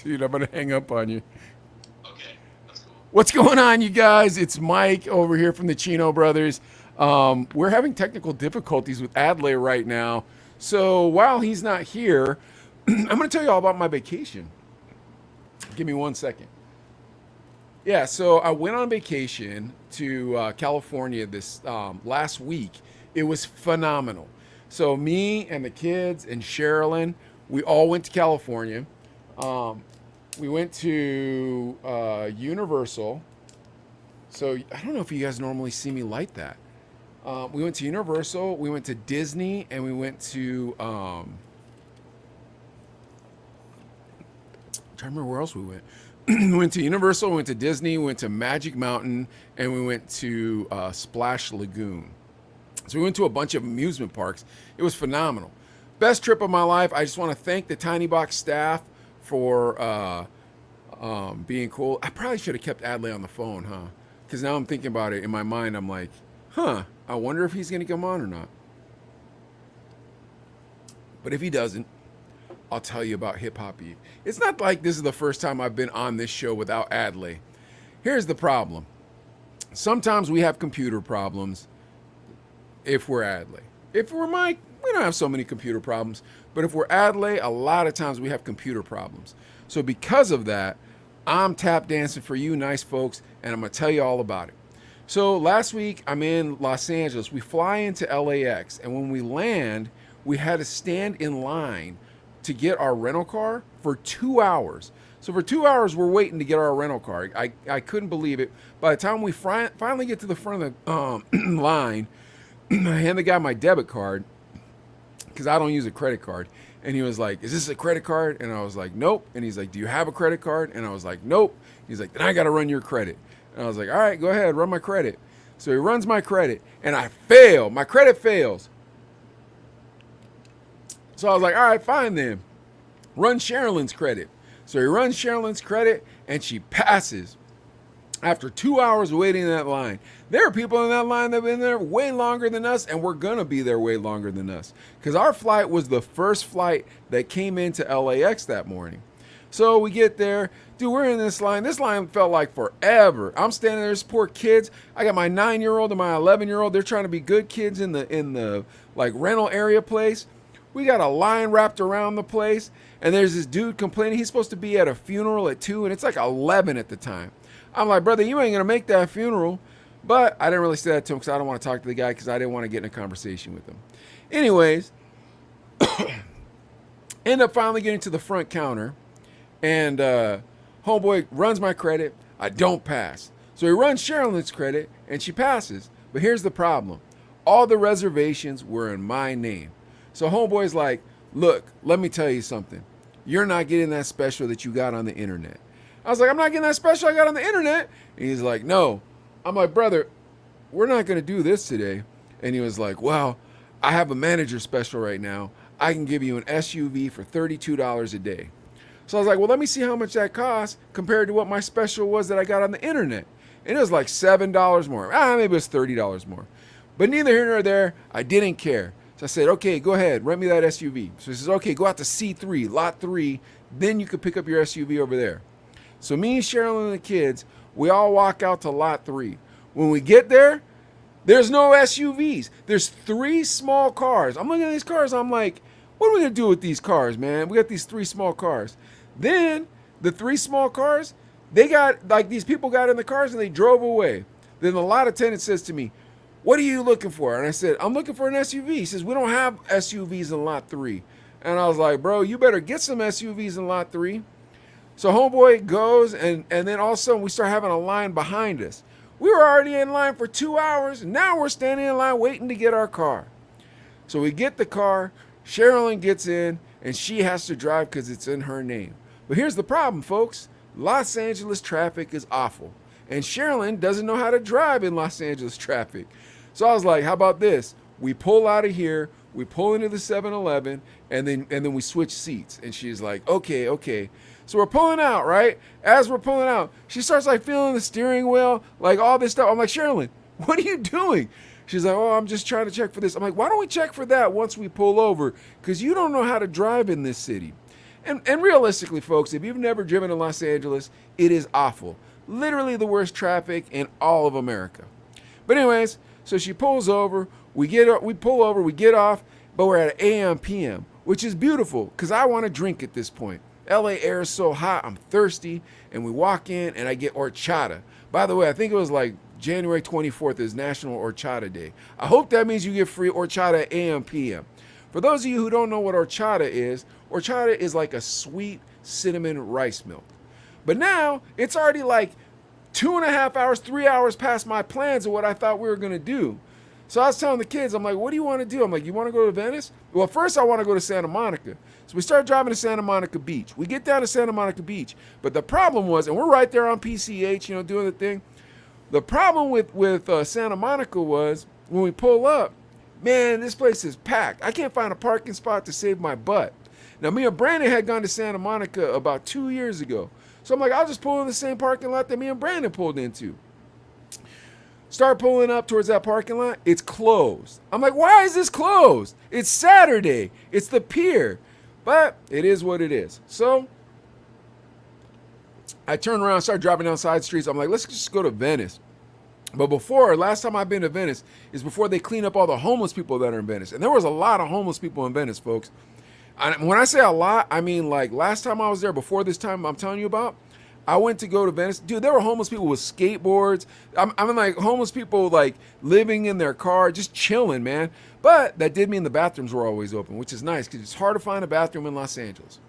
Dude, I'm going to hang up on you. Okay, that's cool. What's going on, you guys? It's Mike over here from the Chino Brothers. We're having technical difficulties with Adley right now. So while he's not here, I'm going to tell you all about my vacation. Give me 1 second. Yeah, so I went on vacation to California this last week. It was phenomenal. So me and the kids and Sherilyn, we all went to California. Um, we went to Universal. So I don't know if you guys normally see me like that. We went to Universal, we went to Disney, and we went to I'm trying to remember where else we went. We went to Universal, we went to Disney, we went to Magic Mountain, and we went to Splash Lagoon. So we went to a bunch of amusement parks. It was phenomenal. Best trip of my life. I just want to thank the Tiny Box staff for being cool. I probably should have kept Adley on the phone, huh? Because now I'm thinking about it in my mind. I'm like, I wonder if he's going to come on or not. But if he doesn't, I'll tell you about Hip Hop Eve. It's not like this is the first time I've been on this show without Adley. Here's the problem. Sometimes we have computer problems if we're Adley. If we're Mike, we don't have so many computer problems. But if we're Adley, a lot of times we have computer problems. So because of that, I'm tap dancing for you nice folks, and I'm going to tell you all about it. So last week, I'm in Los Angeles. We fly into LAX, and when we land, we had to stand in line to get our rental car for 2 hours. So for 2 hours, we're waiting to get our rental car. I couldn't believe it. By the time we finally get to the front of the line, I hand the guy my debit card because I don't use a credit card. And he was like, "Is this a credit card?" And I was like, "Nope." And he's like, "Do you have a credit card?" And I was like, "Nope." He's like, "Then I got to run your credit." And I was like, "All right, go ahead, run my credit." So he runs my credit, and I fail. My credit fails. So I was like, "All right, fine then. Run Sherilyn's credit." So he runs Sherilyn's credit, and she passes. After 2 hours waiting in that line, there are people in that line that have been there way longer than us, and we're gonna be there way longer than us. Because our flight was the first flight that came into LAX that morning. So we get there, dude, we're in this line. This line felt like forever. I'm standing there, there's poor kids. I got my 9-year-old and my 11-year-old. They're trying to be good kids in the like rental area place. We got a line wrapped around the place, and there's this dude complaining. He's supposed to be at a funeral at 2, and it's like 11 at the time. I'm like, "Brother, you ain't going to make that funeral." But I didn't really say that to him because I don't want to talk to the guy because I didn't want to get in a conversation with him. Anyways, end up finally getting to the front counter, and homeboy runs my credit. I don't pass. So he runs Sherilyn's credit, and she passes. But here's the problem. All the reservations were in my name. So homeboy's like, "Look, let me tell you something. You're not getting that special that you got on the internet." I was like, "I'm not getting that special I got on the internet." And he's like, "No." I'm like, "Brother, we're not going to do this today." And he was like, "Well, I have a manager special right now. I can give you an SUV for $32 a day." So I was like, "Well, let me see how much that costs compared to what my special was that I got on the internet." And it was like $7 more. Maybe it was $30 more. But neither here nor there, I didn't care. So I said, "Okay, go ahead, rent me that SUV." So he says, "Okay, go out to C3, lot 3, then you can pick up your SUV over there." So me, Sherilyn, and the kids, we all walk out to lot 3. When we get there, there's no SUVs. There's 3 small cars. I'm looking at these cars. I'm like, what are we going to do with these cars, man? We got these 3 small cars. Then the 3 small cars, they got, like, these people got in the cars and they drove away. Then the lot attendant says to me, "What are you looking for?" And I said, "I'm looking for an SUV." He says, "We don't have SUVs in lot 3. And I was like, "Bro, you better get some SUVs in lot 3. So homeboy goes, and then all of a sudden we start having a line behind us. We were already in line for 2 hours. And now we're standing in line waiting to get our car. So we get the car. Sherilyn gets in, and she has to drive because it's in her name. But here's the problem, folks. Los Angeles traffic is awful. And Sherilyn doesn't know how to drive in Los Angeles traffic. So I was like, how about this? We pull out of here. We pull into the 7-Eleven, and then we switch seats. And she's like, okay. So we're pulling out, right? As we're pulling out, she starts like feeling the steering wheel, like all this stuff. I'm like, "Sherilyn, what are you doing?" She's like, "Oh, I'm just trying to check for this." I'm like, "Why don't we check for that once we pull over? Because you don't know how to drive in this city." And realistically, folks, if you've never driven in Los Angeles, it is awful. Literally the worst traffic in all of America. But anyways, so she pulls over, we pull over, we get off, but we're at AM PM, which is beautiful because I want to drink at this point. LA air is so hot, I'm thirsty, and we walk in and I get horchata. By the way, I think it was like January 24th is National Horchata Day. I hope that means you get free horchata at AM PM. For those of you who don't know what horchata is like a sweet cinnamon rice milk. But now it's already like 2.5 hours, 3 hours past my plans of what I thought we were going to do. So I was telling the kids, I'm like, what do you want to do? I'm like, you want to go to Venice? Well, first I want to go to Santa Monica. So we start driving to Santa Monica Beach. We get down to Santa Monica Beach. But the problem was, and we're right there on PCH, doing the thing. The problem with Santa Monica was when we pull up, man, this place is packed. I can't find a parking spot to save my butt. Now, me and Brandon had gone to Santa Monica about 2 years ago. So I'm like, I'll just pull in the same parking lot that me and Brandon pulled into. Start pulling up towards that parking lot. It's closed. I'm like, why is this closed? It's Saturday. It's the pier. But it is what it is. So I turn around, start driving down side streets. I'm like, let's just go to Venice. But last time I've been to Venice is before they clean up all the homeless people that are in Venice. And there was a lot of homeless people in Venice, folks. When I say a lot, I mean like last time I was there, before this time I'm telling you about, I went to go to Venice. Dude, there were homeless people with skateboards. I mean like homeless people like living in their car, just chilling, man. But that did mean the bathrooms were always open, which is nice because it's hard to find a bathroom in Los Angeles.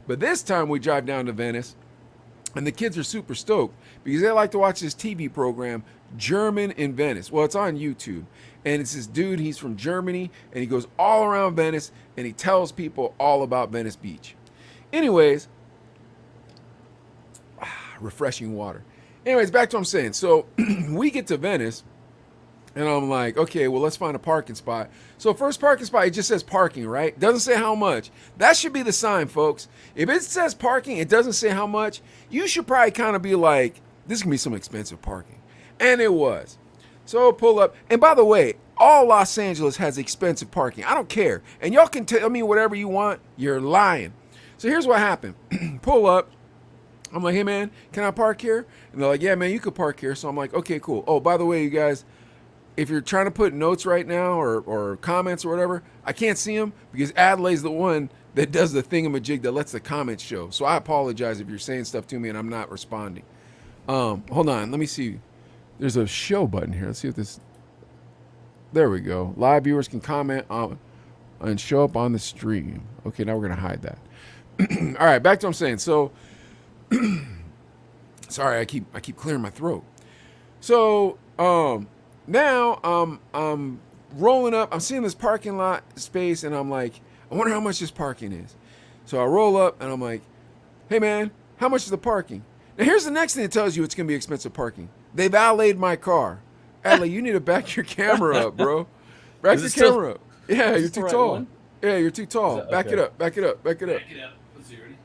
But this time we drive down to Venice. And the kids are super stoked because they like to watch this TV program, German in Venice. Well, it's on YouTube. And it's this dude, he's from Germany, and he goes all around Venice, and he tells people all about Venice Beach. Anyways, refreshing water. Anyways, back to what I'm saying. So we get to Venice, and I'm like, okay, well, let's find a parking spot. So first parking spot, it just says parking, right? Doesn't say how much. That should be the sign, folks. If it says parking, it doesn't say how much, you should probably kind of be like, this is going to be some expensive parking. And it was. So pull up. And by the way, all Los Angeles has expensive parking. I don't care. And y'all can tell me whatever you want. You're lying. So here's what happened. Pull up. I'm like, hey, man, can I park here? And they're like, yeah, man, you could park here. So I'm like, okay, cool. Oh, by the way, you guys, if you're trying to put notes right now or comments or whatever, I can't see them because Adelaide's the one that does the thingamajig that lets the comments show. So I apologize if you're saying stuff to me and I'm not responding. Hold on. Let me see. There's a show button here. Let's see if this... There we go. Live viewers can comment on and show up on the stream. Okay, now we're going to hide that. All right, back to what I'm saying. So, sorry, I keep clearing my throat. So, now I'm rolling up. I'm seeing this parking lot space, and I'm like, I wonder how much this parking is. So I roll up, and I'm like, hey, man, how much is the parking? Now, here's the next thing that tells you it's going to be expensive parking. They valeted my car. Adley, you need to back your camera up, bro. Back your camera up. Yeah, you're too tall. Yeah, you're too tall. Back it up. Back it up. Back it up. Back it up. Let's see, ready?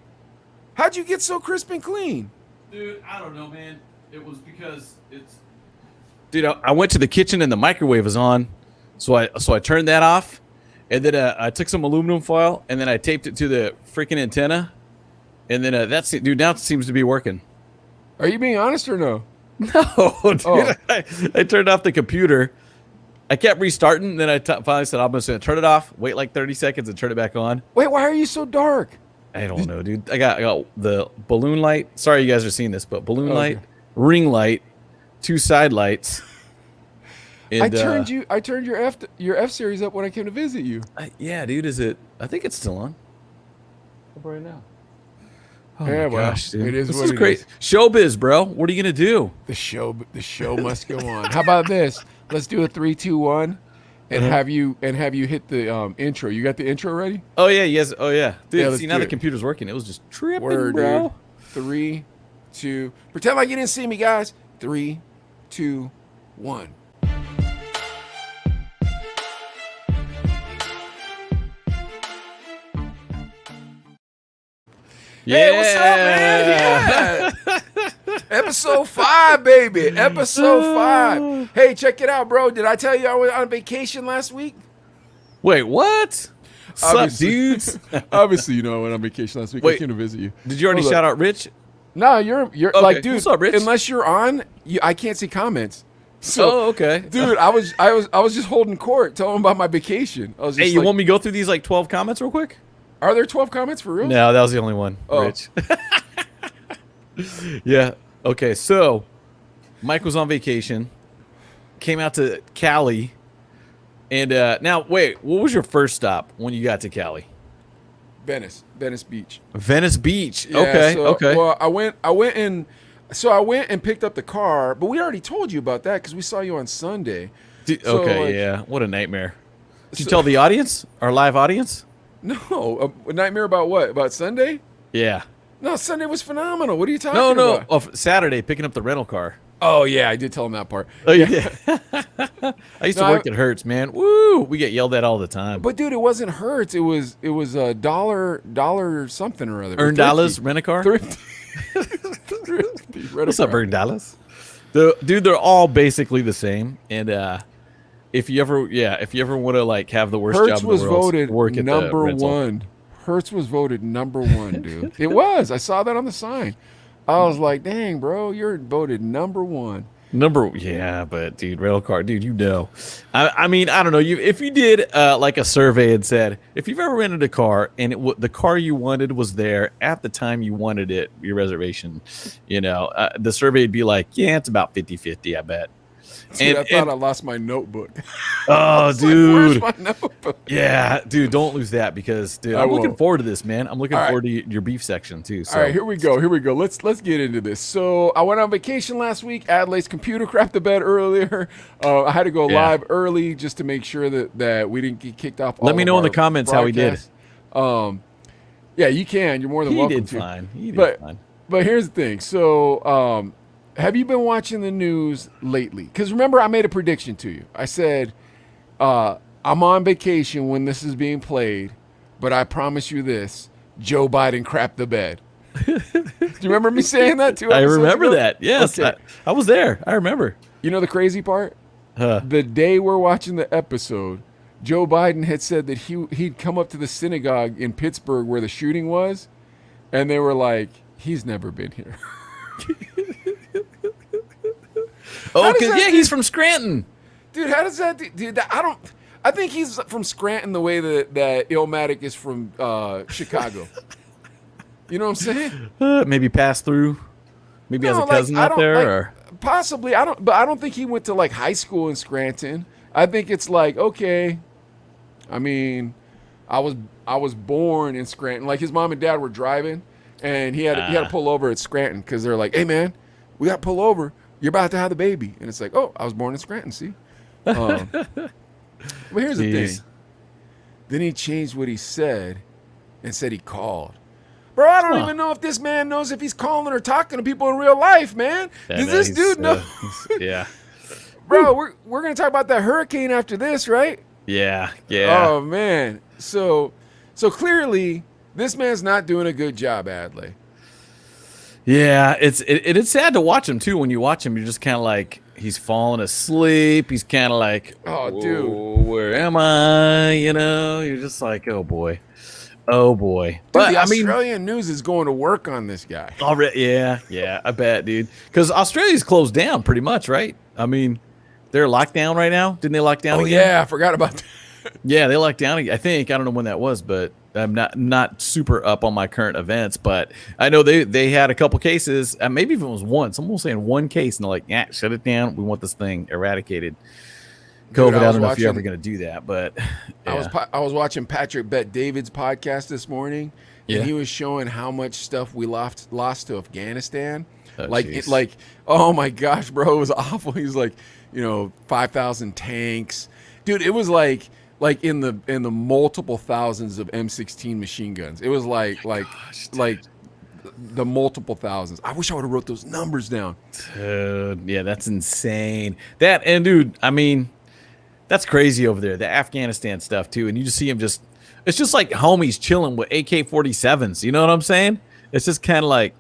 How'd you get so crisp and clean? Dude, I don't know, man. It was because it's... Dude, I went to the kitchen and the microwave was on, so I turned that off, and then I took some aluminum foil and then I taped it to the freaking antenna, and then that's it, dude. Now it seems to be working. Are you being honest or no? No, dude. Oh. I turned off the computer. I kept restarting, and then I finally said, I'm just gonna turn it off, wait like 30 seconds, and turn it back on. Wait, why are you so dark? I don't know, dude. I got the balloon light. Sorry, you guys are seeing this, but balloon light, ring light, 2 side lights. And, I turned your F series up when I came to visit you. Yeah, dude. Is it? I think it's still on. Right now. Oh yeah, my gosh, dude. It is. This what is it great. Is. Showbiz, bro. What are you gonna do? The show must go on. How about this? Let's do a 3, 2, 1, and have you hit the intro. You got the intro ready? Oh yeah, yes. Oh yeah, dude. Yeah, see now the computer's working. It was just tripping, Word, bro. Dude. 3, 2. Pretend like you didn't see me, guys. 3, 2, 1. Yeah. Hey, what's up, man? Yeah. Episode 5, baby. Episode 5. Hey, check it out, bro. Did I tell you I was on vacation last week? Wait, what? Sup, obviously, dudes? obviously, you know, I went on vacation last week. I Wait, came to visit you. Did you already Hold shout up. out Rich? No, you're Okay. like, dude. What's up, Rich? Unless you're on, I can't see comments. So, Oh, okay. dude, I was just holding court, telling him about my vacation. I was just Hey, you like, want me to go through these like 12 comments real quick? are there 12 comments for real? No, that was the only one. Oh. Rich. Yeah. Okay. So, Mike was on vacation, came out to Cali, and now wait, what was your first stop when you got to Cali? Venice Beach. Venice Beach. Yeah, Okay. so, Okay. Well, I went and picked up the car, but we already told you about that because we saw you on Sunday. So, Okay. like, Yeah. What a nightmare. Did you So- tell the audience, our live audience? No, a nightmare about what? About Sunday? Yeah. No, Sunday was phenomenal. What are you talking No, no. about? Oh, Saturday, picking up the rental car. Oh yeah, I did tell him that part. Oh yeah. I used to No, work at Hertz, man. Woo! We get yelled at all the time. But dude, it wasn't Hertz. It was a dollar something or other. Earn Thrifty. dollars, rent a car. Thrifty. Thrifty. Rent a What's up, car. Earn dollars? Dude, they're all basically the same. And if you ever want to like have the worst Hertz job in was the world, voted work at number the rental. one. Hertz was voted number one, dude. It was. I saw that on the sign. I was like, dang, bro, you're voted number one. Yeah, but dude, rental car, dude, you know. I mean, I don't know. If you did like a survey and said, if you've ever rented a car and the car you wanted was there at the time you wanted it, your reservation, you know, the survey would be like, yeah, it's about 50-50, I bet. Dude, I thought I lost my notebook. Oh, It's like, dude. where's my notebook? Yeah, dude, don't lose that because, dude, I I'm looking won't. forward to this, man. I'm looking All right. forward to your beef section too. So. All right, here we go. Let's get into this. So I went on vacation last week. Adelaide's computer crapped the bed earlier. I had to go Yeah. live early just to make sure that we didn't get kicked off. Let me know in the comments how he did. broadcasts. Yeah, you can. You're more than He welcome did to. fine. He did But fine. but here's the thing. So have you been watching the news lately? Because remember, I made a prediction to you. I said I'm on vacation when this is being played, but I promise you this: Joe Biden crapped the bed. Do you remember me saying that too? I remember that. Yes, Okay. I was there. I remember. You know the crazy part? Huh. The day we're watching the episode, Joe Biden had said that he'd come up to the synagogue in Pittsburgh where the shooting was, and they were like, he's never been here. Oh, How does because that he's from Scranton. Dude, how does that dude? I think he's from Scranton the way that Illmatic is from Chicago. You know what I'm saying? Maybe pass through. Maybe has a No, cousin I out don't- there. like, Or possibly. I don't think he went to like high school in Scranton. I think it's like, okay. I mean, I was born in Scranton. Like his mom and dad were driving, and he had to pull over at Scranton because they're like, hey man, we got to pull over. You're about to have the baby, and it's like, oh, I was born in Scranton. See. But here's the Jeez. thing. Then he changed what he said and said he called. Bro, I don't Huh. even know if this man knows if he's calling or talking to people in real life, man. Yeah, Does man, this he's, dude know? Yeah. Bro, we're gonna talk about that hurricane after this, right? Yeah. Yeah. Oh man. So clearly this man's not doing a good job, Adley. Yeah, it's sad to watch him too. When you watch him, you're just kind of like he's falling asleep. He's kind of like, Oh, dude. "Whoa, where am I?" You know, you're just like, oh boy. Dude, But the I mean, Australian news is going to work on this guy. already, yeah, I bet, dude. Because Australia's closed down pretty much, right? I mean, they're locked down right now. Didn't they lock down? Oh again? yeah, I forgot about that. Yeah, they locked down. I think I don't know when that was, but I'm not super up on my current events. But I know they had a couple cases. Maybe even it was one. Someone was saying one case, and they're like, "Yeah, shut it down. We want this thing eradicated." Dude, COVID. I I was don't know if you're watching- ever going to do that, but yeah. I was watching Patrick Bet David's podcast this morning, Yeah. and he was showing how much stuff we lost to Afghanistan. Oh, Like jeez. oh my gosh, bro, it was awful. He's like, 5,000 tanks, dude. It was like in the multiple thousands of M16 machine guns. It was like the multiple thousands. I wish I would have wrote those numbers down. Dude, yeah, that's insane. That and dude, I mean, that's crazy over there. The Afghanistan stuff too, and you just see him it's just like homies chilling with AK-47s. You know what I'm saying? It's just kind of like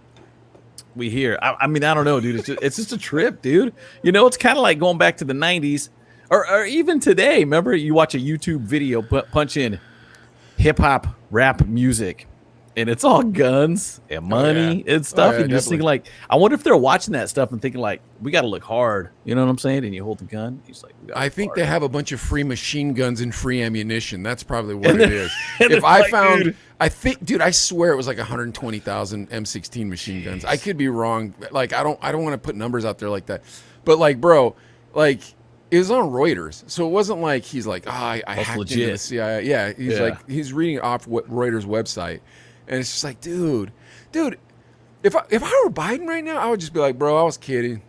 we hear. I mean, I don't know, dude. It's just a trip, dude. You know, it's kind of like going back to the '90s, or even today. Remember, you watch a YouTube video, punch in hip hop rap music, and it's all guns and money and stuff. yeah, and you're just thinking like, I wonder if they're watching that stuff and thinking like, we got to look hard. You know what I'm saying? And you hold the gun. He's like, I think they have a bunch of free machine guns and free ammunition. That's probably what it is. If I found, dude, I think, dude, I swear it was like 120,000 M16 machine guns. I could be wrong. Like, I don't want to put numbers out there like that. But like, bro, like, it was on Reuters, so it wasn't like he's like, I hacked into the CIA. Yeah, he's like, he's reading off what Reuters website, and it's just like, dude, if I were Biden right now, I would just be like, bro, I was kidding.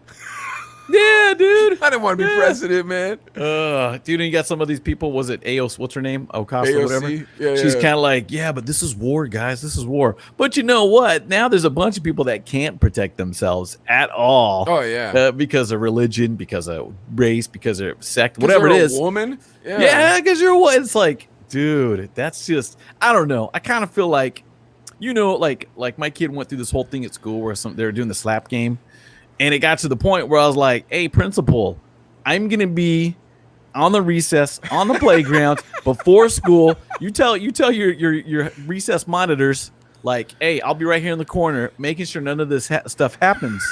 Yeah, dude. I didn't want to be president, man. Dude, and you got some of these people. Was it AOC? What's her name? Ocasio, whatever. Yeah, she's kind of like, yeah, but this is war, guys. This is war. But you know what? Now there's a bunch of people that can't protect themselves at all. Oh yeah, because of religion, because of race, because of sect, whatever it is. Woman. Yeah, because you're what? It's like, dude, that's just. I don't know. I kind of feel like, you know, like my kid went through this whole thing at school where they were doing the slap game. And it got to the point where I was like, hey, principal, I'm going to be on the recess, on the playground, before school. You tell your recess monitors, like, hey, I'll be right here in the corner, making sure none of this stuff happens.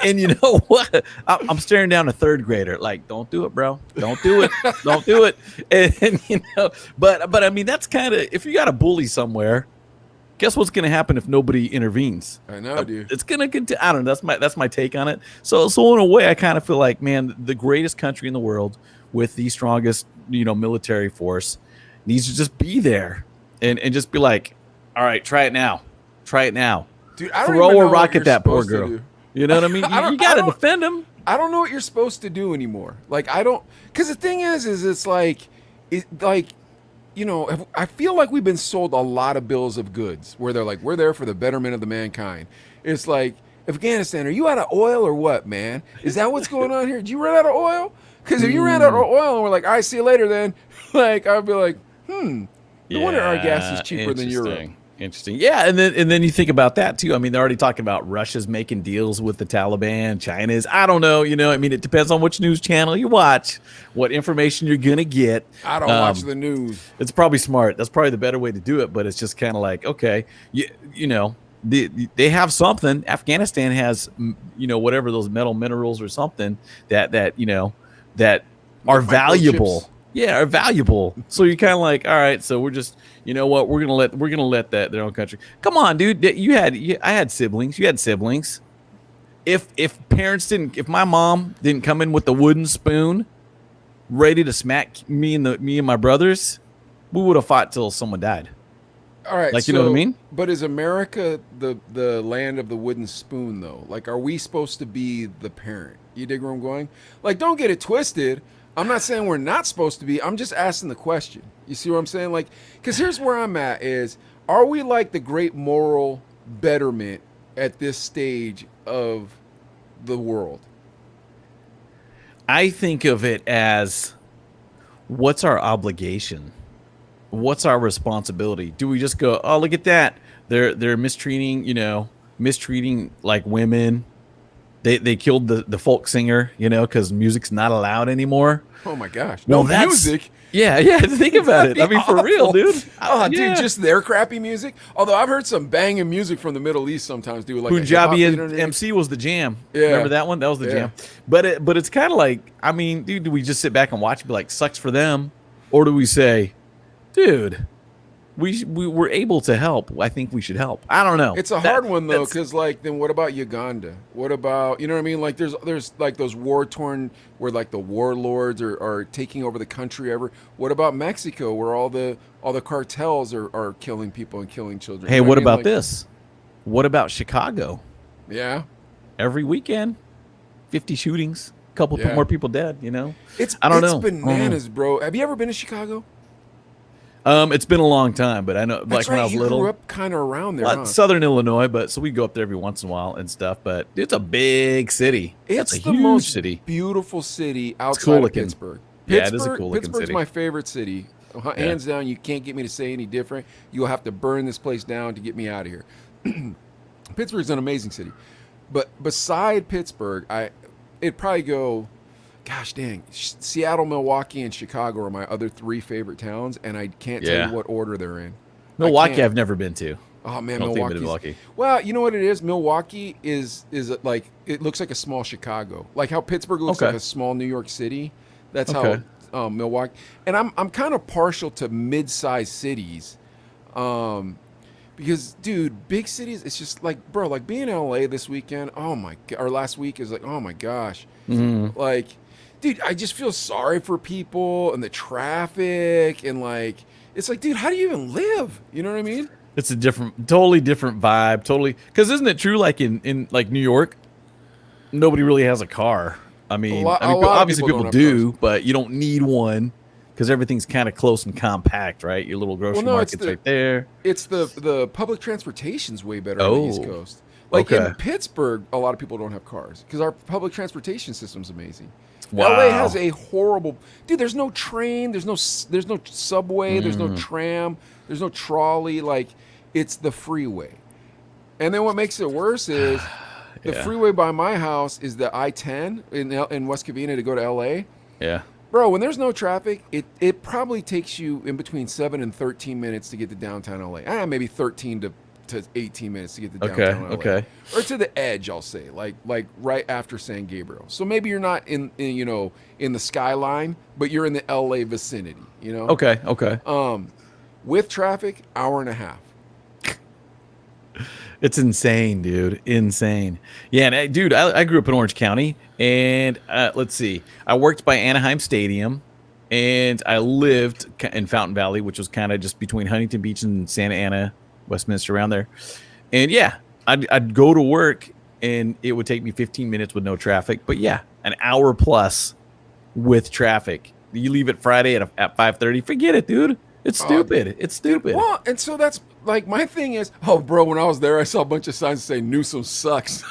And you know what? I'm staring down a third grader. Like, don't do it, bro. Don't do it. Don't do it. And you know, but I mean, that's kind of, if you got a bully somewhere, guess what's going to happen if nobody intervenes? I know, dude. It's going to continue. I don't know. That's my take on it. So in a way, I kind of feel like, man, the greatest country in the world with the strongest, you know, military force needs to just be there and just be like, all right, try it now. Try it now. Dude, I don't throw even know a rock what at that poor you're girl. supposed to do. You know what I mean? You got to defend him. I don't know what you're supposed to do anymore. Like, I don't, because the thing is it's like, you know, I feel like we've been sold a lot of bills of goods where they're like, we're there for the betterment of the mankind. It's like, Afghanistan, are you out of oil or what, man? Is that what's going on here? Did you run out of oil? Because if you ran out of oil and we're like, all right, see you later then, like, I'd be like, no wonder our gas is cheaper than Europe. Interesting. Yeah, and then you think about that too. I mean, they're already talking about Russia's making deals with the Taliban, China's. I don't know, you know, I mean, it depends on which news channel you watch, what information you're going to get. I don't watch the news. It's probably smart. That's probably the better way to do it, but it's just kind of like, okay, you know, they have something. Afghanistan has, you know, whatever those metal minerals or something that you know, that are valuable. Chips. Yeah, are valuable. So you're kind of like, all right, so we're just, you know what, we're gonna let that their own country. Come on, dude. I had siblings. You had siblings. If my mom didn't come in with the wooden spoon, ready to smack me and my brothers, we would have fought till someone died. All right, like, you know what I mean? But is America the land of the wooden spoon though? Like, are we supposed to be the parent? You dig where I'm going? Like, don't get it twisted. I'm not saying we're not supposed to be. I'm just asking the question. You see what I'm saying? Like, because here's where I'm at is, are we like the great moral betterment at this stage of the world? I think of it as, what's our obligation? What's our responsibility? Do we just go, oh, look at that, they're mistreating like women. They killed the folk singer, you know, because music's not allowed anymore. Oh my gosh! Well, no that's music. Yeah. Think about it. I mean, for real, dude. Oh, dude, just their crappy music. Although I've heard some banging music from the Middle East sometimes, dude. Like Punjabi and MC was the jam. Yeah. Remember that one? That was the jam. But it's kind of like, I mean, dude, do we just sit back and watch and be like, sucks for them, or do we say, dude, we were able to help. I think we should help. I don't know. It's a hard one though, because like, then what about Uganda? What about, you know what I mean? Like, there's like those war torn where like the warlords are taking over the country ever. What about Mexico, where all the cartels are killing people and killing children? Hey, you know what I mean? about like, this? What about Chicago? Yeah. Every weekend, 50 shootings, a couple more people dead. You know, I don't know. It's bananas, bro. Have you ever been to Chicago? It's been a long time, but I know, like, when I was little. You grew up kind of around there, huh? Southern Illinois, but so we go up there every once in a while and stuff. But it's a big city. It's a the huge most city. Beautiful city outside cool of looking. Pittsburgh. Yeah, it is a cool looking Pittsburgh's city. my favorite city. Hands down. You can't get me to say any different. You'll have to burn this place down to get me out of here. Pittsburgh's an amazing city, but beside Pittsburgh, it'd probably go. gosh dang, Seattle, Milwaukee, and Chicago are my other 3 favorite towns, and I can't tell Yeah. you what order they're in. Milwaukee, I've never been to. Oh man, I don't think I've been to Milwaukee's. Milwaukee. Well, you know what it is. Milwaukee is like it looks like a small Chicago, like how Pittsburgh looks Okay. like a small New York City. That's Okay. how Milwaukee. And I'm kind of partial to mid-sized cities, because dude, big cities. It's just like bro, like being in LA this weekend. Oh my god, or last week is like oh my gosh, like dude, I just feel sorry for people and the traffic and like it's like dude, how do you even live? You know what I mean? It's a totally different vibe. Totally, because isn't it true? Like in like New York, nobody really has a car. I mean, A lot of obviously people people don't have do, but you don't need one because everything's kind of close and compact, right? Your little grocery no, it's market's right there. It's the public transportation's way better on the East Oh, Coast. Like okay. in Pittsburgh, a lot of people don't have cars because our public transportation system's amazing. Wow. LA has a horrible dude. There's no train. There's no subway. There's no tram. There's no trolley. Like it's the freeway. And then what makes it worse is the Yeah. freeway by my house is the I-10 in West Covina to go to LA. Yeah. Bro, when there's no traffic, it probably takes you in between 7 and 13 minutes to get to downtown LA. Maybe 13 to 18 minutes to get to downtown LA. Okay. Or to the edge, I'll say, like right after San Gabriel. So maybe you're not in the skyline, but you're in the LA vicinity, you know? Okay. Okay. With traffic, hour and a half. It's insane, dude. Insane. Yeah, and dude, I grew up in Orange County, and let's see, I worked by Anaheim Stadium, and I lived in Fountain Valley, which was kind of just between Huntington Beach and Santa Ana, Westminster, around there. And yeah, I'd go to work, and it would take me 15 minutes with no traffic. But yeah, an hour plus with traffic. You leave it Friday at 5:30. Forget it, dude. It's stupid. It's stupid. Well, and so that's like my thing is, oh, bro, when I was there, I saw a bunch of signs saying Newsom sucks.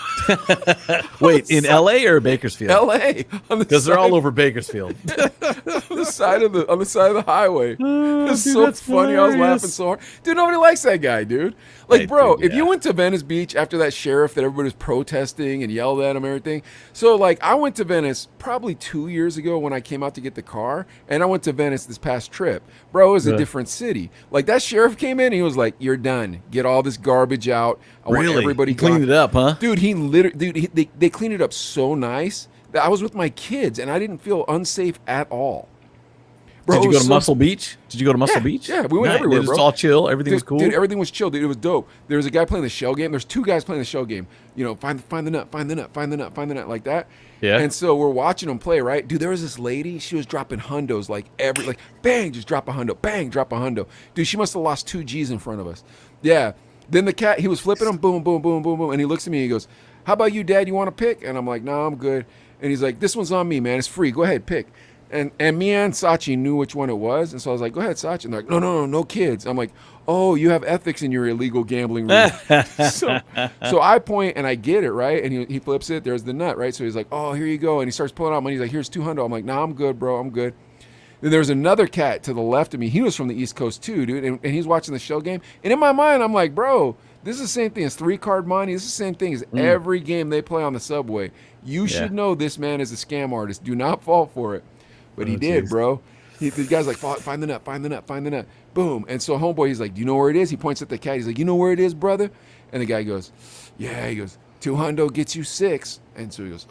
Wait, in LA or Bakersfield? LA Because they're all over Bakersfield. on the side of the highway. It's dude, so that's funny. I was laughing hilarious. so hard. Dude, nobody likes that guy, dude. Like, Hey, bro, dude, if you yeah. went to Venice Beach after that sheriff that everybody was protesting and yelled at him and everything. So, like, I went to Venice probably 2 years ago when I came out to get the car, and I went to Venice this past trip. Bro, it was a Yeah. different city. Like, that sheriff came in, and he was like, "You're done. Get all this garbage out. I want Really? everybody He cleaned gone." it up, huh? Dude, they cleaned it up so nice that I was with my kids and I didn't feel unsafe at all. Bro, Did you it go was to so- Muscle Beach? Did you go to Muscle Yeah, Beach? yeah, we went Nice. everywhere, It was bro. all chill. Everything was cool. Dude, everything was chill, dude. It was dope. There was a guy playing the shell game. There's 2 guys playing the shell game. You know, find the nut, find the nut, find the nut, find the nut, like that. Yeah. And so we're watching them play, right? Dude, there was this lady. She was dropping hundos like bang, just drop a hundo, bang, drop a hundo. Dude, she must have lost 2 G's in front of us. Yeah. Then the cat, he was flipping them, boom, boom, boom, boom, boom. And he looks at me and he goes, "How about you, Dad? You want to pick?" And I'm like, "No, I'm good." And he's like, "This one's on me, man. It's free. Go ahead, pick." And me and Sachi knew which one it was. And so I was like, "Go ahead, Sachi." And they're like, no kids. I'm like, "Oh, you have ethics in your illegal gambling room." so I point and I get it, right? And he flips it. There's the nut, right? So he's like, "Oh, here you go." And he starts pulling out money. He's like, "Here's 200. I'm like, "Nah, I'm good, bro. I'm good." Then there was another cat to the left of me. He was from the East Coast too, dude. And he's watching the shell game. And in my mind, I'm like, "Bro, this is the same thing as 3-card money. This is the same thing as every game they play on the subway. You should know this man is a scam artist. Do not fall for it." But he did, jeez. bro. The guy's like, "Find the nut, find the nut, find the nut." Boom. And so homeboy, he's like, "Do you know where it is?" He points at the cat. He's like, "You know where it is, brother?" And the guy goes, "Yeah." He goes, "200 gets you 6." And so he goes,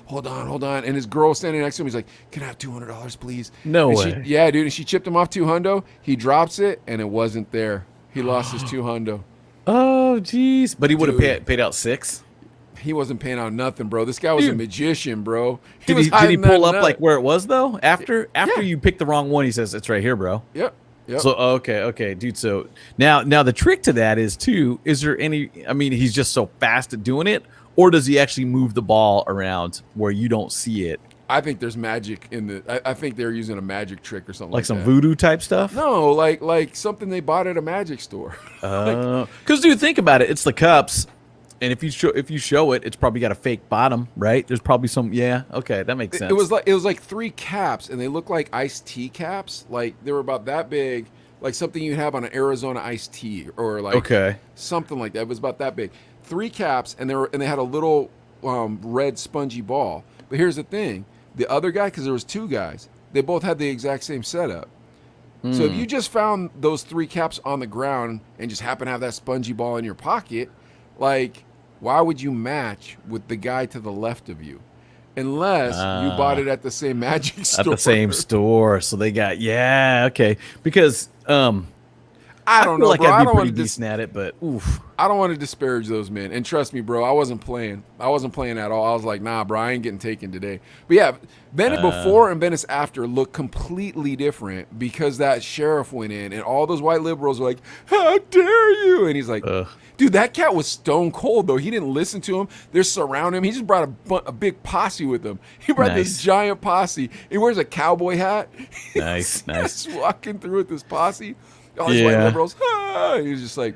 hold on. And his girl standing next to him, he's like, "Can I have $200, please?" No And way. yeah, dude. And she chipped him off 200. He drops it, and it wasn't there. He lost his 200. Oh, jeez. But he would have Dude. paid out 6. He wasn't paying out nothing, bro. This guy was a Dude. magician, bro. Did was he hiding pull that up nut. like where it was though? After Yeah. you picked the wrong one, he says it's right here, bro. Yep. So okay, dude. So now the trick to that is too. Is there any? I mean, he's just so fast at doing it, or does he actually move the ball around where you don't see it, I think there's magic in the. I think they're using a magic trick or something like like some that. voodoo type stuff? No, like something they bought at a magic store. Because dude, think about it. It's the cups, and if you show it, it's probably got a fake bottom, right? There's probably some. Yeah, okay, that makes sense. It was like 3 caps, and they look like iced tea caps. Like they were about that big, like something you'd have on an Arizona iced tea, or like something like that. It was about that big. 3 caps, and they had a little red spongy ball. But here's the thing: the other guy, because there was 2 guys, they both had the exact same setup. So if you just found those 3 caps on the ground and just happen to have that spongy ball in your pocket, like, why would you match with the guy to the left of you? Unless you bought it at the same magic store. At the same store. So they got, okay. Because I don't know, like bro. I'd I be don't pretty want to decent at it, but oof. I don't want to disparage those men. And trust me, bro, I wasn't playing. I wasn't playing at all. I was like, nah, bro, I ain't getting taken today. But yeah, Venice before and Venice after looked completely different because that sheriff went in and all those white liberals were like, how dare you? And he's like, dude, that cat was stone cold, though. He didn't listen to him. They're surrounding him. He just brought a big posse with him. He brought this giant posse. He wears a cowboy hat. Nice. Just walking through with this posse. All these white liberals. He's just like,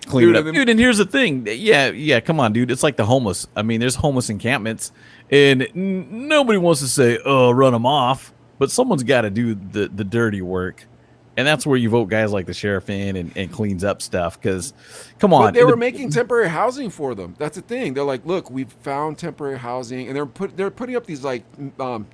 clean it up. Dude, and here's the thing. Yeah, come on, dude. It's like the homeless. I mean, there's homeless encampments, and nobody wants to say, oh, run them off. But someone's got to do the dirty work. And that's where you vote guys like the sheriff in and cleans up stuff. Because, come on. But they were making temporary housing for them. That's the thing. They're like, look, we've found temporary housing. And they're putting up these, like,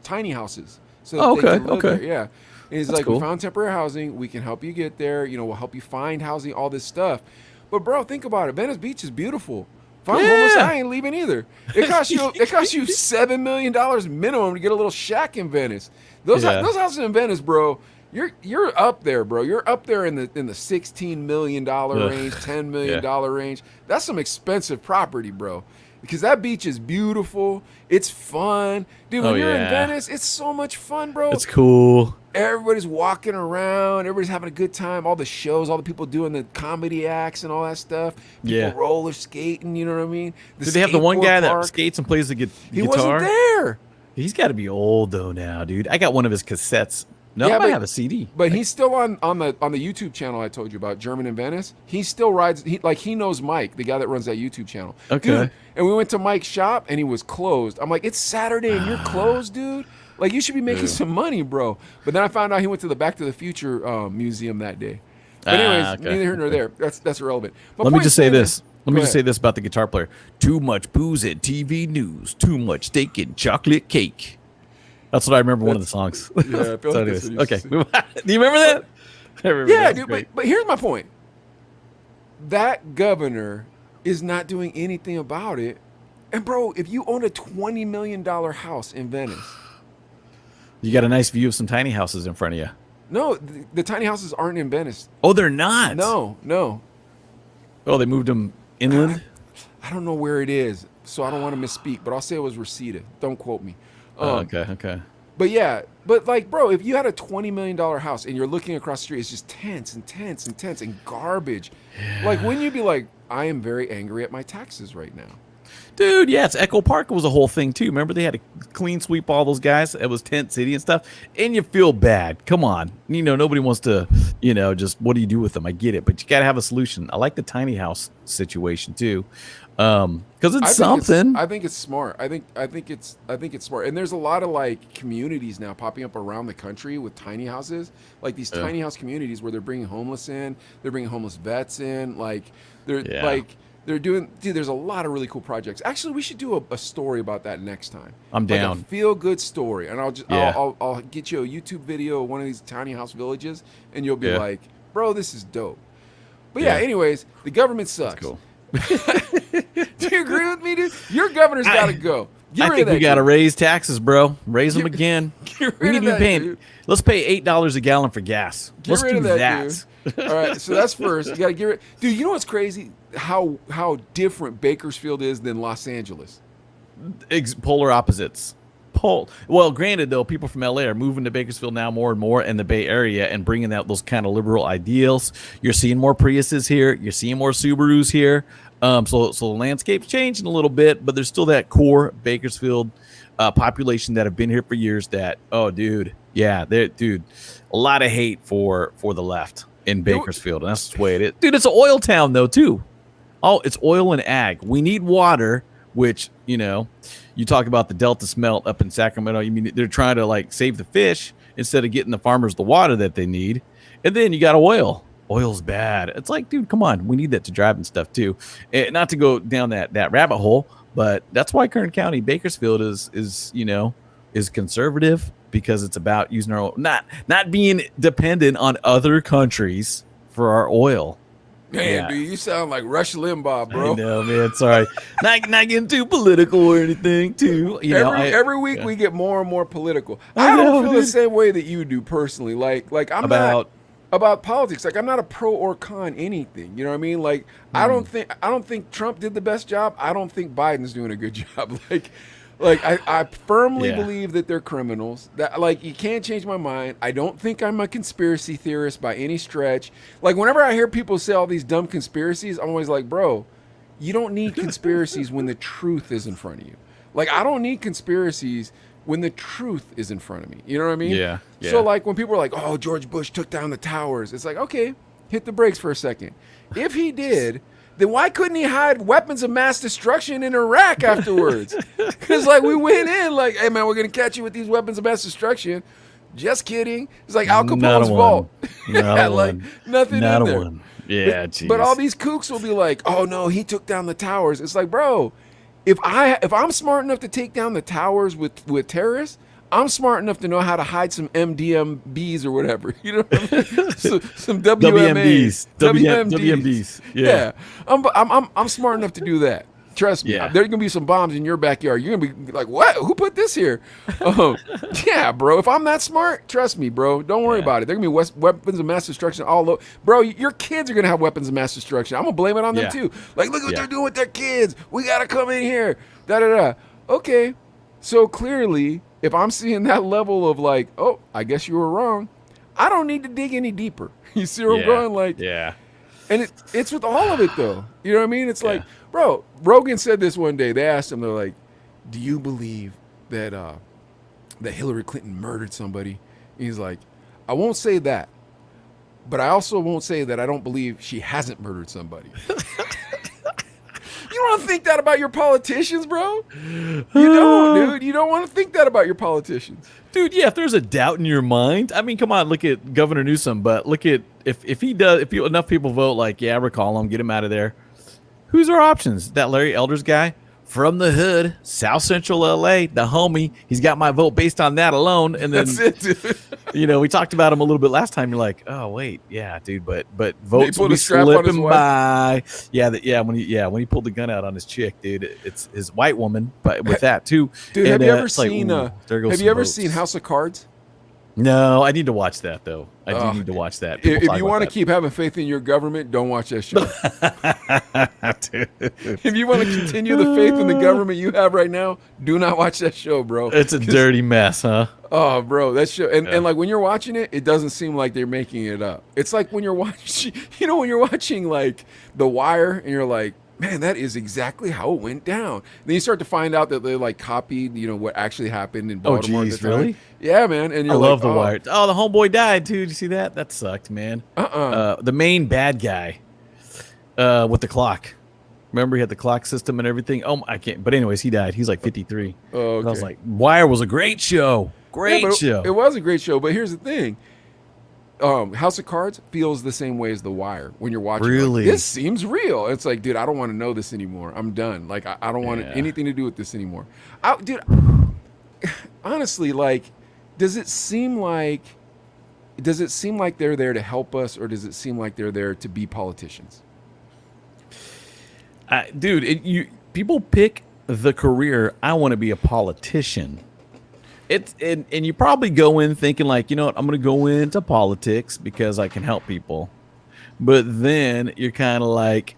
tiny houses. So they can live there. Yeah. And he's like, cool. We found temporary housing. We can help you get there. You know, we'll help you find housing, all this stuff. But, bro, think about it. Venice Beach is beautiful. If I'm homeless, I ain't leaving either. It costs you $7 million minimum to get a little shack in Venice. Those houses in Venice, bro, you're up there, bro. You're up there in the $16 million range, $10 million range. That's some expensive property, bro. Because that beach is beautiful. It's fun. Dude, when you're in Venice, it's so much fun, bro. It's cool. Everybody's walking around. Everybody's having a good time. All the shows, all the people doing the comedy acts and all that stuff. People roller skating, you know what I mean? Did they have the one guy that skates and plays the guitar? He wasn't there. He's got to be old, though, now, dude. I got one of his cassettes. No, I have a CD. But he's still on the YouTube channel I told you about, German in Venice. He still rides. He knows Mike, the guy that runs that YouTube channel. Okay. Dude, and we went to Mike's shop and he was closed. I'm like, it's Saturday and you're closed, dude. Like, you should be making some money, bro. But then I found out he went to the Back to the Future museum that day. But anyways, neither here nor there. That's irrelevant. But Let me just say this. Let me just say this about the guitar player. Too much booze at TV news. Too much steak and chocolate cake. That's what I remember. One of the songs. Yeah, I feel like that's okay. Do you remember that? Yeah, dude. But here's my point. That governor is not doing anything about it. And bro, if you own a $20 million house in Venice, you got a nice view of some tiny houses in front of you. No, the tiny houses aren't in Venice. Oh, they're not. No. Oh, they moved them inland. I don't know where it is, so I don't want to misspeak. But I'll say it was Reseda. Don't quote me. Okay. But yeah, but like, bro, if you had a $20 million house and you're looking across the street, it's just tents and garbage. Yeah. Like, wouldn't you be like, I am very angry at my taxes right now? Dude, yeah, it's Echo Park was a whole thing too. Remember they had to clean sweep all those guys? It was Tent City and stuff. And you feel bad. Come on. You know, nobody wants to, just what do you do with them? I get it. But you got to have a solution. I like the tiny house situation too. Because it's something. I think it's smart. I think it's smart. And there's a lot of like communities now popping up around the country with tiny houses, like these tiny house communities where they're bringing homeless in, they're bringing homeless vets in, like they're doing. Dude, there's a lot of really cool projects. Actually, we should do a story about that next time. I'm down. Like a feel good story, and I'll get you a YouTube video of one of these tiny house villages, and you'll be like, bro, this is dope. But yeah, anyways, the government sucks. That's cool. Do you agree with me, dude? Your governor's got to go. I think we got to raise taxes, bro. Raise them again. We need to be paying. Dude. Let's pay $8 a gallon for gas. Let's do that. All right, so that's first. You got to get rid. Dude, you know what's crazy? How different Bakersfield is than Los Angeles. Polar opposites. Well, granted, though, people from LA are moving to Bakersfield now more and more in the Bay Area and bringing out those kind of liberal ideals. You're seeing more Priuses here. You're seeing more Subarus here. So the landscape's changing a little bit, but there's still that core Bakersfield population that have been here for years that, a lot of hate for the left in Bakersfield. And that's the way it is. Dude, it's an oil town, though, too. Oh, it's oil and ag. We need water, which, you talk about the Delta smelt up in Sacramento. You mean they're trying to like save the fish instead of getting the farmers the water that they need. And then you got oil. Oil's bad. It's like, dude, come on. We need that to drive and stuff too. Not to go down that rabbit hole, but that's why Kern County, Bakersfield is is conservative because it's about using our own, not being dependent on other countries for our oil. Man, dude, you sound like Rush Limbaugh, bro. I know, man. Sorry, not getting too political or anything. Too, every week we get more and more political. I don't feel the same way that you do personally. Like I'm not about politics. Like I'm not a pro or con anything. You know what I mean? Like I don't think Trump did the best job. I don't think Biden's doing a good job. Like I firmly believe that they're criminals. That like you can't change my mind. I don't think I'm a conspiracy theorist by any stretch. Like whenever I hear people say all these dumb conspiracies, I'm always like, bro, you don't need conspiracies when the truth is in front of you. Like I don't need conspiracies when the truth is in front of me. You know what I mean? Yeah. So like when people are like, oh, George Bush took down the towers, it's like, okay, hit the brakes for a second. If he did, then why couldn't he hide weapons of mass destruction in Iraq afterwards? Because like we went in like, hey man, we're gonna catch you with these weapons of mass destruction. Just kidding. It's like Al Capone's vault. Like nothing Not in a there. one. Yeah, geez. But all these kooks will be like, oh no, he took down the towers. It's like, bro, if I'm smart enough to take down the towers with terrorists, I'm smart enough to know how to hide some MDMBs or whatever. You know what I mean? Some WMAs. WMDs. Yeah. I'm smart enough to do that. Trust me. Yeah. There's gonna be some bombs in your backyard. You're gonna be like, what? Who put this here? Yeah, bro. If I'm that smart, trust me, bro. Don't worry about it. There are gonna be weapons of mass destruction all over. Bro, your kids are gonna have weapons of mass destruction. I'm gonna blame it on them too. Like, look what they're doing with their kids. We gotta come in here. Da da da. Okay. So clearly, if I'm seeing that level of like, oh, I guess you were wrong, I don't need to dig any deeper. You see where I'm going? Like, and it's with all of it though. You know what I mean? It's like, bro, Rogan said this one day. They asked him, they're like, do you believe that that Hillary Clinton murdered somebody? And he's like, I won't say that, but I also won't say that I don't believe she hasn't murdered somebody. You don't think that about your politicians, bro. You don't, dude. You don't want to think that about your politicians. Dude, yeah, if there's a doubt in your mind, I mean, come on, look at Governor Newsom, but look at if enough people vote like, yeah, recall him, get him out of there. Who's our options? That Larry Elders guy from the hood, South Central LA, the homie. He's got my vote based on that alone. And then, that's it, dude. You know, we talked about him a little bit last time. You're like, oh wait, yeah, dude, but votes will be strap on his slipping by. When he pulled the gun out on his chick, dude, it's his white woman, but with that too. Dude, and, have you ever seen? have you ever seen House of Cards? No, I need to watch that though. I do need to watch that. If you want to keep having faith in your government, don't watch that show. If you want to continue the faith in the government you have right now, do not watch that show, bro. It's a dirty mess, huh? Oh, bro, that show, and like when you're watching it, it doesn't seem like they're making it up. It's like when you're watching, when you're watching like The Wire, and you're like, man, that is exactly how it went down. Then you start to find out that they like copied, what actually happened in Baltimore. Oh, at geez, the time. really? Yeah, man. And I love The Wire. Oh, the homeboy died too. Did you see that? That sucked, man. The main bad guy with the clock. Remember, he had the clock system and everything. Oh, I can't. But anyways, he died. He's like 53. Oh, okay. And I was like, Wire was a great show. Great show. It was a great show. But here's the thing. House of Cards feels the same way as The Wire when you're watching. Really? Like, this seems real. It's like, dude, I don't want to know this anymore. I'm done. Like, I don't want anything to do with this anymore. Dude, honestly, like, does it seem like they're there to help us, or does it seem like they're there to be politicians? Dude, people pick the career. I want to be a politician. And you probably go in thinking like, you know what, I'm going to go into politics because I can help people. But then you're kind of like,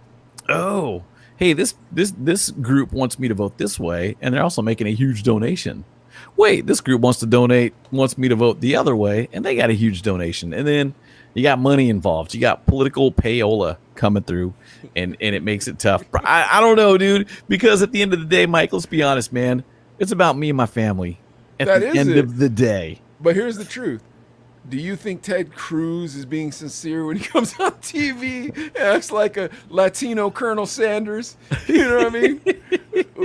oh, hey, this group wants me to vote this way, and they're also making a huge donation. Wait, this group wants me to vote the other way, and they got a huge donation. And then you got money involved. You got political payola coming through, and it makes it tough. I don't know, dude, because at the end of the day, Mike, let's be honest, man, it's about me and my family. At the end of the day. But here's the truth. Do you think Ted Cruz is being sincere when he comes on TV and acts like a Latino Colonel Sanders? You know what I mean?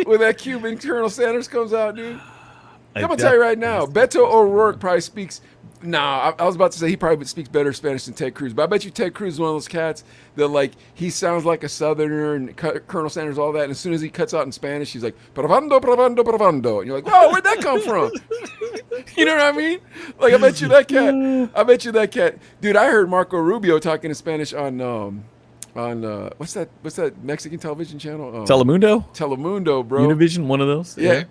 When that Cuban Colonel Sanders comes out, dude. I'm going to tell you right now, Beto O'Rourke probably speaks Nah, I was about to say he probably speaks better Spanish than Ted Cruz, but I bet you Ted Cruz is one of those cats that like he sounds like a Southerner and Colonel Sanders, all that. And as soon as he cuts out in Spanish, he's like "Pravando, pravando, pravando," and you're like, "Whoa, where'd that come from?" You know what I mean? Like I bet you that cat. I bet you that cat, dude. I heard Marco Rubio talking in Spanish on what's that Mexican television channel? Telemundo, Telemundo, bro. Univision, one of those. Yeah.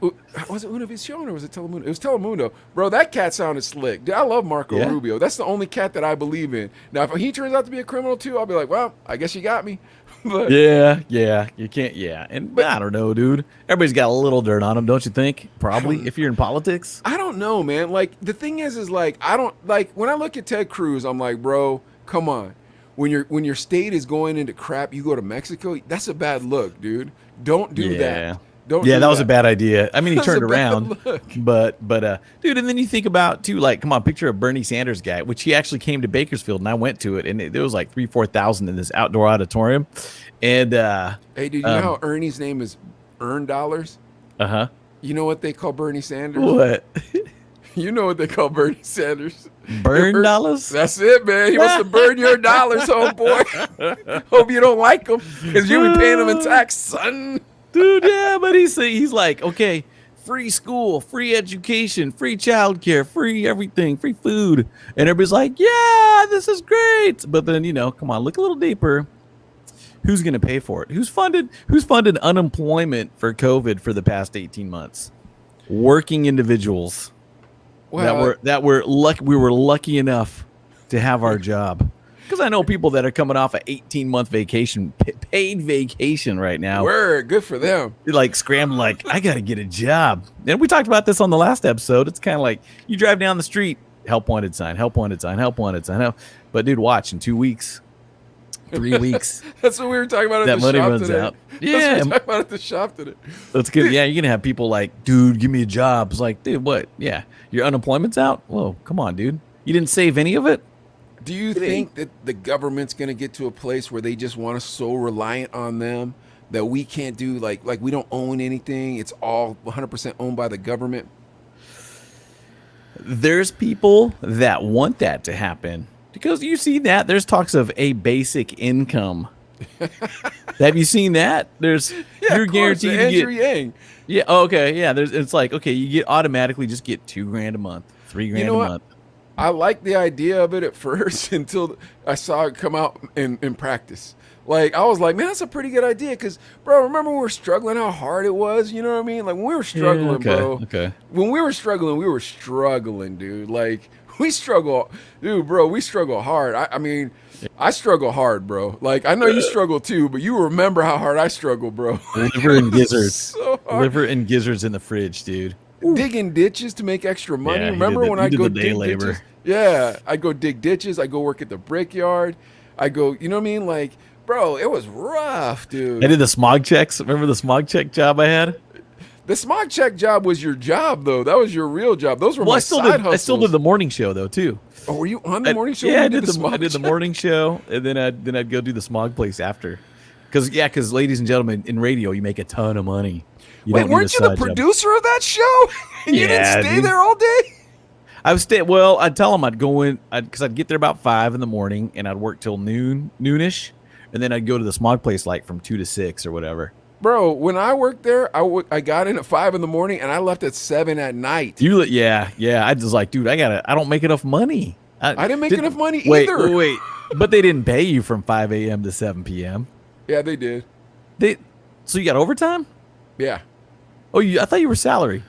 Was it Univision or was it Telemundo? It was Telemundo. Bro, that cat sounded slick. Dude, I love Marco Rubio. That's the only cat that I believe in. Now, if he turns out to be a criminal too, I'll be like, well, I guess you got me. But, yeah, you can't. Yeah, but I don't know, dude. Everybody's got a little dirt on them, don't you think? Probably, if you're in politics. I don't know, man. Like the thing is like I don't like when I look at Ted Cruz, I'm like, bro, come on. When your state is going into crap, you go to Mexico. That's a bad look, dude. Don't do that. Don't. Yeah, do that was a bad idea. I mean, he That's turned a bad around, look. but dude, and then you think about too, like, come on, picture a Bernie Sanders guy, which he actually came to Bakersfield, and I went to it, and there was like 3,000-4,000 in this outdoor auditorium, and hey, dude, you know how Ernie's name is Earn Dollars? You know what they call Bernie Sanders? What? You know what they call Bernie Sanders? Burn dollars? That's it, man. He wants to burn your dollars, homeboy. Hope you don't like him because you be paying him in tax, son. Dude, yeah, but he's like, okay, free school, free education, free childcare, free everything, free food. And everybody's like, yeah, this is great. But then, come on, look a little deeper. Who's going to pay for it? Who's funded unemployment for COVID for the past 18 months? Working individuals. Well, We were lucky enough to have our job. Because I know people that are coming off an 18-month vacation, paid vacation right now. Good for them. Like scrambling, like, I got to get a job. And we talked about this on the last episode. It's kind of like you drive down the street, help wanted sign, help wanted sign, help wanted sign. Help. But dude, watch, in 2 weeks, 3 weeks. That's what we were talking about at that the money shop runs today. out. That's Yeah. what we were talking about at the shop today. That's good. Yeah, you're going to have people like, dude, give me a job. It's like, dude, what? Yeah, your unemployment's out? Whoa, come on, dude. You didn't save any of it? Do you think that the government's going to get to a place where they just want us so reliant on them that we can't do like we don't own anything? It's all 100% owned by the government. There's people that want that to happen because you see that there's talks of a basic income. Have you seen that? You're guaranteed to Andrew get. Yang. Yeah. Okay. Yeah. It's like, okay, you get automatically just get $2,000 a month, $3,000 a month. I liked the idea of it at first until I saw it come out in practice. Like, I was like, man, that's a pretty good idea. Because, bro, remember when we were struggling, how hard it was? You know what I mean? Like, when we were struggling, bro. Okay. When we were struggling, dude. Like, we struggle. Dude, bro, we struggle hard. I mean, I struggle hard, bro. Like, I know you struggle too, but you remember how hard I struggle, bro. Liver and gizzards. So hard. Liver and gizzards in the fridge, dude. Digging ditches to make extra money. Yeah, Remember when I go day dig labor. ditches? Yeah, I go dig ditches. I go work at the brickyard. I go, you know what I mean? Like, bro, it was rough, dude. I did the smog checks. Remember the smog check job I had? The smog check job was your job, though. That was your real job. Those were my side hustles. I still did the morning show though too. Oh, were you on the morning show? Yeah, when I you did the smog check? morning show, and then I'd go do the smog place after. Because ladies and gentlemen, in radio you make a ton of money. Wait, weren't you the producer of that show? And you didn't stay there all day? I would stay. Well, I'd tell them I'd go in because I'd get there about 5 in the morning, and I'd work till noonish, and then I'd go to the smog place like from 2 to 6 or whatever. Bro, when I worked there, I got in at 5 in the morning and I left at 7 at night. Yeah. I was like, dude, I don't make enough money. I didn't make enough money either. Wait, but they didn't pay you from 5 a.m. to 7 p.m. Yeah, they did. So you got overtime? Yeah. Oh, I thought you were salary.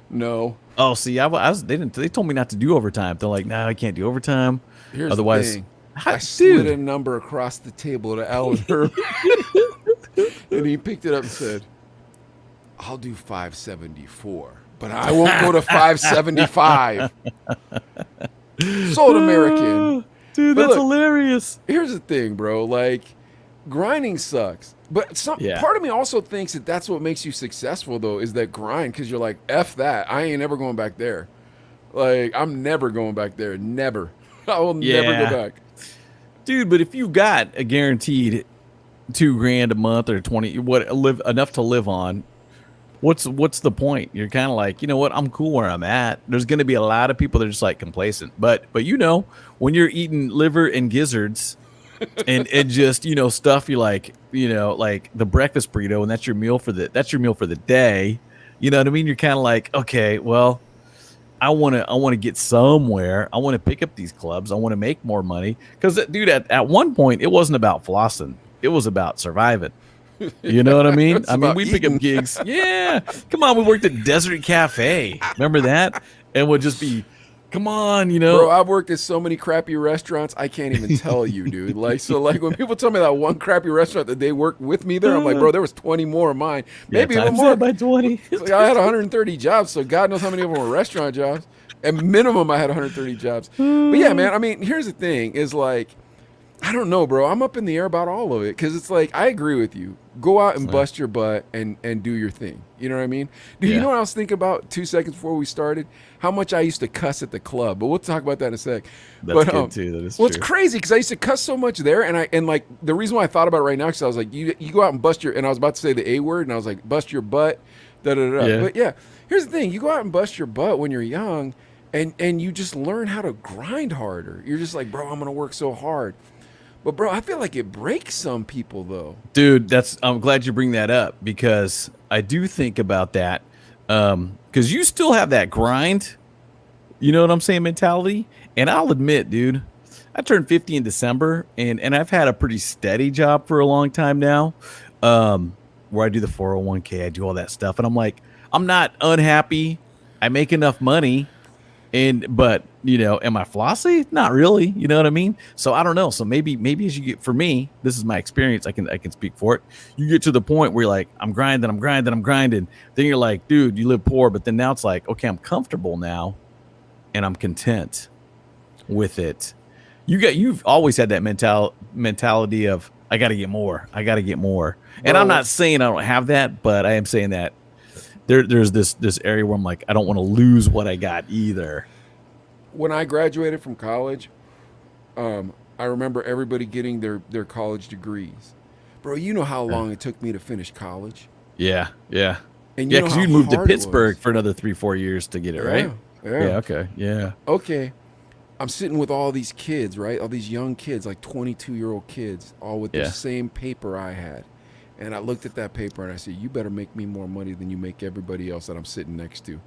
No. Oh, see, they told me not to do overtime. They're like, no, I can't do overtime. Here's Otherwise, the thing. I slid a number across the table to Alan Herb. And he picked it up and said, I'll do 574, but I won't go to 575. Sold American. Dude, But that's look, hilarious. Here's the thing, bro. Like, grinding sucks. But part of me also thinks that that's what makes you successful, though, is that grind. Because you're like, F that. I ain't ever going back there. Like, I'm never going back there. Never. I will never go back. Dude, but if you got a guaranteed $2,000 a month or 20, enough to live on, what's the point? You're kind of like, you know what? I'm cool where I'm at. There's going to be a lot of people that are just like complacent. But when you're eating liver and gizzards and just stuff you like, like the breakfast burrito, and that's your meal for the day. You know what I mean? You're kind of like, okay, well, I want to get somewhere. I want to pick up these clubs. I want to make more money. Because, dude, at one point, it wasn't about flossing. It was about surviving. You know what I mean? I mean, we pick up gigs. Yeah. Come on. We worked at Desert Cafe. Remember that? And would just be, come on, Bro, I've worked at so many crappy restaurants, I can't even tell you, dude. Like when people tell me that one crappy restaurant that they worked with me there, I'm like, bro, there was 20 more of mine. Maybe even more. By 20. Like, I had 130 jobs, so God knows how many of them were restaurant jobs. At minimum, I had 130 jobs. But yeah, man, I mean, here's the thing is like, I don't know, bro. I'm up in the air about all of it because it's like, I agree with you. Go out and bust your butt and do your thing. You know what I mean? Dude, you know what I was thinking about 2 seconds before we started? How much I used to cuss at the club. But we'll talk about that in a sec. That's good too. That is well, true. It's crazy because I used to cuss so much there. And like the reason why I thought about it right now, because I was like, you go out and bust your, and I was about to say the A word, and I was like, bust your butt, da-da-da. Yeah. But yeah, here's the thing. You go out and bust your butt when you're young, and you just learn how to grind harder. You're just like, bro, I'm going to work so hard. But bro, I feel like it breaks some people though. Dude, I'm glad you bring that up because I do think about that. Because you still have that grind, you know what I'm saying, mentality. And I'll admit, dude, I turned 50 in December, and I've had a pretty steady job for a long time now, where I do the 401k, I do all that stuff, and I'm like, I'm not unhappy. I make enough money. But am I flossy? Not really. You know what I mean? So I don't know. So maybe as you get, for me, this is my experience. I can speak for it. You get to the point where you're like, I'm grinding. Then you're like, dude, you live poor. But then now it's like, okay, I'm comfortable now, and I'm content with it. You've always had that mentality of I got to get more. And I'm not saying I don't have that, but I am saying that. There's this area where I'm like, I don't want to lose what I got either. When I graduated from college, I remember everybody getting their college degrees. Bro, you know how long it took me to finish college? Yeah. And because you moved to Pittsburgh for another 3-4 years to get it, right? Yeah. Okay. Yeah. Okay. I'm sitting with all these kids, right? All these young kids, like 22-year-old kids, all with the same paper I had. And I looked at that paper and I said, you better make me more money than you make everybody else that I'm sitting next to.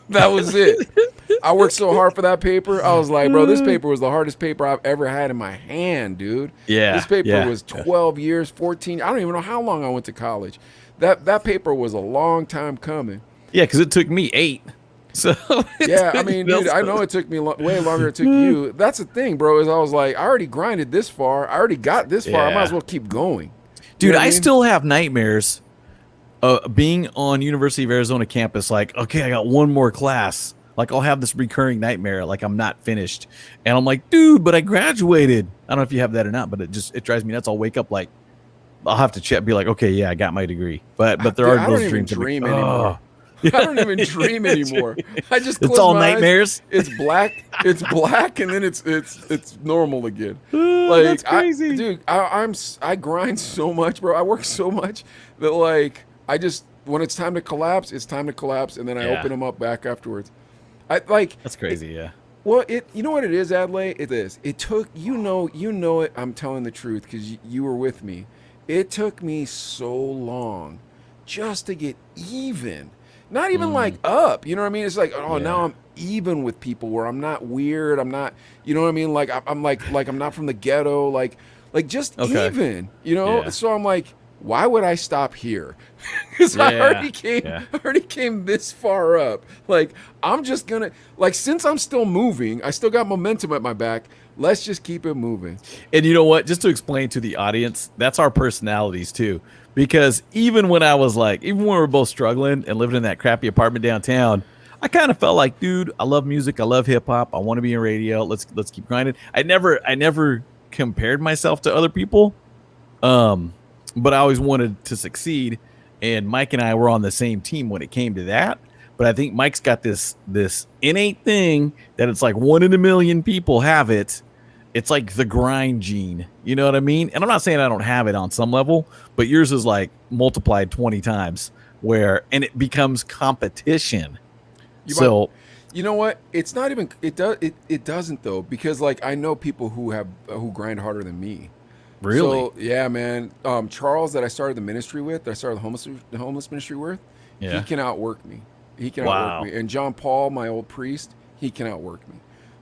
That was it. I worked so hard for that paper. I was like, bro, this paper was the hardest paper I've ever had in my hand, dude. Yeah. This paper was 12 years, 14. I don't even know how long I went to college. That paper was a long time coming. Yeah, because it took me 8. So yeah, I mean, dude, I know it took me way longer than it took you. That's the thing, bro, is I was like, I already grinded this far. I already got this far. I might as well keep going. Dude, I still have nightmares being on University of Arizona campus. Like, okay, I got one more class. Like, I'll have this recurring nightmare. Like, I'm not finished. And I'm like, dude, but I graduated. I don't know if you have that or not, but it drives me nuts. I'll wake up like, I'll have to check, be like, okay, yeah, I got my degree. But there are those dreams. Dream anymore. I don't even dream anymore. I just close it's all my nightmares. Eyes. It's black, and then it's normal again. Like, that's crazy, dude. I grind so much, bro. I work so much that like I just when it's time to collapse, it's time to collapse, and then I open them up back afterwards. That's crazy, yeah. Well, you know what it is, Adlai? It is. It took you know it. I'm telling the truth because you were with me. It took me so long just to get even. Not even like up, you know what I mean? It's like, now I'm even with people where I'm not weird. I'm not, you know what I mean? Like I'm like I'm not from the ghetto, like just even, you know? Yeah. So I'm like, why would I stop here? Because I already came this far up. Like I'm just gonna since I'm still moving, I still got momentum at my back. Let's just keep it moving. And you know what? Just to explain to the audience, that's our personalities too. Because even when we were both struggling and living in that crappy apartment downtown, I kind of felt like, dude, I love music. I love hip hop. I want to be in radio. Let's keep grinding. I never compared myself to other people. But I always wanted to succeed. And Mike and I were on the same team when it came to that. But I think Mike's got this innate thing that it's like 1 in a million people have it. It's like the grind gene. You know what I mean? And I'm not saying I don't have it on some level, but yours is like multiplied 20 times. and it becomes competition. You So You know what? It's not even. It doesn't though, because like I know people who grind harder than me. really, So yeah, man. Charles, that I started the ministry with, that I started the homeless ministry with, he yeah. can outwork me. He can outwork Wow. me. And John Paul, my old priest, he can outwork me.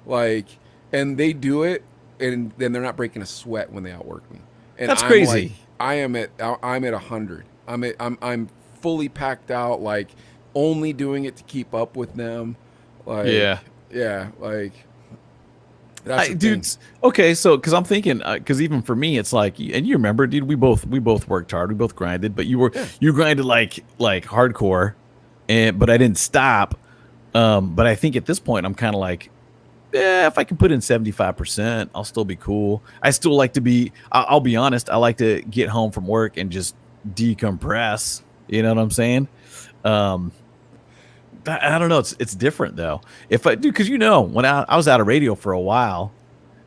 Like, and they do it, and then they're not breaking a sweat when they outwork me. And That's I'm crazy. like, I'm at 100. I'm fully packed out. Like, only doing it to keep up with them. Like, Yeah. yeah, like that's the thing. Dude, okay, so because I'm thinking, because even for me, it's like, and you remember, dude, we both worked hard, we both grinded, but you grinded like hardcore, but I didn't stop. But I think at this point, I'm kind of like, if I can put in 75%, I'll still be cool. I still like to be. I'll be honest, I like to get home from work and just decompress. You know what I'm saying? I don't know. It's different though. If I do, because when I was out of radio for a while,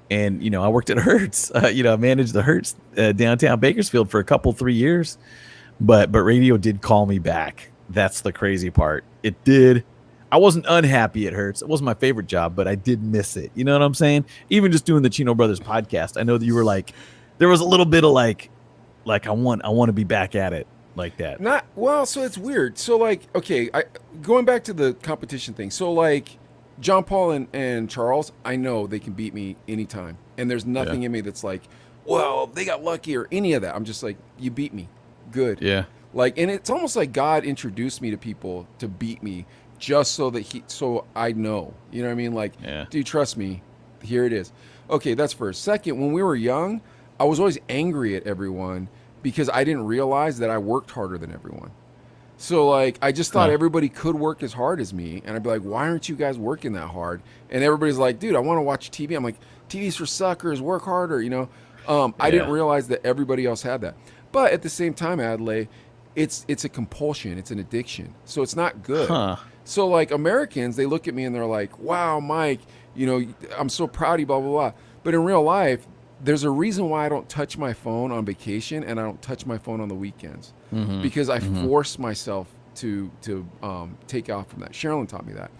and I worked at Hertz. I managed the Hertz downtown Bakersfield for 3 years, but radio did call me back. That's the crazy part. It did. I wasn't unhappy at Hertz. It wasn't my favorite job, but I did miss it. You know what I'm saying? Even just doing the Chino Brothers podcast, I know that you were like, there was a little bit of like I want to be back at it. Like that. Not well, so it's weird. So like, okay, going back to the competition thing. So like, John Paul and Charles, I know they can beat me anytime, and there's nothing in me that's like, well, they got lucky or any of that. I'm just like, you beat me, good. Yeah. Like, and it's almost like God introduced me to people to beat me, just so I know. You know what I mean? Like, dude, trust me, here it is. Okay, that's first. Second, when we were young, I was always angry at everyone, because I didn't realize that I worked harder than everyone. So like, I just thought everybody could work as hard as me, and I'd be like, why aren't you guys working that hard? And everybody's like, dude, I want to watch TV. I'm like, TV's for suckers, work harder, I didn't realize that everybody else had that. But at the same time, Adlai, it's a compulsion, it's an addiction. So it's not good. So like, Americans, they look at me and they're like, wow, Mike, I'm so proud of you, blah, blah, blah. But in real life, there's a reason why I don't touch my phone on vacation and I don't touch my phone on the weekends, because I force myself to take off from that. Sherilyn taught me that.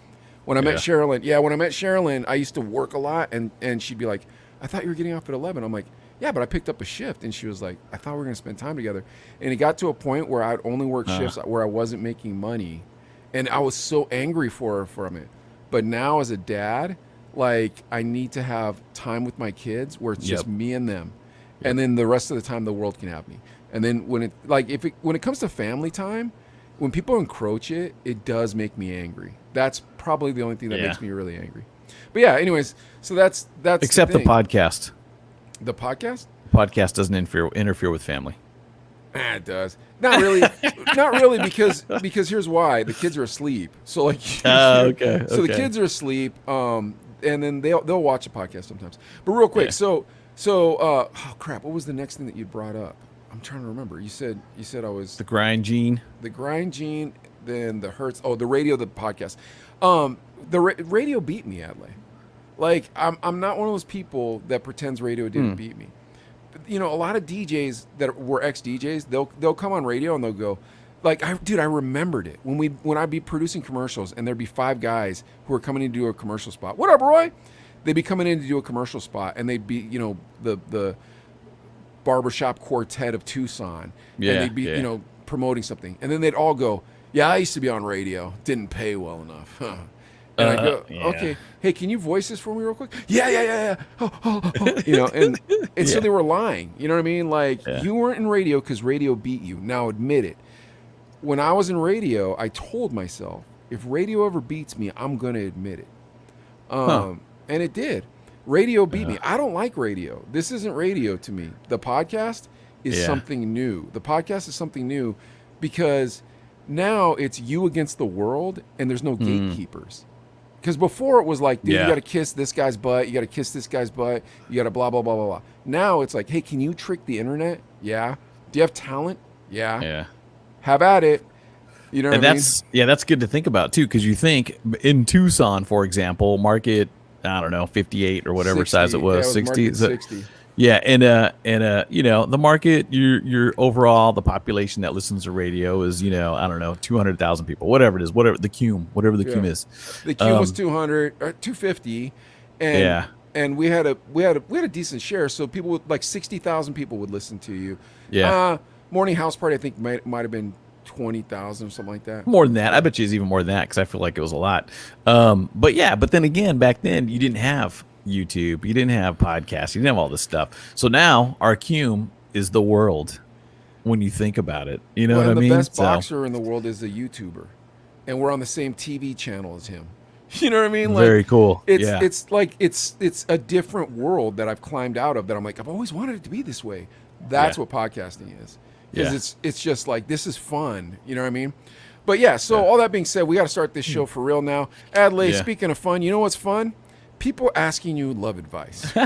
When I met Sherilyn, I used to work a lot, and she'd be like, I thought you were getting off at 11. I'm like, yeah, but I picked up a shift. And she was like, I thought we were going to spend time together. And it got to a point where I'd only work shifts where I wasn't making money. And I was so angry for her from it. But now as a dad, like, I need to have time with my kids where it's just me and them. And then the rest of the time the world can have me. And then when it comes to family time, when people encroach it, it does make me angry. That's probably the only thing that makes me really angry. But yeah, anyways, so that's except the podcast. The podcast? The podcast doesn't interfere with family. It does. Not really. Not really, because here's why. The kids are asleep. So like okay. So the kids are asleep, and then they'll watch a podcast sometimes. But real quick, so oh crap, what was the next thing that you brought up? I'm trying to remember. You said I was the grind gene. The grind gene, then the Hertz. Oh, the radio, the podcast. The radio beat me, Adlai. Like, I'm not one of those people that pretends radio didn't beat me. But, a lot of DJs that were ex-DJs, they'll come on radio and they'll go, like, I remembered it when I'd be producing commercials and there'd be 5 guys who were coming in to do a commercial spot. What up, Roy? They'd be coming in to do a commercial spot, and they'd be, the barbershop quartet of Tucson, and they'd be, promoting something, and then they'd all go, yeah, I used to be on radio, didn't pay well enough. And I go, okay, hey, can you voice this for me real quick? Yeah. And so they were lying. You know what I mean? Like, you weren't in radio because radio beat you. Now admit it. When I was in radio, I told myself, if radio ever beats me, I'm going to admit it. And it did. Radio beat me. I don't like radio. This isn't radio to me. The podcast is something new. The podcast is something new because now it's you against the world, and there's no gatekeepers. Because before it was like, dude, you got to kiss this guy's butt. You got to kiss this guy's butt. You got to blah, blah, blah, blah, blah. Now it's like, hey, can you trick the internet? Yeah. Do you have talent? Yeah. Yeah. Have at it. You know what I mean? Yeah, that's good to think about, too, because you think in Tucson, for example, market, I don't know, 58 or whatever 60. size it was, Yeah, 60. 60. Yeah, and you know, the market, your overall the population that listens to radio is, you know, I don't know, 200,000 people, whatever it is, whatever the cume is. The Q was 200 or 250, and Yeah. and we had a decent share. So people with like 60,000 people would listen to you. Yeah. Morning House Party, I think might have been 20,000 or something like that. More than that. I bet you it's even more than that because I feel like it was a lot. But yeah, but then again, back then you didn't have YouTube, you didn't have podcasts, you didn't have all this stuff. So now our cume is the world when you think about it. You know what I mean? The best boxer in the world is a YouTuber, and we're on the same TV channel as him. You know what I mean? Like, very cool. It's like it's a different world that I've climbed out of. That I'm like, I've always wanted it to be this way. That's what podcasting is. Because it's just like, this is fun. You know what I mean? But yeah, so all that being said, we got to start this show for real now. Adlai, speaking of fun, you know what's fun? People asking you love advice. All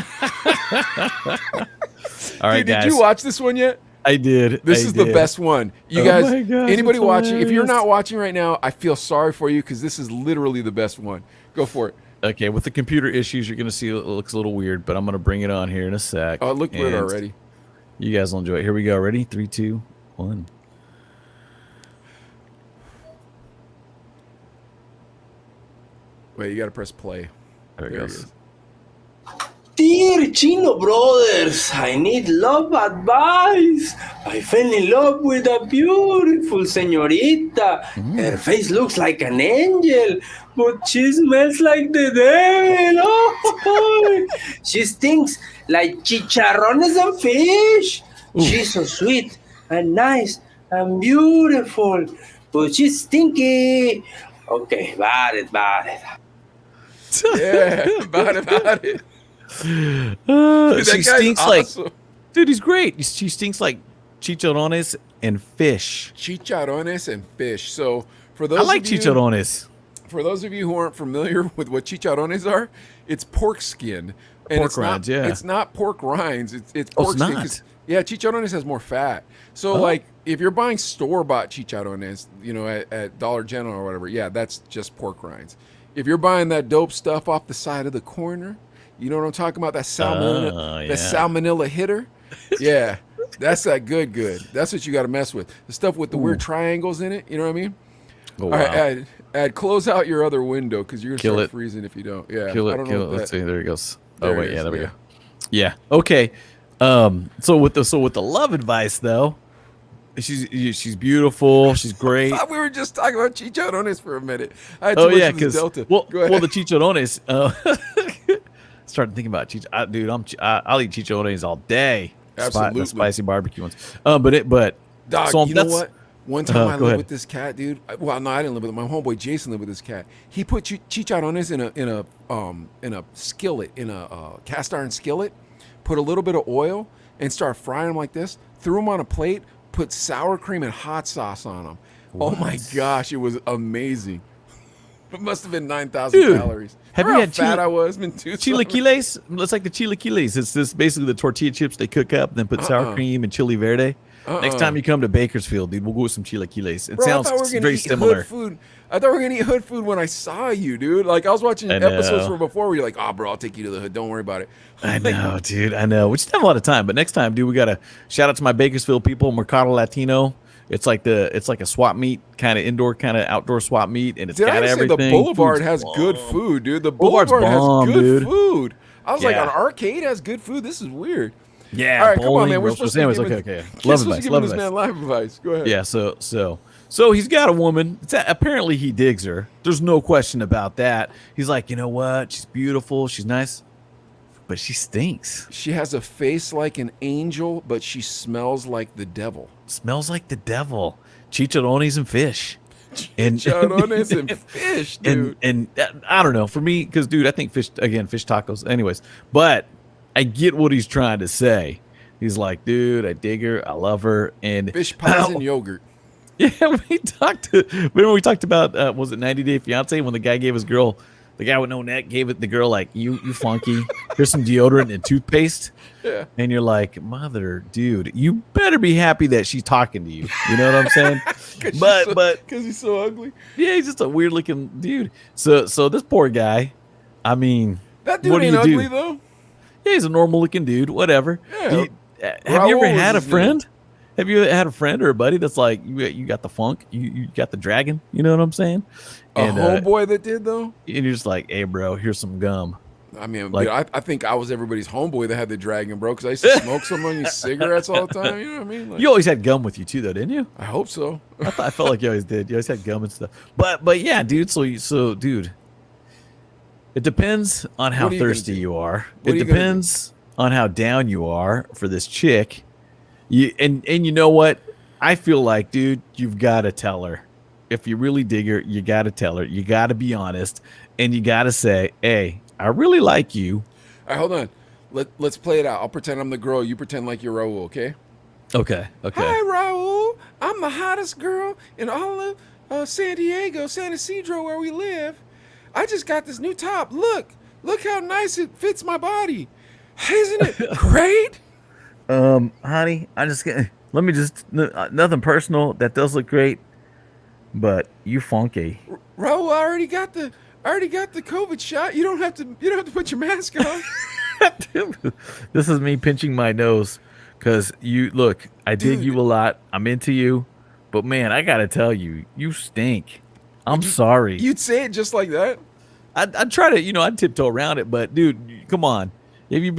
right, Dude, guys. did you watch this one yet? I did. This is the best one. You guys, my gosh, anybody it's watching, if you're hilarious. not watching right now, I feel sorry for you because this is literally the best one. Go for it. Okay, with the computer issues, you're going to see it looks a little weird, but I'm going to bring it on here in a sec. Oh, it looked weird and already. You guys will enjoy it. Here we go. Ready? 3, 2, 1. Wait, you got to press play. There it There it goes. is. Dear Chino brothers, I need love advice. I fell in love with a beautiful señorita. Her face looks like an angel, but she smells like the devil. Oh, she stinks like chicharrones and fish. She's so sweet and nice and beautiful, but she's stinky. Okay, bad it. Yeah, about it. Dude, that She guy's stinks awesome. like, dude, he's great. She stinks like chicharrones and fish. Chicharrones and fish. So for those I like of you, chicharrones. for those of you who aren't familiar with what chicharrones are, it's pork skin. And Pork it's not, rinds, yeah. It's not pork rinds. It's Oh, pork it's skin. not? 'Cause, yeah, chicharrones has more fat. So like if you're buying store-bought chicharrones, you know, at Dollar General or whatever, yeah, that's just pork rinds. If you're buying that dope stuff off the side of the corner, you know what I'm talking about? That salmonella, yeah. that salmonella hitter. Yeah, that's that good. That's what you got to mess with. The stuff with the weird triangles in it. You know what I mean? Oh, All wow. right, Ed, close out your other window because you're gonna Kill start it. freezing if you don't. Yeah, Kill I it, don't kill know it. what Let's that- see. There it goes. There Oh it wait, is, yeah, there we yeah. go. Yeah. Okay. So with the love advice though, she's beautiful. She's great. I thought we were just talking about chicharrones for a minute. I had too Oh much yeah, of this because Delta. well, Go ahead. the chicharrones. Started thinking about dude. I'll eat chicharrones all day. Absolutely. The spicy barbecue ones. But Dog, so you know that's- what? One time I go lived ahead. with this cat, dude. Well, no, I didn't live with him. My homeboy Jason lived with this cat. He put chicharrones in a skillet, in a cast iron skillet. Put a little bit of oil and start frying them like this. Threw them on a plate. Put sour cream and hot sauce on them. Oh my gosh, it was amazing. It must have been 9,000 Dude, calories. have Remember you how had fat I was? Been too chilaquiles? It's like the chilaquiles. It's this basically the tortilla chips they cook up, then put sour cream and chili verde. Next time you come to Bakersfield, dude, we'll go with some chilaquiles. It Bro, sounds I thought we were gonna very eat similar. hood food. I thought we were gonna eat hood food when I saw you, dude. Like I was watching I episodes know. from before where you're like, "Oh, bro, I'll take you to the hood. Don't worry about it." I know, dude. I know. We just have a lot of time, but next time, dude, we gotta shout out to my Bakersfield people, Mercado Latino. It's like a swap meet, kind of indoor, kind of outdoor swap meet, and it's Did I got ever say everything. the Boulevard Food's has good bomb. food, dude? The Boulevard's Boulevard bomb, has good dude. food. I was like, Yeah. an arcade has good food. This is weird. Yeah, All right, come on, bowling, man. We're roasted supposed to be sandwiches. giving, Okay. we're Love supposed to advice. be Love giving this advice. man life advice. Go ahead. Yeah, so he's got a woman. Apparently he digs her. There's no question about that. He's like, you know what? She's beautiful. She's nice, but she stinks. She has a face like an angel, but she smells like the devil. Smells like the devil. Chicharrones and fish. And Chicharrones and fish, dude. and I don't know. For me, because dude, I think fish tacos. Anyways, but I get what he's trying to say. He's like, dude, I dig her, I love her, and Fish pies and yogurt. yeah, remember we talked about was it 90 Day Fiance when the guy gave his girl, the guy with no neck gave it the girl like you funky. Here's some deodorant and toothpaste. Yeah. And you're like, mother, dude, you better be happy that she's talking to you. You know what I'm saying? but because he's so ugly. yeah, he's just a weird looking dude. So this poor guy, I mean, That dude what do ain't you ugly do? though. Yeah, he's a normal looking dude. Whatever. Yeah. Have you Raul ever was had a his friend? name. Have you had a friend or a buddy that's like you got the funk, you got the dragon? You know what I'm saying? A And homeboy that did though. and you're just like, hey, bro, here's some gum. I mean, Like- dude, I think I was everybody's homeboy that had the dragon, bro. Because I used to smoke some of these cigarettes all the time. You know what I mean? Like, You always had gum with you too, though, didn't you? I hope so. I felt like you always did. You always had gum and stuff. But yeah, dude. So dude, it depends on how What are you gonna thirsty do? you are. What It are you gonna do? depends on how down you are for this chick. And you know what? I feel like, dude, you've got to tell her. If you really dig her, you got to tell her. You got to be honest, and you got to say, "Hey, I really like you." All right, hold on. Let's play it out. I'll pretend I'm the girl. You pretend like you're Raul, okay? Okay. Hi, Raul. I'm the hottest girl in all of San Diego, San Isidro, where we live. I just got this new top. Look how nice it fits my body. Isn't it great? Honey, let me just nothing personal. That does look great, but you funky. Raul, I already got the COVID shot. You don't have to put your mask on. This is me pinching my nose because I dig Dude. you a lot. I'm into you, but man, I gotta tell you, you stink. I'm sorry. You'd say it just like that. I'd try to, I'd tiptoe around it, but dude, come on. You've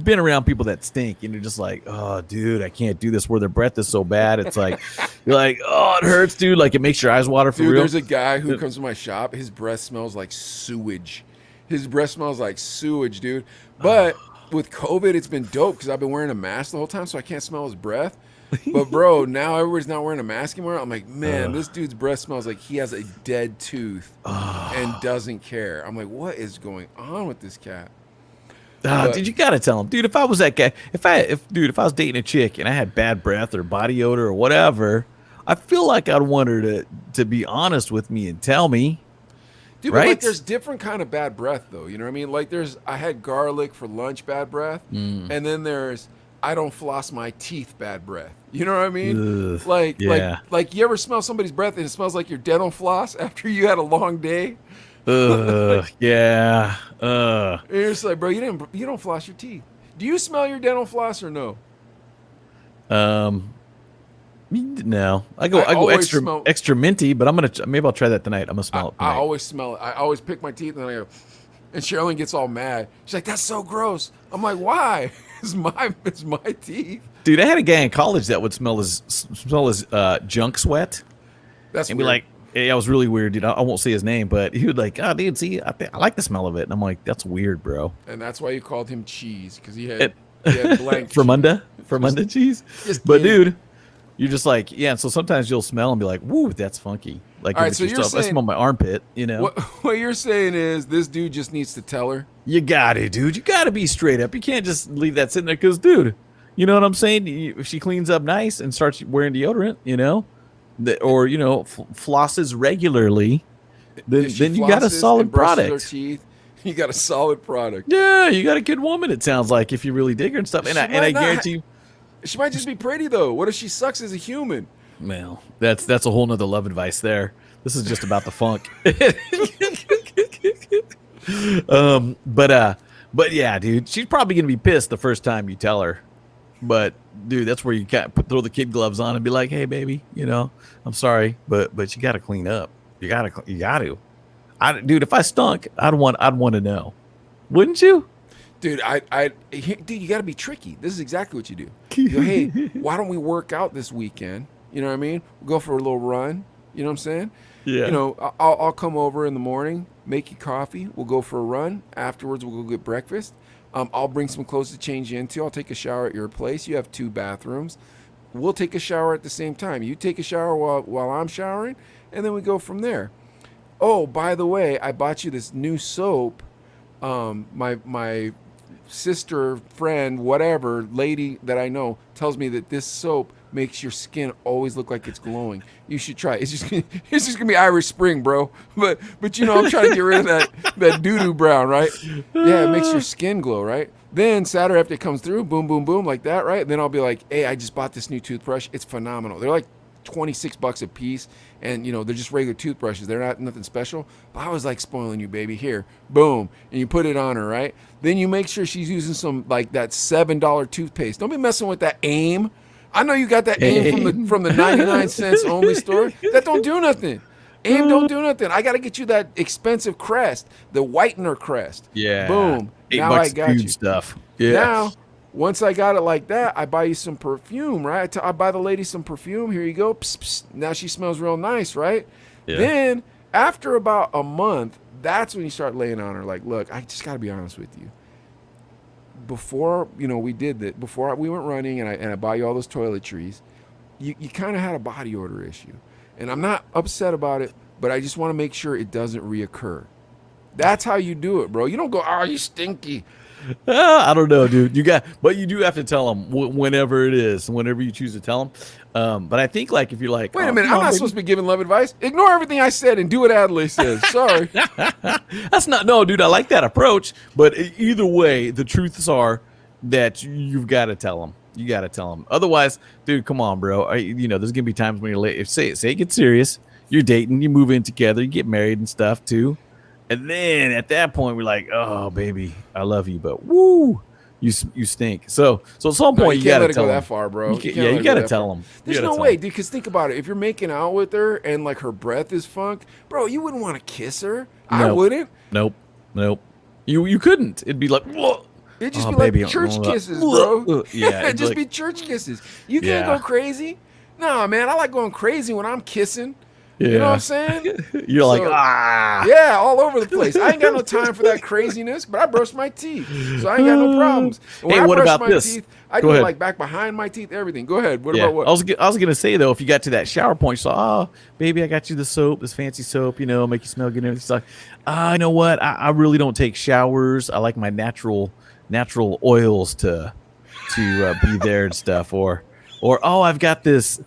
been around people that stink, and you're just like, oh, dude, I can't do this. Where their breath is so bad, it's like you're like, oh, it hurts, dude. Like it makes your eyes water for Dude, real. there's a guy who comes to my shop. His breath smells like sewage. His breath smells like sewage, dude. But with COVID, it's been dope because I've been wearing a mask the whole time, so I can't smell his breath. But bro, now everybody's not wearing a mask anymore. I'm like, man, this dude's breath smells like he has a dead tooth and doesn't care. I'm like, what is going on with this cat? Dude, you gotta tell him, dude. If I was that guy, if I was dating a chick and I had bad breath or body odor or whatever, I feel like I'd want her to be honest with me and tell me. Dude, Right? but like there's different kind of bad breath though. You know what I mean? Like I had garlic for lunch, bad breath, and then there's I don't floss my teeth, bad breath. You know what I mean? Ugh, Like yeah. like you ever smell somebody's breath and it smells like your dental floss after you had a long day? Yeah. And you're just like, bro, you don't floss your teeth. Do you smell your dental floss or no? No. I I go always smell- extra minty, but maybe I'll try that tonight. I'm gonna smell it I tonight. always smell it. I always pick my teeth and I go, and Sherilyn gets all mad. She's like, that's so gross. I'm like, why? It's my teeth. Dude, I had a guy in college that would smell his junk sweat That's and be weird. like, yeah, it was really weird, dude. I won't say his name, but he would like, oh, dude, see, I like the smell of it. And I'm like, that's weird, bro. And that's why you called him cheese, because he It- had blank cheese. Fermunda cheese. just But kidding. dude, you're just like, yeah. And so sometimes you'll smell and be like, woo, that's funky. Like, All right, with so your you're stuff. I saying- smell my armpit. You know, What you're saying is this dude just needs to tell her. you got it, dude. You got to be straight up. You can't just leave that sitting there, because, dude, you know what I'm saying? If she cleans up nice and starts wearing deodorant, or flosses regularly, then If she you got a flosses solid and brushes her product. teeth, you got a solid product. Yeah, you got a good woman. It sounds like, if you really dig her and stuff. And She I might not guarantee you. She might just be pretty though. What if she sucks as a human? Well, that's a whole nother love advice there. This is just about the funk. But yeah, dude, she's probably gonna be pissed the first time you tell her. But dude, that's where you can't throw the kid gloves on and be like, hey, baby, I'm sorry, but you got to clean up. You got to. Dude, if I stunk, I'd want to know, wouldn't you? Dude, dude, you got to be tricky. This is exactly what you do. You go, hey, why don't we work out this weekend? You know what I mean? We'll go for a little run. You know what I'm saying? Yeah. I'll come over in the morning, make you coffee. We'll go for a run. Afterwards, we'll go get breakfast. I'll bring some clothes to change you into. I'll take a shower at your place. You have 2 bathrooms. We'll take a shower at the same time. You take a shower while I'm showering, and then we go from there. Oh, by the way, I bought you this new soap. My sister, friend, whatever, lady that I know tells me that this soap makes your skin always look like it's glowing. You should try it. It's just gonna be Irish Spring, bro. But I'm trying to get rid of that doo-doo brown, right? Yeah, it makes your skin glow, right? Then Saturday after it comes through, boom, boom, boom, like that, right? Then I'll be like, hey, I just bought this new toothbrush. It's phenomenal. They're like $26 a piece, and they're just regular toothbrushes. They're not nothing special. But I was like spoiling you, baby. Here, boom, and you put it on her, right? Then you make sure she's using some like that $7 toothpaste. Don't be messing with that Aim. I know you got that Aim from the 99 cents only store. That don't do nothing. Aim don't do nothing. I got to get you that expensive Crest, the whitener Crest. Yeah. Boom. $8 Now I got you. Stuff. Yeah. Now, once I got it like that, I buy you some perfume, right? I buy the lady some perfume. Here you go. Psst, psst. Now she smells real nice, right? Yeah. Then, after about a month, that's when you start laying on her. Like, look, I just got to be honest with you. Before, we did that, before we went running and I buy you all those toiletries, you kind of had a body odor issue. And I'm not upset about it, but I just want to make sure it doesn't reoccur. That's how you do it, bro. You don't go, oh, you stinky. I don't know, dude. But you do have to tell them whenever it is, whenever you choose to tell them. But I think like if you're like, wait a minute, I'm not supposed to be giving love advice. Ignore everything I said and do what Adelaide says. Sorry. That's not, no, dude. I like that approach. But either way, the truths are that you've got to tell them. You got to tell them. Otherwise, dude, come on, bro. There's gonna be times when you're late. If say it gets serious, you're dating, you move in together, you get married and stuff too. And then at that point, we're like, oh, baby, I love you, but woo, you stink. So at some point, you got to tell them. Go that far, bro. You got to tell them. There's no way, dude, because think about it. If you're making out with her and like her breath is funk, bro, you wouldn't want to kiss her. I wouldn't. Nope. You couldn't. It'd be like, whoa. It'd just be like church kisses, bro. Yeah. It'd just be church kisses. You can't go crazy. Nah, man, I like going crazy when I'm kissing. Yeah. You know what I'm saying? You're like, ah. Yeah, all over the place. I ain't got no time for that craziness, but I brush my teeth, so I ain't got no problems. When I what brush about my this? teeth, I do it like back behind my teeth, everything. Go ahead. What about what? I was gonna say though, if you got to that shower point, so baby, I got you the soap, this fancy soap, make you smell good and everything. You know what? I really don't take showers. I like my natural oils to be there and stuff. Or I've got this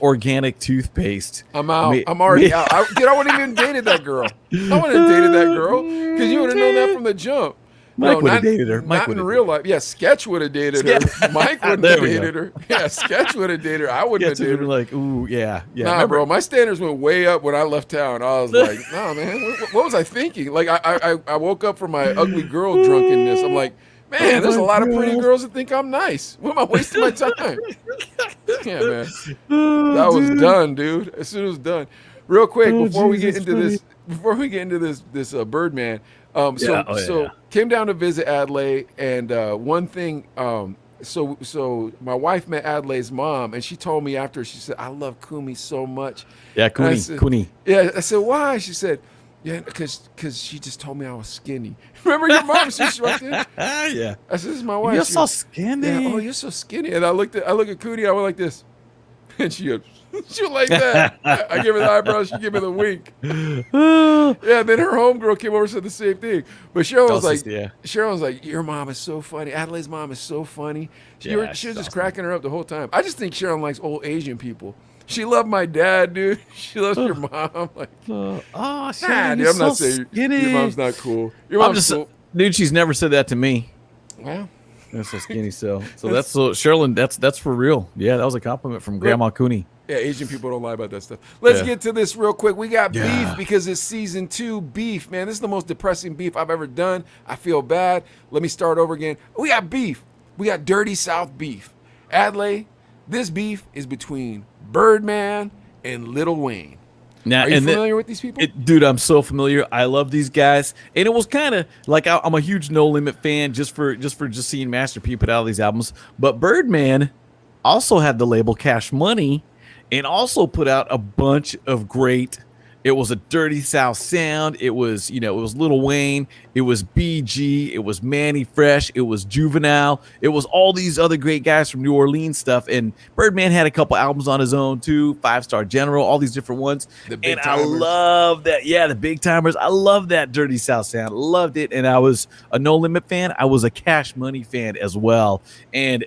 organic toothpaste. I'm out. I'm already out. I wouldn't even dated that girl. I wouldn't have dated that girl because you would have known that from the jump. Mike would have dated her. Not in real life. Yeah, Sketch would have dated her. Mike wouldn't have dated her. Yeah, Sketch would have dated her. I wouldn't have dated her. Like, ooh, yeah. Nah, bro, my standards went way up when I left town. I was like, nah, man, what was I thinking? Like, I woke up from my ugly girl drunkenness. I'm like, man, there's a lot of pretty girls that think I'm nice. What am I wasting my time? Yeah, man. That was done, dude. As soon as it was done. Real quick, before we get into this Birdman, came down to visit Adelaide, and one thing, so my wife met Adelaide's mom, and she told me after, she said, I love Kumi so much. Yeah, Kuni. Yeah, I said, why? She said, yeah, because she just told me I was skinny. Remember your mom? She's right there. Yeah. I said, this is my wife. You're so skinny. Yeah, oh, you're so skinny. And I look at Cootie, I went like this. And she went like that. I gave her the eyebrows, she gave me the wink. Yeah, and then her homegirl came over and said the same thing. But Cheryl was like, your mom is so funny. Adelaide's mom is so funny. She was just cracking her up the whole time. I just think Cheryl likes old Asian people. She loved my dad, dude. She loves your mom. Like, dude, I'm not saying your mom's not cool. Your mom's cool. Dude, she's never said that to me. Well, that's so skinny. So that's Sherilyn. That's for real. Yeah, that was a compliment from Grandma Cooney. Yeah, Asian people don't lie about that stuff. Let's get to this real quick. We got beef because it's season 2 beef. Man, this is the most depressing beef I've ever done. I feel bad. Let me start over again. We got beef. We got Dirty South beef. Adelaide, this beef is between Birdman and Lil Wayne. Now, are you familiar with these people? Dude, I'm so familiar. I love these guys, and it was kind of like I'm a huge No Limit fan just for seeing Master P put out all these albums. But Birdman also had the label Cash Money, and also put out a bunch of great. It was a Dirty South sound. It was, it was Lil Wayne. It was BG. It was Manny Fresh. It was Juvenile. It was all these other great guys from New Orleans stuff. And Birdman had a couple albums on his own too. 5 Star General, all these different ones. And I love that. Yeah, the Big Timers. I love that Dirty South sound. Loved it. And I was a No Limit fan. I was a Cash Money fan as well. And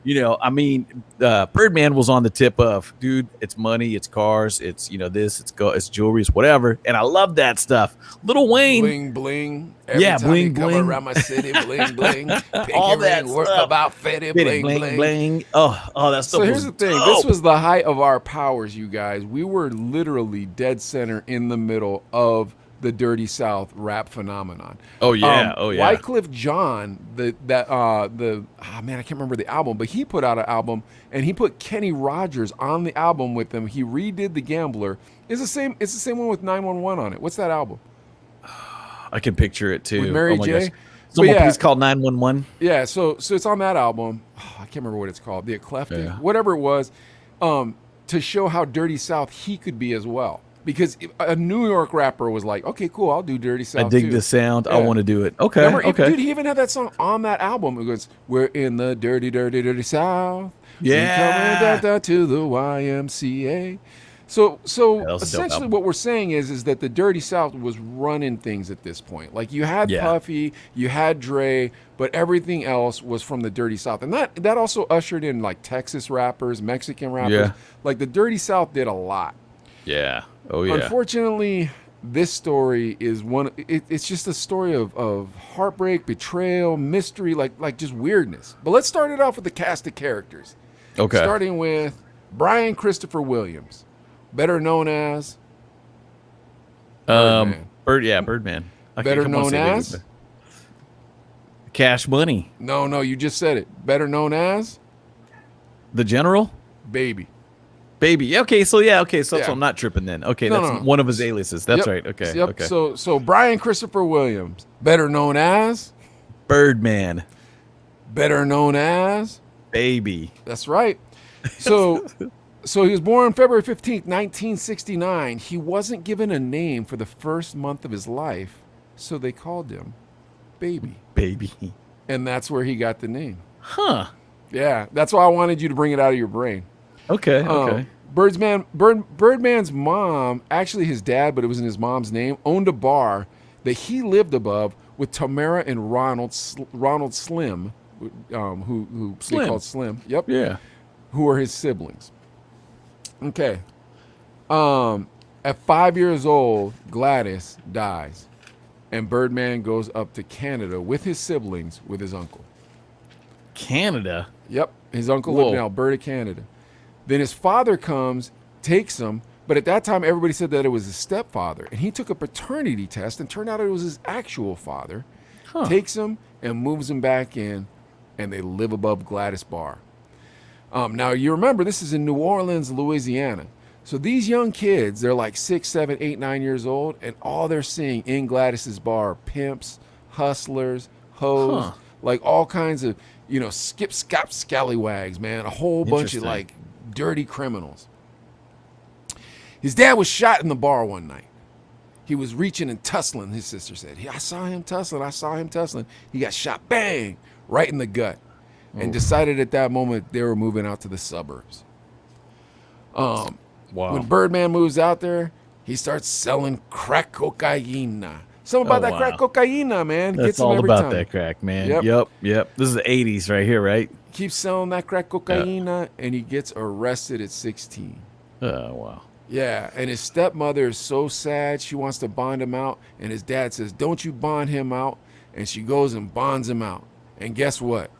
I mean, Birdman was on the tip of, dude, it's money, it's cars, it's this, it's jewelry, it's whatever, and I love that stuff. Lil Wayne, Bling bling. Every Yeah, time bling, you come bling. around my city, bling bling. Pinky All that ring, work stuff. about Fetty, bling, bling bling, bling. bling. Oh, that stuff. So here's was the thing. dope. This was the height of our powers, you guys. We were literally dead center in the middle of the Dirty South rap phenomenon. Oh yeah, oh yeah. Wycliffe Jean, man, I can't remember the album, but he put out an album and he put Kenny Rogers on the album with him. He redid The Gambler. It's the same one with 911 on it. What's that album? I can picture it too. With Mary my J? gosh. Someone But yeah. please call 911. Yeah, so it's on that album. Oh, I can't remember what it's called. The Eclectic, Yeah. whatever it was, to show how Dirty South he could be as well. Because a New York rapper was like, okay, cool, I'll do Dirty South I dig too. this sound. I Yeah. want to do it. Okay. Remember, okay. dude, he even had that song on that album. It goes, "We're in the dirty, dirty, dirty South. Yeah. We're coming down to the YMCA." So that was a dope essentially, album. what we're saying is that the Dirty South was running things at this point. Like you had Yeah. Puffy, you had Dre, but everything else was from the Dirty South, and that also ushered in like Texas rappers, Mexican rappers. Yeah. Like the Dirty South did a lot. Yeah. Oh yeah. Unfortunately, this story is it's just a story of heartbreak, betrayal, mystery, like just weirdness. But let's start it off with the cast of characters. Okay. Starting with Brian Christopher Williams, better known as Birdman. Birdman. I Better can't- come on, known say it as? again. Cash Money. No, you just said it. Better known as The General. Baby. Baby. Okay, so Yeah. I'm not tripping then. Okay, No, that's no. one of his aliases. That's Yep. right. Okay. Yep. Okay. So Brian Christopher Williams, better known as Birdman. Baby. That's right. So he was born February 15th, 1969. He wasn't given a name for the first month of his life, so they called him Baby. Baby. And that's where he got the name. Huh. Yeah, that's why I wanted you to bring it out of your brain. Okay. Okay. Birdman's mom, actually his dad, but it was in his mom's name, owned a bar that he lived above with Tamara and Ronald Slim, who they Slim. called Slim. Yep. Yeah. Who are his siblings. Okay. At 5 years old, Gladys dies, and Birdman goes up to Canada with his siblings with his uncle. Canada. Yep, his uncle Whoa. lived in Alberta, Canada. Then his father comes, takes him, but at that time everybody said that it was his stepfather, and he took a paternity test and turned out it was his actual father. Huh. Takes him and moves him back in, and they live above Gladys Bar. Now you remember this is in New Orleans, Louisiana. So these young kids, they're like 6, 7, 8, 9 years old, and all they're seeing in Gladys's bar are pimps, hustlers, hoes, Huh. like all kinds of, skip, scop, scallywags, man. A whole bunch of Interesting. like dirty criminals. His dad was shot in the bar one night. He was reaching and tussling, his sister said. I saw him tussling. He got shot, bang, right in the gut. And decided at that moment they were moving out to the suburbs. Wow. When Birdman moves out there, he starts selling crack cocaine. Something about Oh, that wow. crack cocaine, man. That's Gets him all every about time. that crack, man. Yep. Yep. This is the 80s right here, right? Keeps selling that crack cocaine, and he gets arrested at 16. Oh, wow. Yeah, and his stepmother is so sad. She wants to bond him out, and his dad says, "Don't you bond him out." And she goes and bonds him out. And guess what?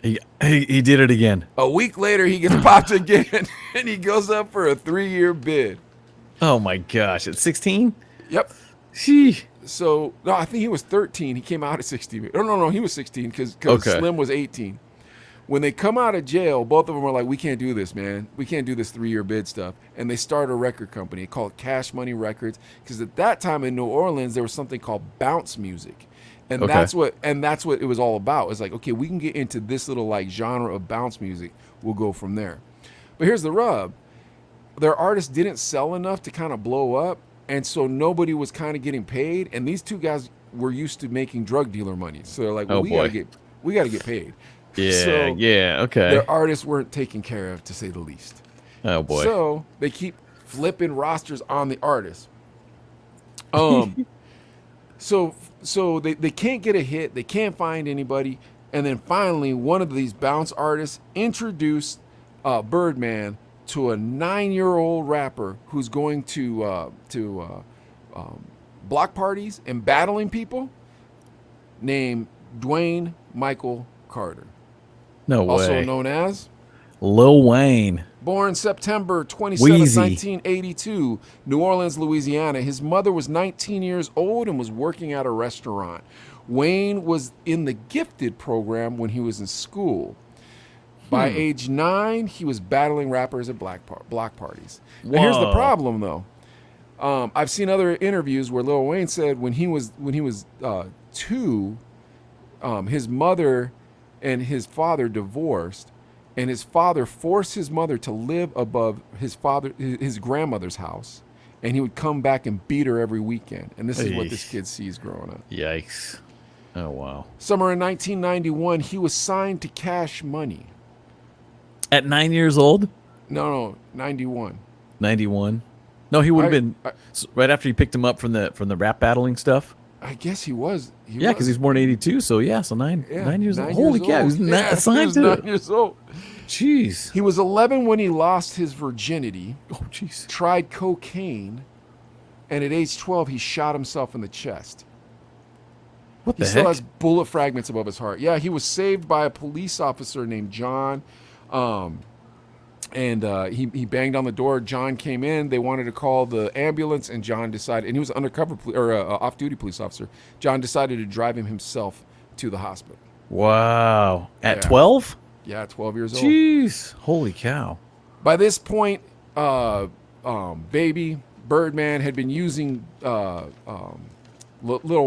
He did it again. A week later, he gets popped again, and he goes up for a 3-year bid. Oh, my gosh. At 16? Yep. Sheesh. So, no, I think he was 13. He came out at 16. No, he was 16 because Okay. Slim was 18. When they come out of jail, both of them are like, we can't do this, man. We can't do this 3-year bid stuff. And they start a record company called Cash Money Records because at that time in New Orleans, there was something called bounce music. And Okay. that's what it was all about. It's like, okay, we can get into this little like genre of bounce music. We'll go from there. But here's the rub. Their artists didn't sell enough to kind of blow up, and so nobody was kind of getting paid. And these two guys were used to making drug dealer money, so they're like, well, Oh, we boy. gotta get paid. Yeah, So yeah, okay. their artists weren't taken care of, to say the least. Oh, boy. So they keep flipping rosters on the artists. So they can't get a hit. They can't find anybody. And then finally, one of these bounce artists introduced Birdman to a 9-year-old rapper who's going to block parties and battling people named Dwayne Michael Carter. No way. Also known as Lil Wayne. Born September 27, Wheezy. 1982, New Orleans, Louisiana. His mother was 19 years old and was working at a restaurant. Wayne was in the gifted program when he was in school. By age 9, he was battling rappers at block parties. Now, here's the Whoa. problem, though. I've seen other interviews where Lil Wayne said when he was 2, his mother and his father divorced, and his father forced his mother to live above his grandmother's house, and he would come back and beat her every weekend. And this is what this kid sees growing up. Yikes. Oh, wow. Summer in 1991, he was signed to Cash Money. At 9 years old? No, 91. 91? No, he would have been I- right after you picked him up from the rap battling stuff. I guess he was. Yeah, because he's born in 82, so yeah, so 9 years old. 9 Holy years cow, old. he's not Yeah, he assigned was to 9 it. years old. Jeez. He was 11 when he lost his virginity, Oh, jeez. tried cocaine, and at age 12, he shot himself in the chest. What He the still heck? has bullet fragments above his heart. Yeah, he was saved by a police officer named John. He banged on the door. John came in. They wanted to call the ambulance, and John decided, and he was an undercover off-duty police officer. John decided to drive him himself to the hospital. Wow. At Yeah. 12? Yeah, 12 years old. Jeez. Holy cow. By this point, Baby Birdman had been using Lil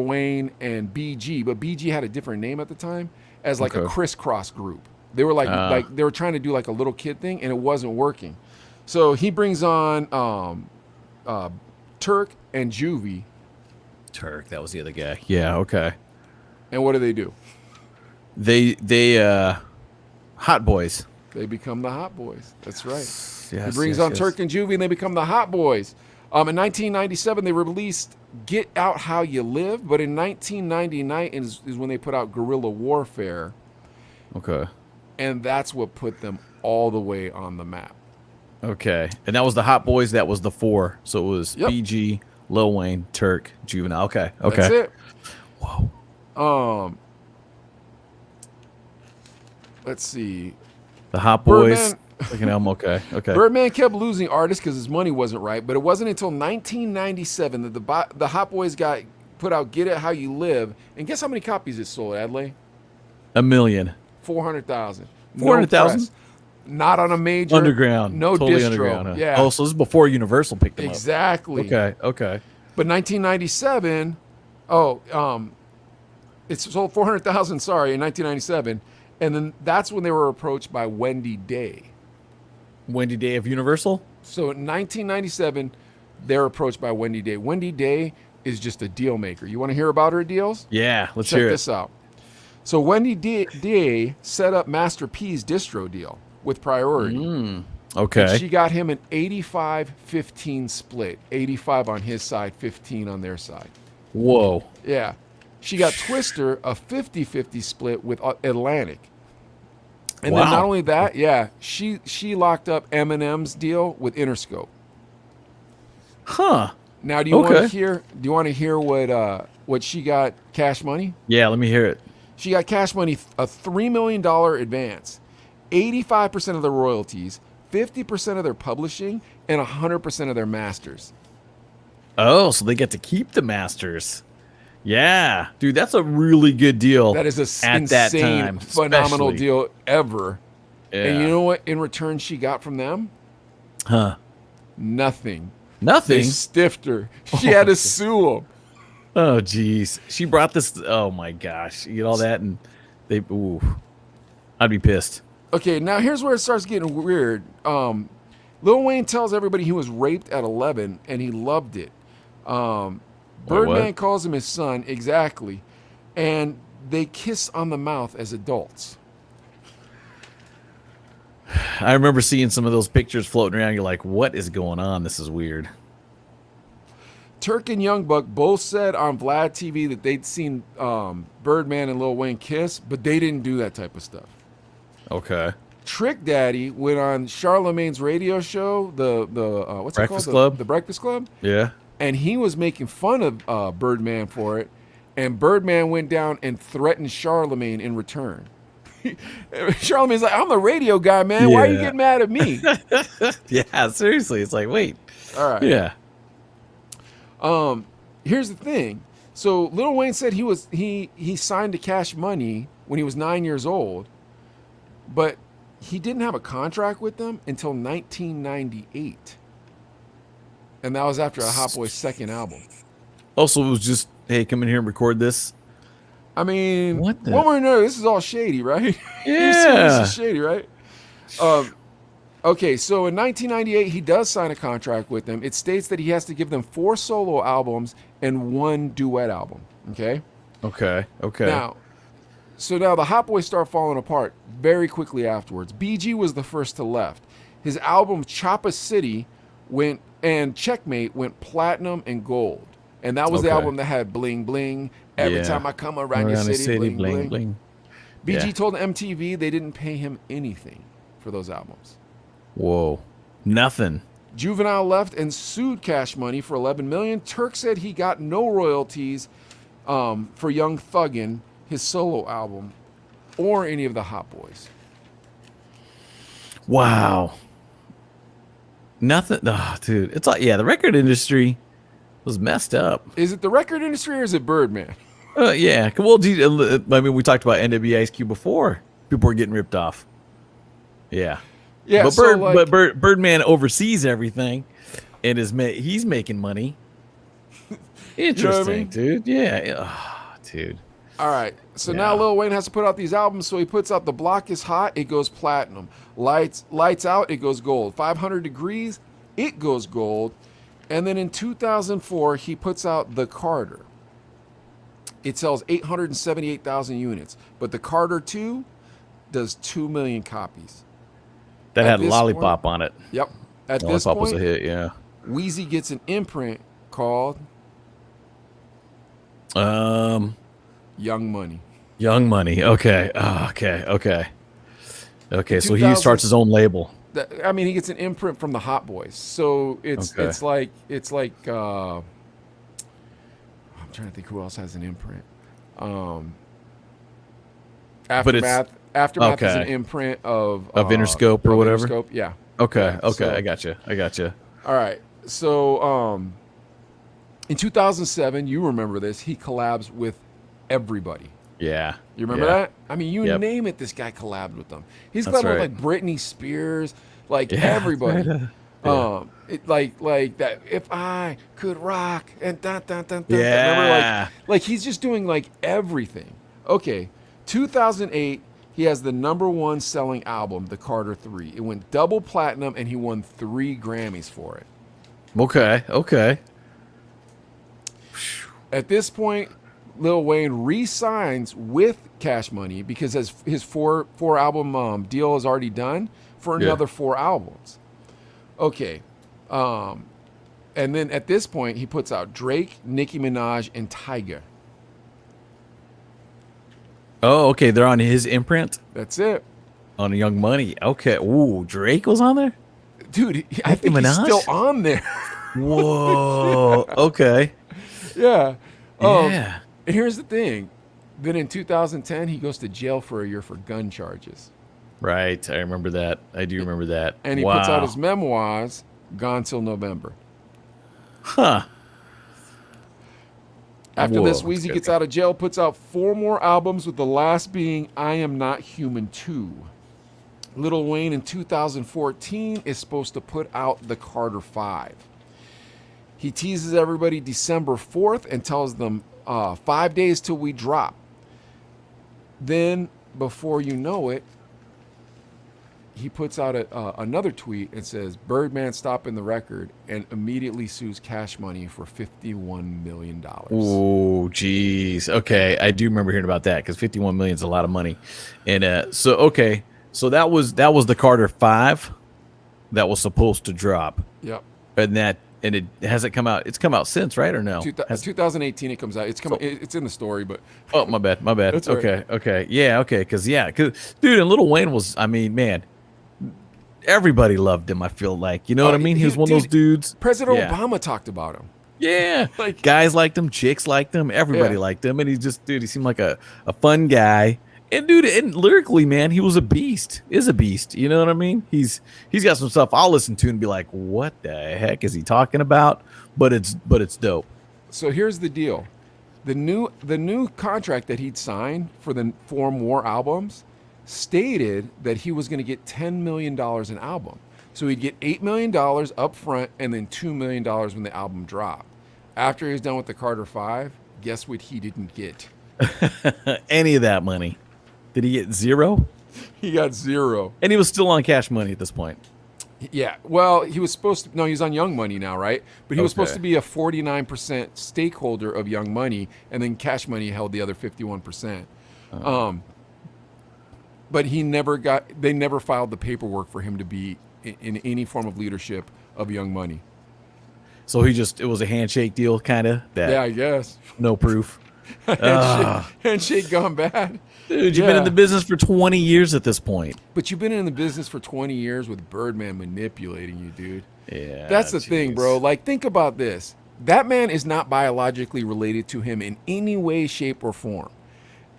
Wayne and BG, but BG had a different name at the time as like a Okay. crisscross group. They were like they were trying to do like a little kid thing, and it wasn't working. So he brings on Turk and Juvie, Turk, that was the other guy. Yeah, okay. and what do? They Hot Boys. They become the Hot Boys. That's right. Yes, He brings yes, on yes. Turk and Juvie, and they become the Hot Boys. In 1997, they released Get Out How You Live, but in 1999 is when they put out Guerrilla Warfare, Okay. and that's what put them all the way on the map. Okay. And that was the Hot Boys. That was the 4. So it was Yep. BG, Lil Wayne, Turk, Juvenile. Okay. Okay. That's it. Whoa. Let's see. The Hot Boys. Birdman- Second album. Okay. Okay. Birdman kept losing artists because his money wasn't right, but it wasn't until 1997 that the Hot Boys put out Get It How You Live, and guess how many copies it sold, Adley? 1 million. 400,000. 400,000? press. Not on a major Underground. No Totally distro. underground. Huh? Yeah. Oh, so this is before Universal picked them Exactly. up. Okay. Okay. But 1997, it sold 400,000. Sorry, in 1997, and then that's when they were approached by Wendy Day. Wendy Day of Universal. So in 1997, they're approached by Wendy Day. Wendy Day is just a deal maker. You want to hear about her deals? Yeah. Let's Check hear this it. out. So Wendy Day set up Master P's distro deal with Priority. Okay. And she got him an 85-15 split. 85 on his side, 15 on their side. Whoa. Yeah. She got Twister a 50-50 split with Atlantic. And then Wow. not only that, yeah, she locked up Eminem's deal with Interscope. Huh. Now, do you want to Okay. hear? Do you want to hear what she got? Cash Money. Yeah. Let me hear it. She got Cash Money a $3 million advance, 85% of their royalties, 50% of their publishing, and 100% of their masters. Oh, so they get to keep the masters. Yeah, dude, that's a really good deal. That is a at that insane, time, phenomenal especially. deal ever. Yeah. And you know what? In return, she got from them Huh? nothing. Nothing. They stiffed her. She had to sue them. Oh, jeez. She brought this. Oh my gosh, you get all that, and they. Ooh, I'd be pissed. Okay, now here's where it starts getting weird. Lil Wayne tells everybody he was raped at 11 and he loved it. Birdman what? calls him his son, exactly. And they kiss on the mouth as adults. I remember seeing some of those pictures floating around. You're like, what is going on? This is weird. Turk and Young Buck both said on Vlad TV that they'd seen Birdman and Lil Wayne kiss, but they didn't do that type of stuff. Okay. Trick Daddy went on Charlemagne's radio show, the what's Breakfast it called? Club? The Breakfast Club. Yeah. And he was making fun of Birdman for it, and Birdman went down and threatened Charlemagne in return. Charlemagne's like, I'm the radio guy, man. Why are you getting mad at me? Yeah, seriously. It's like, wait. All right. Yeah. Here's the thing. So Lil Wayne said he signed to Cash Money when he was 9 years old, but he didn't have a contract with them until 1998. And that was after a Hot Boy's second album. Also, it was just, hey, come in here and record this. I mean, What the- one way or another, this is all shady, right? Yeah. This is shady, right? Okay, so in 1998, he does sign a contract with them. It states that he has to give them 4 solo albums and 1 duet album. Okay? Okay. Okay. Now the Hot Boys start falling apart very quickly afterwards. BG was the first to left. His album Choppa City and Checkmate went platinum and gold. And that was the Okay. album that had Bling Bling. Every Yeah. time I come around your the city, bling, bling. bling. BG Yeah. told MTV they didn't pay him anything for those albums. Whoa. Nothing. Juvenile left and sued Cash Money for $11 million. Turk said he got no royalties for Young Thuggin', his solo album, or any of the Hot Boys. Wow. Nothing. Oh, dude. It's like, yeah, the record industry was messed up. Is it the record industry or is it Birdman? Yeah. Well, I mean, we talked about NWA Ice Cube before. People were getting ripped off. Yeah. Yeah, but so Birdman oversees everything, and he's making money. Interesting, mean? dude. Yeah. Oh, dude. All right. So Yeah. now Lil Wayne has to put out these albums. So he puts out The Block is Hot. It goes platinum. Lights Out. It goes gold. 500 Degrees. It goes gold. And then in 2004, he puts out The Carter. It sells 878,000 units. But The Carter 2 does 2 million copies. That At had this Lollipop on it. Yep. At this Lollipop was point, a hit, yeah. Wheezy gets an imprint called Young Young Money. Money. Okay. Oh, okay. So he 2000 starts his own label. I mean, he gets an imprint from the Hot Boys. So it's Okay. it's like I'm trying to think who else has an imprint. Aftermath. Aftermath is an okay. imprint of Interscope or whatever? Interscope, yeah. Okay. Yeah, Okay. so- I got you. All right. So in 2007, you remember this? He collabs with everybody. Yeah. You remember Yeah. that? I mean, you Yep. name it. This guy collabed with them. He's That's collabed with right. like Britney Spears, like Yeah, everybody. right. Yeah. Like that. If I could rock and dun dun dun dun. Yeah. Remember, like he's just doing like everything. Okay, 2008. He has the #1 selling album, The Carter 3. It went double platinum, and he won 3 Grammys for it. Okay. At this point, Lil Wayne re-signs with Cash Money because his four album deal is already done for Yeah. another 4 albums. Okay, and then at this point he puts out Drake, Nicki Minaj, and Tyga. Oh, okay. They're on his imprint That's it, on Young Money. Okay. Ooh, Drake was on there? dude. I think he's Minaj? still on there. Whoa. Okay. Yeah. Yeah. Here's the thing. Then in 2010, he goes to jail for a year for gun charges. Right. I remember that. I do remember that. And he puts out his memoirs, Gone Till November. Huh. After Whoa, this, that's Weezy good. gets out of jail, puts out 4 more albums, with the last being I Am Not Human 2. Lil Wayne in 2014 is supposed to put out The Carter 5. He teases everybody December 4th and tells them 5 days till we drop. Then, before you know it, he puts out another tweet and says, Birdman stopping the record, and immediately sues Cash Money for $51 million. Oh, geez. Okay, I do remember hearing about that because 51 million is a lot of money. And so that was the Carter 5 that was supposed to drop, Yep. and that And it hasn't come out. It's come out since, right, or no? 2018 it comes out. It's coming. It's in the story, but Oh, my bad. That's all right. Okay. Yeah, okay. Because dude, and Lil Wayne was, I mean, man, everybody loved him, I feel like. You know what I mean? He was one of those dudes. President Yeah. Obama talked about him. Yeah. Like- Guys liked him, chicks liked him, everybody Yeah. liked him. And he just, dude, he seemed like a fun guy. And dude, and lyrically, man, he was a beast. Is a beast. You know what I mean? He's got some stuff I'll listen to and be like, what the heck is he talking about? But it's dope. So here's the deal. The new contract that he'd signed for the 4 more albums stated that he was going to get $10 million an album. So he'd get $8 million up front and then $2 million when the album dropped. After he was done with the Carter 5, guess what he didn't get? Any of that money. Did he get 0? He got 0. And he was still on Cash Money at this point. Yeah, well, he was supposed to. No, he's on Young Money now, right? But he was supposed Okay. to be a 49% stakeholder of Young Money, and then Cash Money held the other 51%. But he never got. They never filed the paperwork for him to be in any form of leadership of Young Money. So it was a handshake deal, kind of. Yeah, I guess. No proof. Handshake gone bad. Dude, you've been in the business for 20 years at this point. But you've been in the business for 20 years with Birdman manipulating you, dude. Yeah. That's the thing, bro. Like, think about this. That man is not biologically related to him in any way, shape, or form.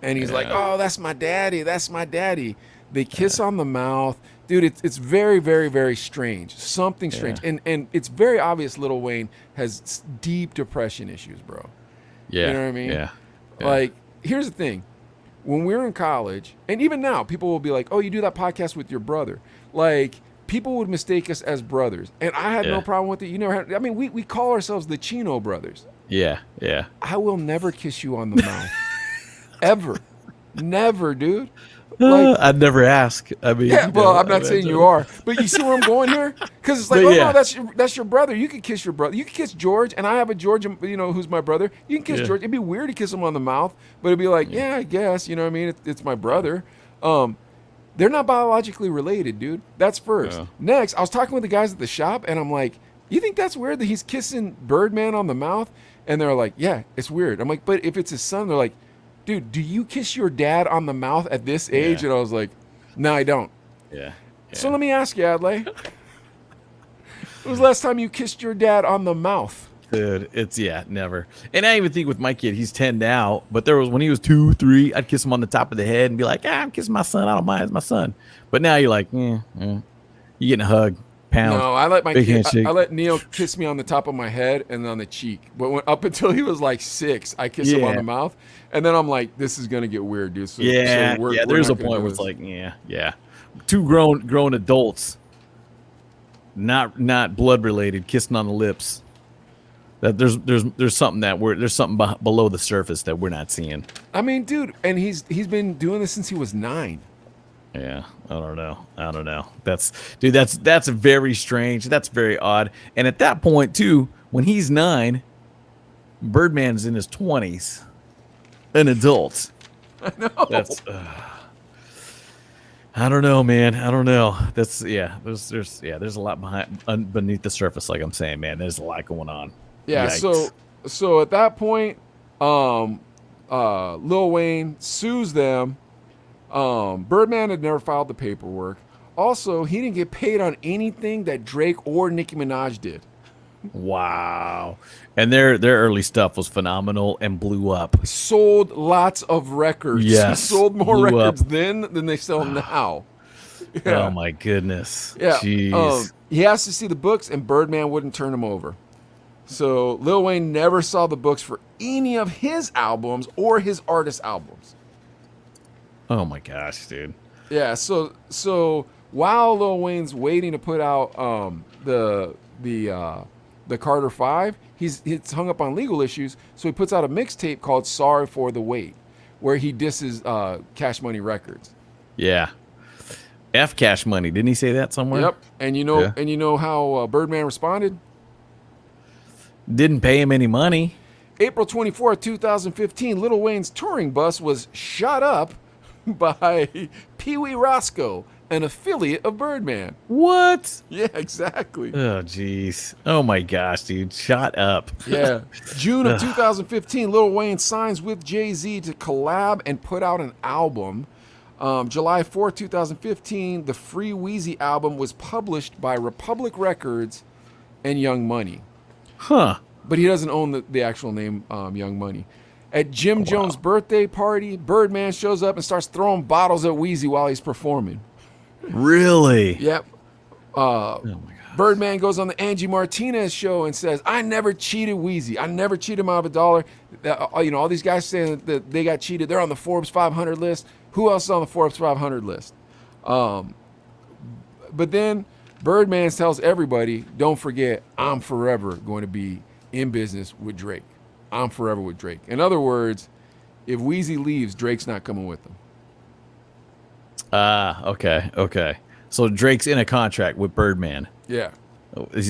And he's like, oh, that's my daddy. That's my daddy. They kiss on the mouth. Dude, it's very, very, very strange. Something strange. And it's very obvious Lil Wayne has deep depression issues, bro. Yeah. You know what I mean? Yeah. Like, here's the thing. When we were in college, and even now, people will be like, oh, you do that podcast with your brother. Like, people would mistake us as brothers. And I had no problem with it. You never had, I mean, we call ourselves the Chino brothers. Yeah. Yeah. I will never kiss you on the mouth. Ever. Never, dude. Like, I'd never ask. I mean, yeah, you well, know, I'm not saying you are, but you see where I'm going here? Because it's like, But oh yeah. no, that's your brother. You can kiss your brother. You can kiss George, and I have a George, you know, who's my brother. You can kiss George. It'd be weird to kiss him on the mouth, but it'd be like, yeah, I guess, you know what I mean? It's my brother. They're not biologically related, dude. That's first. Yeah. Next, I was talking with the guys at the shop, and I'm like, you think that's weird that he's kissing Birdman on the mouth? And they're like, yeah, it's weird. I'm like, but if it's his son, they're like, dude, do you kiss your dad on the mouth at this age? Yeah. And I was like, no, I don't. Yeah. So let me ask you, Adlai. When was the last time you kissed your dad on the mouth? Dude, it's never. And I even think with my kid, he's 10 now, but there was when he was 2, 3, I'd kiss him on the top of the head and be like, I'm kissing my son. I don't mind, it's my son. But now you're like, you getting a hug, pound. No, I let my big kid. handshake. I let Neil kiss me on the top of my head and on the cheek. But up until he was like 6, I kissed him on the mouth, and then I'm like, this is gonna get weird, dude. So, we're there's a not gonna point do where it's this. like, 2 grown adults, not blood related, kissing on the lips. That there's something there's something below the surface that we're not seeing. I mean, dude, and he's been doing this since he was 9. Yeah, I don't know. That's very strange. That's very odd. And at that point too, when he's 9, Birdman's in his 20s, an adult. I know. That's I don't know, man. I don't know. That's there's a lot beneath the surface, like I'm saying, man. There's a lot going on. Yeah, Yikes. so at that point, Lil Wayne sues them. Birdman had never filed the paperwork. Also, he didn't get paid on anything that Drake or Nicki Minaj did. Wow. And their early stuff was phenomenal and blew up. Sold lots of records. Yes, Sold more blew records up. then than they sell now. Oh my goodness. Yeah. Jeez. He asked to see the books, and Birdman wouldn't turn him over. So Lil Wayne never saw the books for any of his albums or his artist albums. Oh my gosh, dude. Yeah. So while Lil Wayne's waiting to put out the Carter 5, he's hung up on legal issues. So he puts out a mixtape called "Sorry for the Wait," where he disses Cash Money Records. Yeah. F Cash Money. Didn't he say that somewhere? Yep. And you know how Birdman responded? Didn't pay him any money. April 24th, 2015, Lil Wayne's touring bus was shot up by Pee Wee Roscoe, an affiliate of Birdman. What? Yeah, exactly. Oh, jeez. Oh, my gosh, dude. Shut up. Yeah. June of 2015, Lil Wayne signs with Jay-Z to collab and put out an album. July 4th, 2015, the Free Weezy album was published by Republic Records and Young Money. Huh. But he doesn't own the actual name Young Money. At Jim Jones' birthday party, Birdman shows up and starts throwing bottles at Weezy while he's performing. Really? Yep. Oh, my God. Birdman goes on the Angie Martinez show and says, I never cheated Weezy. I never cheated him out of $1. All these guys saying that they got cheated. They're on the Forbes 500 list. Who else is on the Forbes 500 list? But then Birdman tells everybody, don't forget, I'm forever going to be in business with Drake. I'm forever with Drake. In other words, if Weezy leaves, Drake's not coming with him. Okay. So Drake's in a contract with Birdman. Yeah. Because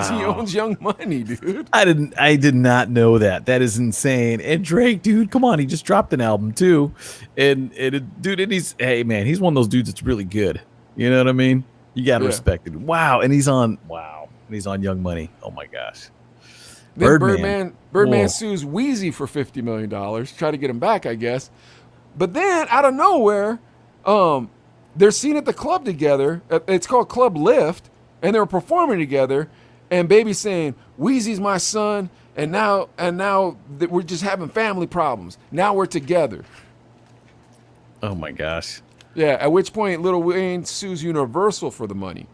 he owns Young Money, dude. I did not know that. That is insane. And Drake, dude, come on, he just dropped an album too. And he's he's one of those dudes that's really good. You know what I mean? You gotta respect it. Wow. And he's on Young Money. Oh my gosh. Then Birdman sues Weezy for $50 million, try to get him back, I guess. But then out of nowhere, they're seen at the club together. It's called Club Lift, and they're performing together. And Baby's saying, "Weezy's my son, and now that we're just having family problems. Now we're together." Oh my gosh. Yeah. At which point, Lil Wayne sues Universal for the money.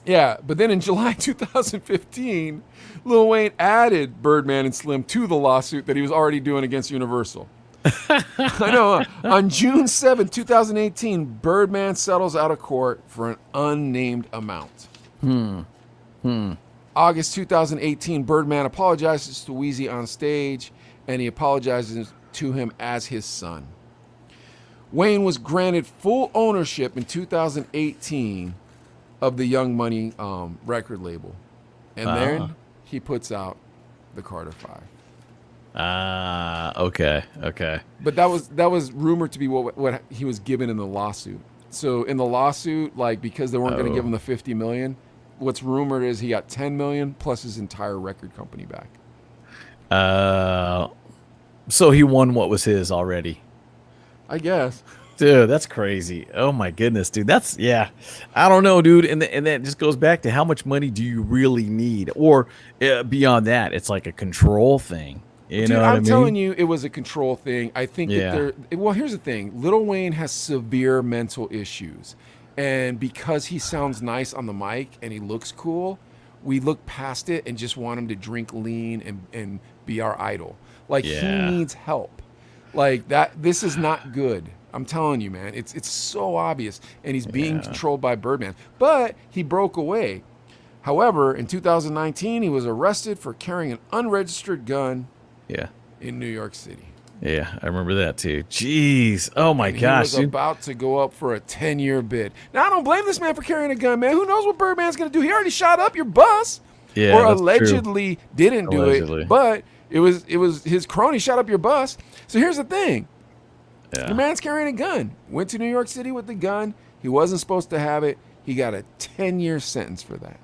Yeah, but then in July 2015, Lil Wayne added Birdman and Slim to the lawsuit that he was already doing against Universal. I know. On June 7, 2018, Birdman settles out of court for an unnamed amount. August 2018, Birdman apologizes to Weezy on stage, and he apologizes to him as his son. Wayne was granted full ownership in 2018 of the Young Money record label. And then he puts out the Carter 5. Okay. But that was rumored to be what he was given in the lawsuit. So in the lawsuit, because they weren't going to give him the $50 million, what's rumored is he got $10 million plus his entire record company back. So he won what was his already. I guess. Dude, that's crazy. Oh my goodness, dude. I don't know, dude. And that just goes back to how much money do you really need? Or beyond that, it's like a control thing. You know what I mean? I'm telling you, it was a control thing. I think that here's the thing. Lil Wayne has severe mental issues. And because he sounds nice on the mic and he looks cool, we look past it and just want him to drink lean and be our idol. He needs help. This is not good. I'm telling you, man, it's so obvious, and he's being controlled by Birdman. But he broke away. However, in 2019, he was arrested for carrying an unregistered gun in New York City. Yeah, I remember that too. Jeez. Oh my gosh. He was about to go up for a 10-year bid. Now, I don't blame this man for carrying a gun, man. Who knows what Birdman's going to do? He already shot up your bus. Yeah, or allegedly didn't do it, but it was his crony shot up your bus. So here's the thing. Yeah. The man's carrying a gun. Went to New York City with the gun. He wasn't supposed to have it. He got a 10-year sentence for that.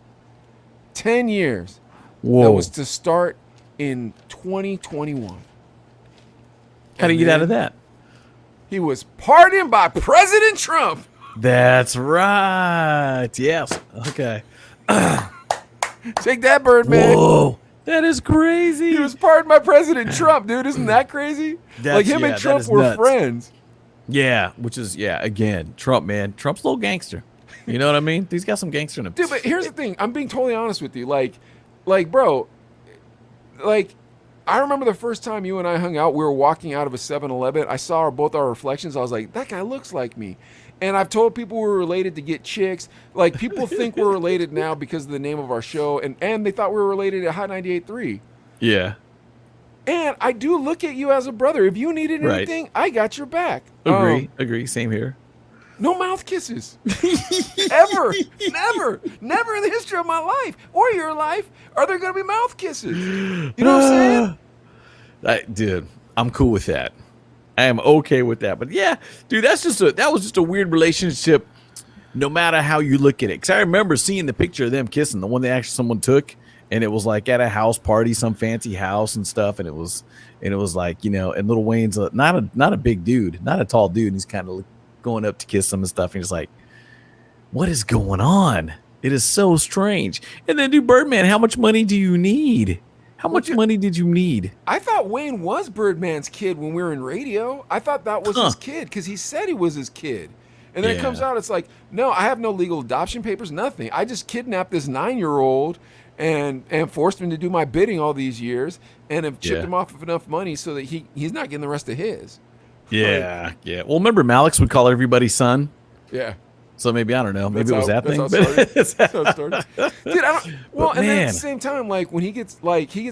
10 years. Whoa. That was to start in 2021. How do you get out of that? He was pardoned by President Trump. That's right. Yes. Okay. Take that, Birdman. Whoa. That is crazy. He was pardoned by President Trump, dude. Isn't that crazy? Him and Trump were friends. Yeah, which is, again, Trump, man. Trump's a little gangster. You know what I mean? He's got some gangster in him. Dude, but here's the thing. I'm being totally honest with you. Bro, I remember the first time you and I hung out, we were walking out of a 7-Eleven. I saw both our reflections. I was like, that guy looks like me. And I've told people we're related to get chicks. People think we're related now because of the name of our show, and they thought we were related at Hot 98.3. Yeah. And I do look at you as a brother. If you needed anything, I got your back. Agree. Same here. No mouth kisses. Ever. Never in the history of my life or your life are there going to be mouth kisses. You know what I'm saying? Dude, I'm cool with that. I am okay with that. But yeah, dude, that was just a weird relationship. No matter how you look at it, because I remember seeing the picture of them kissing, the one that actually someone took, and it was like at a house party, some fancy house and stuff, and it was like, you know, and Lil Wayne's not a big dude, not a tall dude, and he's kind of going up to kiss him and stuff, and he's like, what is going on? It is so strange. And then, dude, Birdman, how much money do you need? How much money did you need? I thought Wayne was Birdman's kid when we were in radio. I thought that was his kid because he said he was his kid. And then it comes out, it's like, no, I have no legal adoption papers, nothing. I just kidnapped this 9-year-old and forced him to do my bidding all these years and have chipped him off of enough money so that he's not getting the rest of his. Yeah, yeah. Well, remember Malix would call everybody son? Yeah. So maybe, I don't know, maybe it was that thing. That's how it started. Dude, and then at the same time, like when he gets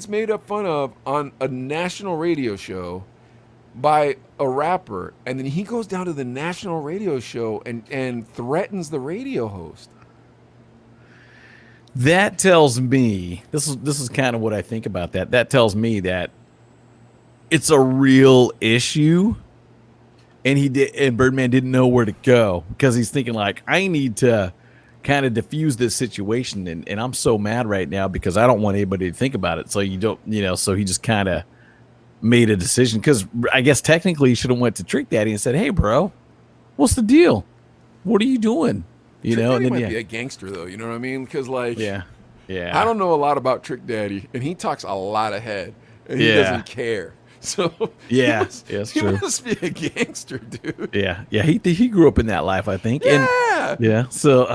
made up fun of on a national radio show by a rapper, and then he goes down to the national radio show and threatens the radio host. That tells me, this is kind of what I think about that. That tells me that it's a real issue. And Birdman didn't know where to go because he's thinking like, I need to kind of diffuse this situation. And I'm so mad right now because I don't want anybody to think about it. So you don't, you know, so he just kind of made a decision because I guess technically he should have went to Trick Daddy and said, hey, bro, what's the deal? What are you doing? You Trick know, Daddy and then, might be a gangster though. You know what I mean? Because like, yeah. I don't know a lot about Trick Daddy and he talks a lot of head and he doesn't care. So he true. Must be a gangster, dude. Yeah. He grew up in that life, I think. Yeah. And so,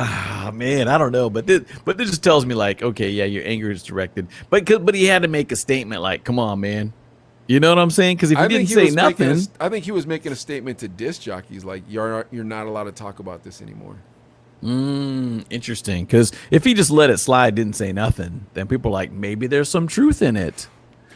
man, I don't know, but this just tells me like, okay, yeah, your anger is directed, but he had to make a statement like, come on, man, you know what I'm saying? Because if he didn't say nothing, I think he was making a statement to disc jockeys like, you're not allowed to talk about this anymore. Interesting. Because if he just let it slide, didn't say nothing, then people are like, maybe there's some truth in it.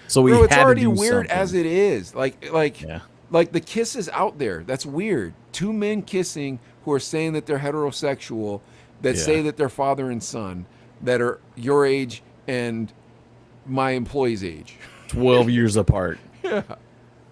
So it's already weird as it is. Like the kiss is out there. That's weird. Two men kissing who are saying that they're heterosexual, that say that they're father and son, that are your age and my employee's age. 12 years apart. Yeah.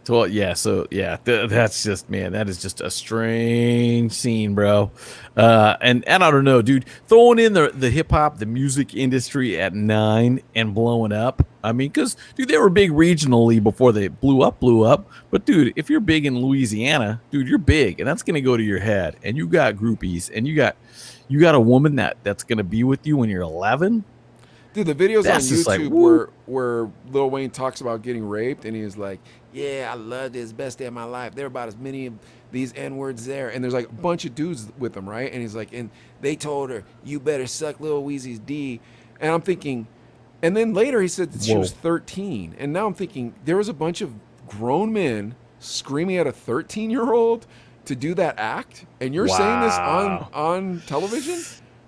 12, yeah. So yeah, that's just, man, that is just a strange scene, bro. And I don't know, dude, throwing in the hip hop, the music industry at 9 and blowing up. I mean, because, dude, they were big regionally before they blew up. But, dude, if you're big in Louisiana, dude, you're big, and that's going to go to your head. And you got groupies, and you got a woman that's going to be with you when you're 11. Dude, the videos on YouTube like, where Lil Wayne talks about getting raped, and he's like, yeah, I loved it. It's the best day of my life. There are about as many of these N-words there. And there's like a bunch of dudes with him, right? And he's like, and they told her, you better suck Lil Weezy's D. And I'm thinking... And then later he said that she was 13. And now I'm thinking there was a bunch of grown men screaming at a 13-year-old to do that act. And you're saying this on television?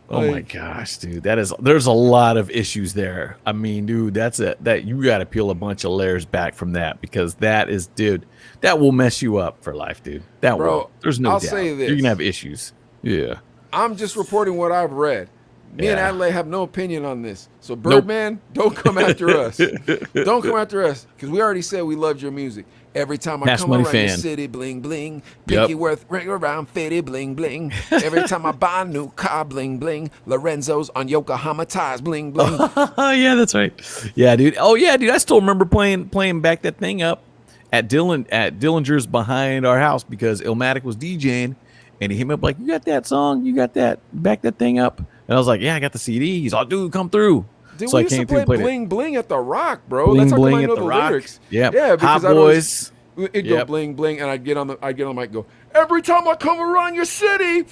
Oh my gosh, dude. There's a lot of issues there. I mean, dude, that you got to peel a bunch of layers back from that because that will mess you up for life, dude. That will. There's no doubt. Say this. You're going to have issues. Yeah. I'm just reporting what I've read. Me and Adelaide have no opinion on this. So, Birdman, don't come after us. Don't come after us because we already said we loved your music. Every time I come around your city, bling, bling. Pinky worth ring around 50, bling, bling. Every time I buy a new car, bling, bling. Lorenzo's on Yokohama tires, bling, bling. Yeah, that's right. Yeah, dude. Oh, yeah, dude. I still remember playing back that thing up at Dillinger's behind our house because Illmatic was DJing. And he hit me up like, you got that song? You got that? Back that thing up. And I was like, yeah, I got the CD. He's all, dude, come through. Dude, so we used to play Bling Bling at the Rock, bro. Bling, that's how bling come I know the lyrics. Yep. Yeah, because Hot Boys. It'd go bling bling, and I'd get on the mic and go, every time I come around your city,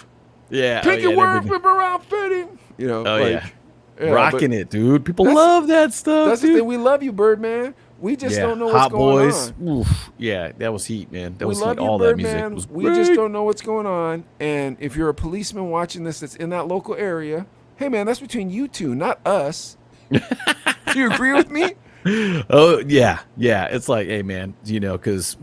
Pinky word whip around fitting. You know, rocking it, dude. People love that stuff. That's the thing. We love you, Birdman. We just don't know what's going on. Oof. Yeah, that was heat, man. That was heat. All that music was We just don't know what's going on. And if you're a policeman watching this that's in that local area, hey, man, that's between you two, not us. Do you agree with me? Oh, yeah. It's like, hey, man, you know, because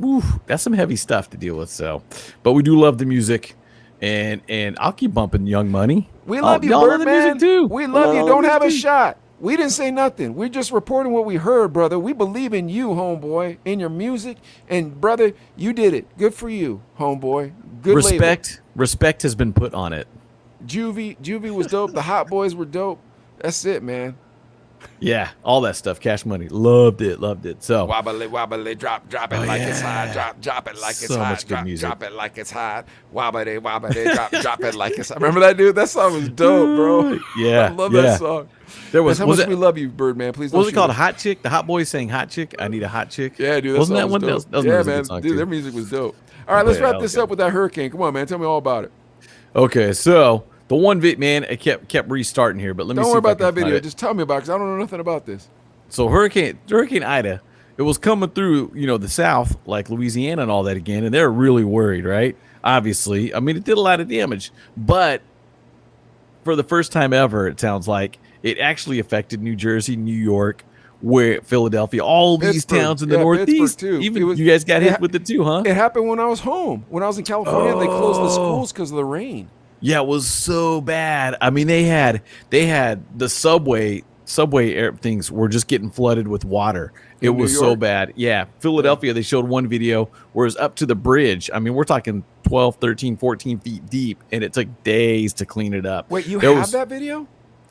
that's some heavy stuff to deal with. So, but we do love the music. And I'll keep bumping Young Money. We love you, Birdman. Love the music too. We love you. Don't have a shot. We didn't say nothing. We're just reporting what we heard, brother. We believe in you, homeboy, in your music. And, brother, you did it. Good for you, homeboy. Good Respect has been put on it. Juvie was dope. The Hot Boys were dope. That's it, man. Yeah, all that stuff. Cash Money. Loved it. So Wobbly, wobbly, drop it like it's hot. Drop it like it's So hot. much good music. Drop it like it's hot. Wobbly, drop it like it's hot. Remember that, dude? That song was dope, bro. Yeah, I love that song. That's how much we love you, Birdman. Please don't What was it called? shoot us. Hot Chick? The Hot Boys saying Hot Chick? I need a hot chick? Yeah, dude. Wasn't that song one? was That dope. was Yeah, a man. good song, Dude, too. their music was dope. All right, let's Yeah, wrap this okay. up with that hurricane. Come on, man. Tell me all about it. Okay, so the one vid, man, it kept restarting here, but let me Don't see worry if I about can that find video. it. Just tell me about it because I don't know nothing about this. So Hurricane Ida, it was coming through, the South, like Louisiana and all that again, and they're really worried, right? Obviously, I mean, it did a lot of damage, but for the first time ever, it sounds like it actually affected New Jersey, New York, Philadelphia, all these Pittsburgh. towns in the Yeah, Northeast. Pittsburgh, too. Even It was- you guys got it hit with it too, huh? It happened when I was home. When I was in California, they closed the schools because of the rain. Yeah, it was so bad. I mean, they had the subway things were just getting flooded with water. It In New was so York? bad. Yeah, Philadelphia, they showed one video where it was up to the bridge. I mean, we're talking 12, 13, 14 feet deep, and it took days to clean it up. Wait, you There have was- that video?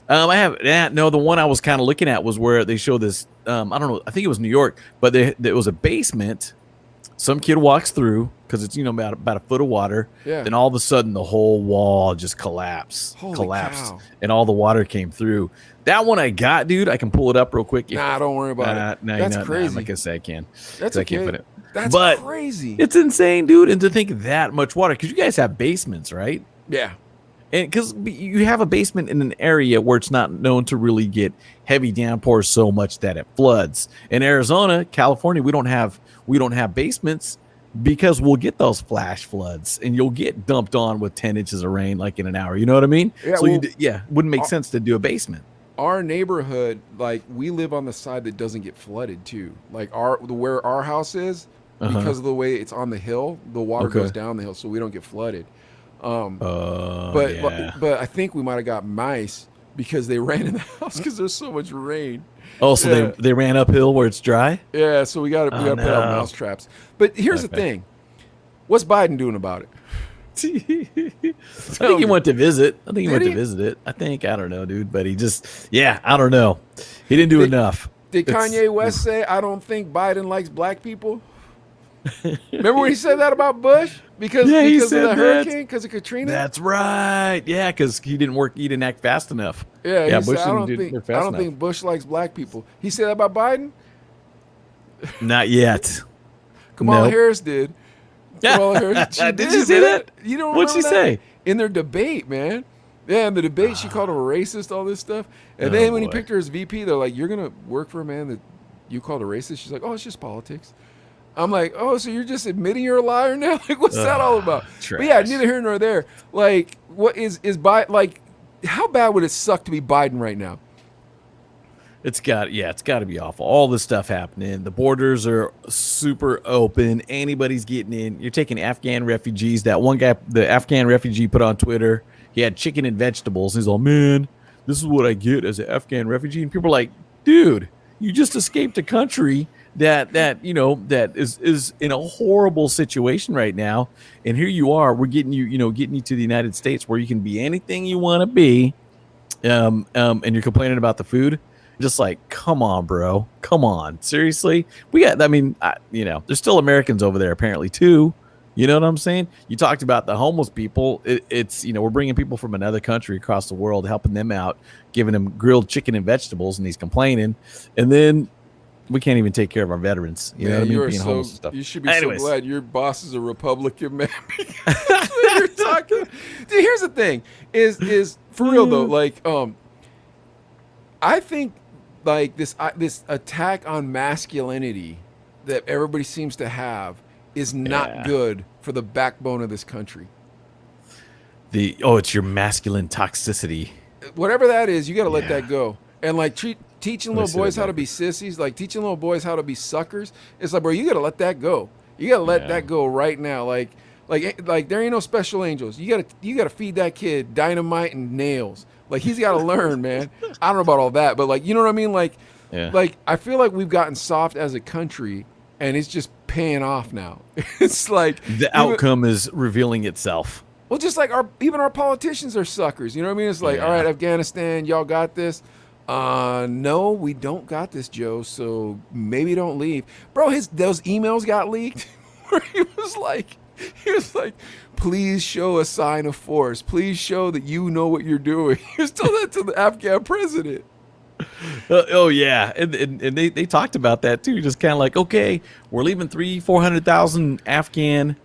I have that. No, the one I was kind of looking at was where they show this. I don't know. I think it was New York, but there was a basement. Some kid walks through because it's about a foot of water. Yeah. Then all of a sudden the whole wall just collapsed, Holy cow. and all the water came through. That one I got, dude. I can pull it up real quick. Nah, don't worry about it. That's crazy. I'm not gonna say I can. That's 'cause I can't okay. put it. That's But crazy. It's insane, dude. And to think that much water, because you guys have basements, right? Yeah. And because you have a basement in an area where it's not known to really get heavy downpours so much that it floods. In Arizona, California, we don't have basements because we'll get those flash floods and you'll get dumped on with 10 inches of rain like in an hour. You know what I mean? Yeah, So well, wouldn't make sense to do a basement. Our neighborhood, like we live on the side that doesn't get flooded too. Like where our house is, because of the way it's on the hill, the water Okay. goes down the hill, so we don't get flooded. But But I think we might have got mice because they ran in the house because there's so much rain. oh, so yeah. they ran uphill where it's dry. Yeah, so we got to put out no. mouse traps. But here's the Okay. thing: what's Biden doing about it? I think he went to visit. I think he Did went he? to visit it. I don't know, dude. But he just, I don't know. He didn't do enough. Did It's- Kanye West say, "I don't think Biden likes black people"? Remember when he said that about Bush because Yeah, he because of said the that. hurricane, because of Katrina? That's right. Yeah, because he didn't act fast enough. Yeah, he Bush said, I didn't don't work fast enough. think Bush likes black people. He said that about Biden. Not yet. Kamala Nope. Harris did. Kamala Harris, she Did you see man. that? You don't What'd she remember that? say? In their debate, man. Yeah, in the debate, she called him a racist, all this stuff. And Oh, then when he boy. picked her as VP, they're like, "You're gonna work for a man that you called a racist?" She's like, "Oh, it's just politics." I'm like, "Oh, so you're just admitting you're a liar now? Like, what's that all about?" But yeah, trash. neither here nor there. Like, what is Biden like? How bad would it suck to be Biden right now? It's got to be awful. All this stuff happening. The borders are super open. Anybody's getting in. You're taking Afghan refugees. That one guy, the Afghan refugee, put on Twitter, he had chicken and vegetables. He's all, man, this is what I get as an Afghan refugee. And people are like, dude, you just escaped a country that is in a horrible situation right now. And here you are. We're getting you to the United States where you can be anything you want to be. And you're complaining about the food. Just like, come on, bro. Come on. Seriously? There's still Americans over there apparently too. You know what I'm saying? You talked about the homeless people. It's we're bringing people from another country across the world, helping them out, giving them grilled chicken and vegetables, and he's complaining. And then we can't even take care of our veterans. You know what I mean? You are Being homeless and stuff. you should be Anyways. so glad your boss is a Republican, man. Because you're talking. Dude, here's the thing: is for real though. Like, I think like this attack on masculinity that everybody seems to have is not Yeah. good for the backbone of this country. It's your masculine toxicity. Whatever that is, you got to let Yeah. that go. And like teaching Let me little see boys that how to be sissies, like teaching little boys how to be suckers. It's like, bro, you got to let that go. You got to let Yeah. that go right now. Like there ain't no special angels. You got to feed that kid dynamite and nails. Like he's got to learn, man. I don't know about all that, but like, you know what I mean? Like, Yeah. like I feel like we've gotten soft as a country, and it's just paying off now. It's like The outcome is revealing itself. well, just like even our politicians are suckers. You know what I mean? It's like, Yeah. all right, Afghanistan, y'all got this. No, we don't got this, Joe. So maybe don't leave, bro. Those emails got leaked where he was like, please show a sign of force. Please show that you know what you're doing. He was telling that to the Afghan president. Oh yeah, and they talked about that too. Just kind of like, okay, we're leaving 400,000 Afghan,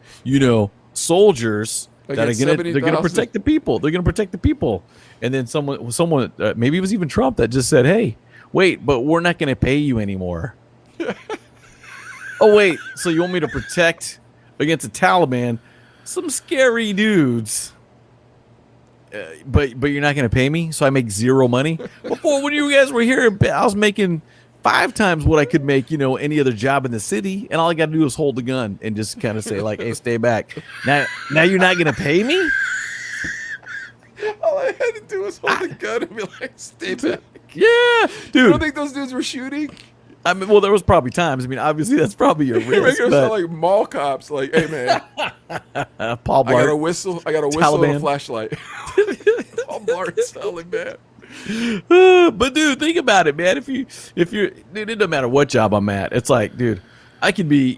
soldiers that are Against they're gonna 70,000. protect the people. They're gonna protect the people. And then someone, maybe it was even Trump that just said, hey, wait, but we're not gonna pay you anymore. Oh wait, so you want me to protect against the Taliban, some scary dudes? But you're not going to pay me, so I make zero money. Before, when you guys were here, I was making 5 times what I could make, any other job in the city, and all I got to do is hold the gun and just kind of say like, "Hey, stay back." Now you're not going to pay me. All I had to do was hold the gun and be like, stay back. Yeah, You dude. don't think those dudes were shooting? I mean, well, there was probably times. I mean, obviously, that's probably your You're risk. making us sound But like mall cops. Like, hey man, Paul I got a Blart, whistle. I got a whistle and Taliban. a flashlight. Paul Blart's telling, man. but dude, think about it, man. If you're, dude, it doesn't matter what job I'm at. It's like, dude, I could be,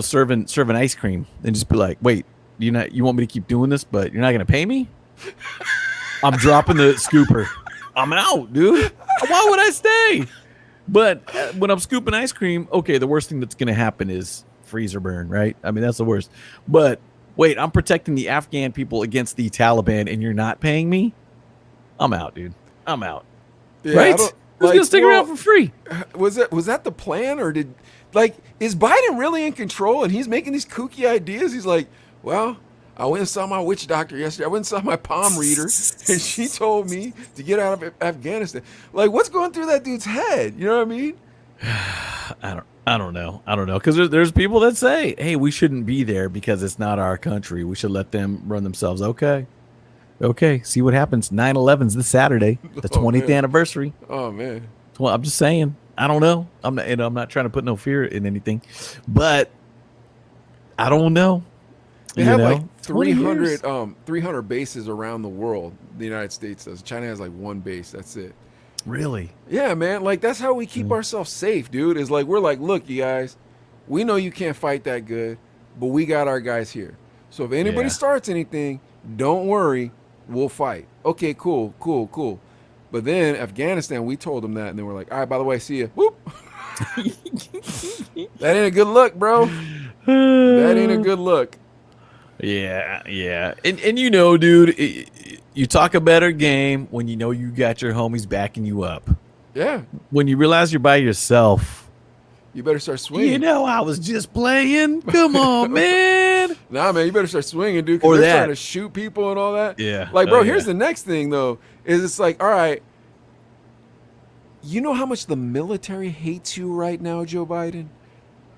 serving ice cream and just be like, wait, you want me to keep doing this, but you're not gonna pay me? I'm dropping the scooper. I'm out, dude. Why would I stay? But when I'm scooping ice cream, okay, the worst thing that's gonna happen is freezer burn, right? I mean, that's the worst. But wait, I'm protecting the Afghan people against the Taliban, and you're not paying me? I'm out, dude. I'm out. Yeah, Right? I don't- Who's gonna stick around for free? Was that the plan, or is Biden really in control and he's making these kooky ideas? He's like, well, I went and saw my witch doctor yesterday. I went and saw my palm reader, and she told me to get out of Afghanistan. Like, what's going through that dude's head? You know what I mean? I don't know. Because there's people that say, hey, we shouldn't be there because it's not our country. We should let them run themselves. Okay. See what happens. 9/11's this Saturday, the 20th man. anniversary. Oh man. Well, I'm just saying. I don't know. I'm not trying to put no fear in anything, but I don't know. They have like 20 years. 300 bases around the world. The United States does. China has like one base. That's it. Really? Yeah, man. Like, that's how we keep ourselves safe, dude. Is like, we're like, look, you guys, we know you can't fight that good, but we got our guys here. So if anybody Yeah. starts anything, don't worry, we'll fight. Okay, cool. But then Afghanistan, we told them that, and they were like, all right, by the way, see ya. Whoop. That ain't a good look, bro. That ain't a good look. Yeah. And dude, you talk a better game when you know you got your homies backing you up. Yeah. When you realize you're by yourself, You better start swinging. I was just playing. Come on, man. Nah, man, you better start swinging, dude. 'Cause Or they're that. trying to shoot people and all that. Yeah. Like, bro, Oh, here's yeah. the next thing, though, is it's like, all right, you know how much the military hates you right now, Joe Biden?